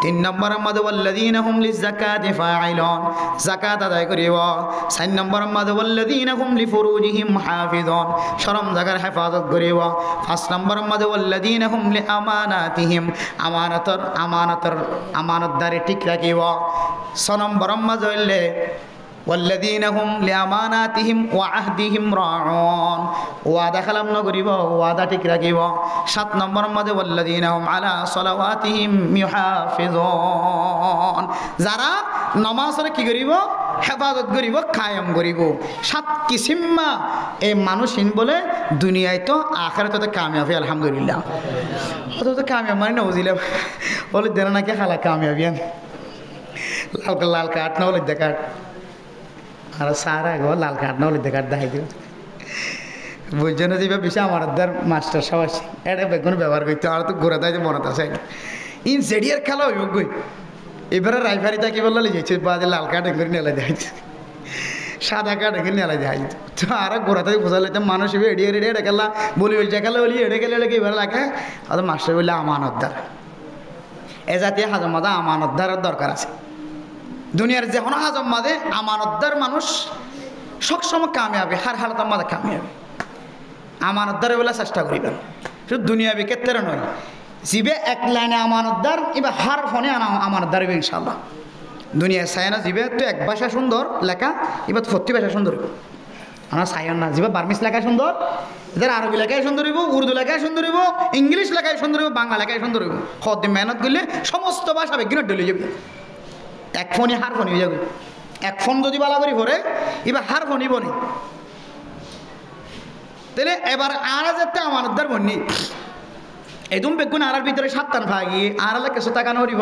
3 নম্বর ওয়াল্লাযীনা হুম লিযাকাতি ফাইলুন, যাকাত আদায় করিব। 4 নম্বর ওয়াল্লাযীনা হুম লিফুরুজিহিম হাফিজুন, শরম জাগার হেফাজত করিব। 5 নম্বর ওয়াল্লাযীনা হুম লিআমানাতিহিম, আমানতদারি ঠিক রাখিব। 6 নম্বর হইলে ওয়াল্লাযীনা হুম লিআমানাতিহিম ওয়া আহদিহিম রাউন, ওয়াদা খালাম ন করিব ওয়াদা ঠিক রাখিব। 7 নম্বর ওয়াল্লাযীনা হুম আলা সালাওয়াতিহিম ইউহাফিজুন, যারা নামাজের কি করিব হেফাজত করিব কায়েম করিব। 7 কিসিমা এই মানুষিন বলে দুনিয়ায় তো আখিরাতে কামিয়াবি আলহামদুলিল্লাহ। অত কামিয়াব মানে না বুঝিলাম বলে দেনা নাকি খালা কামিয়াবি লাল কাঠ না বলে দেখাট আর সারা গো লাল কাঠ না বলে দেখাট দেখাই দিব বুঝছো না যে বেশি আমার মাস্টার সব আছে এটা বেগুন ব্যবহার করতে আর তো ঘোরা দেয় মনে আছে ইন জেডিয়ার খেলা হইব গই এবারে রাইফারি থাকি বললে লিখেছে বাদে লাল কাঠ করে নেলা দেখাইছে সাদা কাঠ এখানে নেলা দেখাইছে তো আর ঘোরা থেকে বোঝালে তো মানুষ এড়িয়ে রেড়িয়ে এটা খেলা বলি ওই জায়গা বলি এড়ে গেলে এড়ে এবার লাগে আর মাস্টার বললে আমানতদার এ জাতীয় হাজম মাদা আমানতদারের দরকার আছে দুনিয়ার যে কোনো হাজম মাদে আমানতদার মানুষ সবসময় কামিয়াবে হার হালতার মাদে কামিয়াবে আমানতদারে বলে চেষ্টা করিবেন শুধু দুনিয়াবি ক্ষেত্রে নয় জিবে এক লাইনে আমানতদার এবার হার ফোনে আমানতদার ইনশাল্লাহ দুনিয়ার সায়না জিবে তো এক ভাষা সুন্দর লেখা এবার 40 ভাষা সুন্দর আমার সায়ন না জিবে বার্মিস লেখায় সুন্দর এদের আরবি লেখায় সুন্দর হইব উর্দু লেখায় সুন্দর হইব ইংলিশ লেখায় সুন্দর হইব বাংলা লেখায় সুন্দর হইব সদ্য মেহনত করলে সমস্ত ভাষা বেগিনত ডলে যাবে এক ফোনই হার ফোন হয়ে যাবে এক ফোন যদি বালা করি ভরে এবার হার ফোনই বনি তাহলে এবার আর যাতে আমানতদার বন্যি এদম বেগুন আর ভিতরে 7টান ভাগি আর কিছু টাকা নড়িব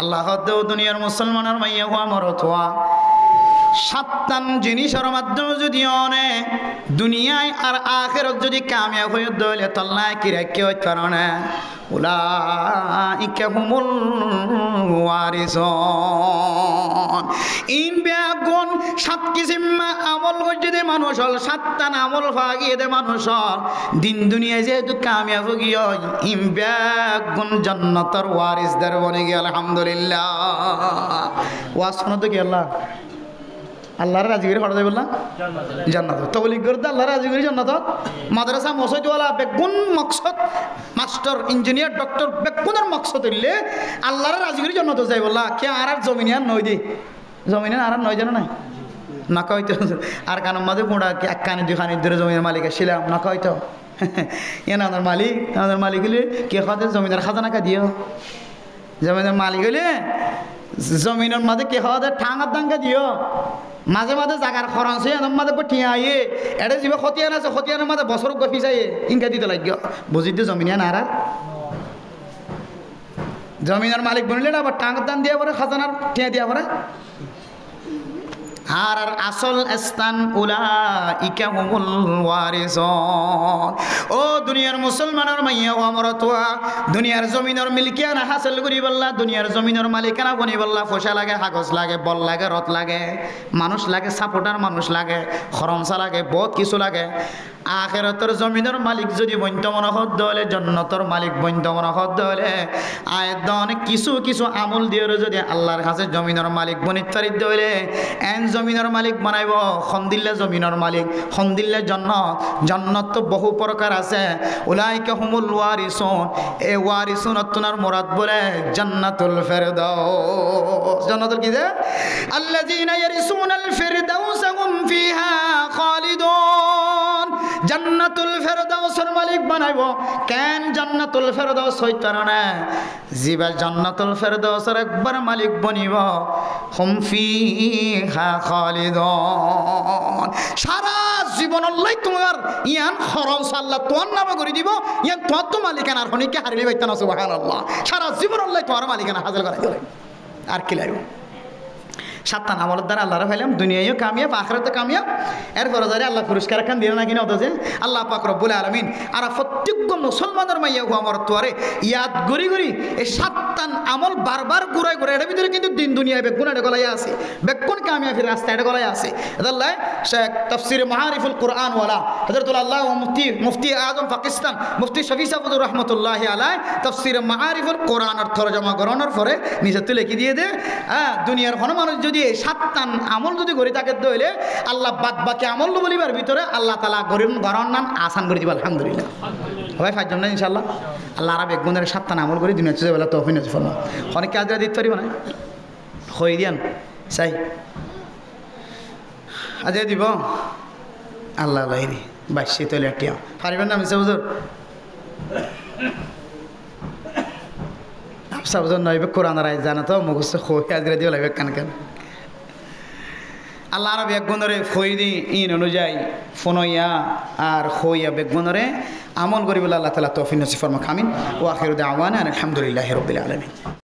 আল্লাহ দুনিয়ার মুসলমানের মাইয়া হওয়া মরত হওয়া 7টান জিনিসের মাধ্যমে যদি অনে দুনিয়ায় আর আখিরাত যদি কামিয়াব হয়ে দলে তল্লায় কি রাখতে হইতে পারে না উলাইকা হুমুল ওয়ারিসুন ইন বেগুন 7 কিসিম আমল করছে দে মানুষ হল 7টান আমল ভাগিয়ে দে মানুষ দিন দুনিয়ায় যেহেতু কামিয়াব গিয়ে ইন বেগুন জান্নাতের ওয়ারিসদার বনে গিয়ে আলহামদুলিল্লাহ ওয়াজ শোনাতে কি আল্লাহর রাজিগিরি হঠাৎ বললাম জান্নাত তবলিগ করতে আল্লাহর রাজিগিরি জান্নাত মাদ্রাসা মসজিদওয়ালা বেগুন মকসদ মাস্টার ইঞ্জিনিয়ার ডক্টর বেগুনের মকসদ হইলে আল্লাহর রাজিগিরি জান্নাত যাই বললা কে আর জমিনে আর নয় দি জমিনে আর নয় জানো নাই না কইতো আর কানের মাঝে পোড়া এক কানে 2 খানি ধরে জমিনের মালিক ছিলাম না কইতো এনা আমাদের মালিক হইলে কে খাদের জমিদার খাজানা কা দিও জমিদার মালিক হইলে জমিনের মাঝে কে খাওয়াদের ঠাঙার দাঙ্গা দিও মাঝে মাঝে জাগার খরচ হয়ে মাঝে ঠিয়া আইয়ে এটা যে খতিয়ান আছে খতিয়ানের মাঝে বছর গফি যাই ইনকা দিতে লাগ বুঝিতে জমিনিয়া না আর জমিনের মালিক বনিলে না আবার টাঙ্গার দান দিয়া পরে খাজানার ঠিয়া দিয়া পরে আর আসল স্থান উলাইকা হুমুল ওয়ারিসুন। ও দুনিয়ার মুসলমানের মাইয়া ও আমার তোয়া দুনিয়ার জমিনের মিলকিয়ানা হাসিল করি বললা, দুনিয়ার জমিনের মালিকানা বনি বললা, ফসা লাগে, কাগজ লাগে, বল লাগে, রথ লাগে, মানুষ লাগে, সাপোর্টার মানুষ লাগে, খরমসা লাগে, বহুত কিছু লাগে। আখিরাতের জমিনের মালিক যদি বন্ধ মনে হদ হলে, জন্নতর মালিক বন্ধ মনে হদ হলে, আয়াত অনেক কিছু কিছু আমল দিয়ে যদি আল্লাহর কাছে জমিনের মালিক বনিতারিত হইলে এন জমিনের মালিক বানাইব। খন্দিল্লা জমিনের মালিক, খন্দিল্লা জন্নত। জন্নত তো বহু প্রকার আছে। উলাইকা হুমুল ওয়ারিসুন, এ ওয়ারিসুন অত্তনার মুরাদ বলে জান্নাতুল ফেরদাউস। জান্নাতুল কি যে আল্লাযীনা ইয়ারিসুনাল ফিরদাউস হুম ফিহা খালিদুন। জান্নাতুল ফেরদাউসের মালিক বানাইব। কেন জান্নাতুল ফেরদাউস হইতার না? জিবা জান্নাতুল ফেরদাউসের একবার মালিক বনিব। হুম ফিহা খালিদুন। সারা জীবন আল্লাহ তোমার ইয়ান খরচ আল্লাহ তোমার নামে করে দিব। ইয়ান তোমার তো মালিকানার হনিকে হারিয়ে পাইতাম না। সুবহানাল্লাহ। সারা জীবন আল্লাহ তোমার মালিকানা হাজির করাই দিলেন। আর কি লাগবে? সাতটা আমলের দ্বারা আল্লাহরা পাইলাম, দুনিয়ায়ও কামিয়াব, আখিরাতে কামিয়াব। এরপরে যারা আল্লাহ পুরস্কার খান দিল না কিনা অথচ আল্লাহ পাক রব্বুল আলামিন আর প্রত্যেক মুসলমানের মাইয়া হু আমার তোয়ারে ইয়াদ গড়ি গড়ি এই সাতটান আমল বারবার ঘুরাই ঘুরাই। এর ভিতরে কিন্তু দিন দুনিয়ায় বেগুন এটা গলায় আছে, বেগুন কামিয়াবির রাস্তা এটা গলায় আছে। আল্লাহ শেখ তাফসিরে মাআরিফুল কুরআন ওয়ালা হযরতুল আল্লাহ মুফতি আজম পাকিস্তান মুফতি শফি সাহুর রহমতুল্লাহি আলাইহি তাফসিরে মাআরিফুল কুরআনের তরজমা করানোর পরে নিজে তুলে কি দিয়ে দে দুনিয়ার কোন মানুষ যদি সাতটান আমল যদি গড়ি থাকে হইলে আল্লাহ বাদ বাকি আমল বলিবার ভিতরে আল্লাহ তাআলা গরিব গরন নাম আসান করে দিব। আলহামদুলিল্লাহ ভাই ফাইজ না ইনশাআল্লাহ। আল্লাহ রাব একগুণের সাতটান আমল করে দুনিয়া চলে বেলা তৌফিক নসিব ফরমাও। অনেক কাজ দিতে পারিব না হই দিয়ান চাই আজ দিব আল্লাহ আল্লাহ রে বাইশে তৈলে টিয়া পারিবেন না মিসা হুজুর? সাবজন নইবে কোরআন রায় জানা তো মুখস্থ হই আজরা দিব লাগবে কান কান। আল্লাহ আরব একগুণরে ফই দি ইন অনুযায়ী ফোনইয়া আর হইয়া বেগুণরে আমল করি বলে আল্লাহ তাআলা তৌফিক নসিব ফরমাক। আমিন। ওয়া আখিরু দাওয়ানা আলহামদুলিল্লাহি রাব্বিল আলামিন।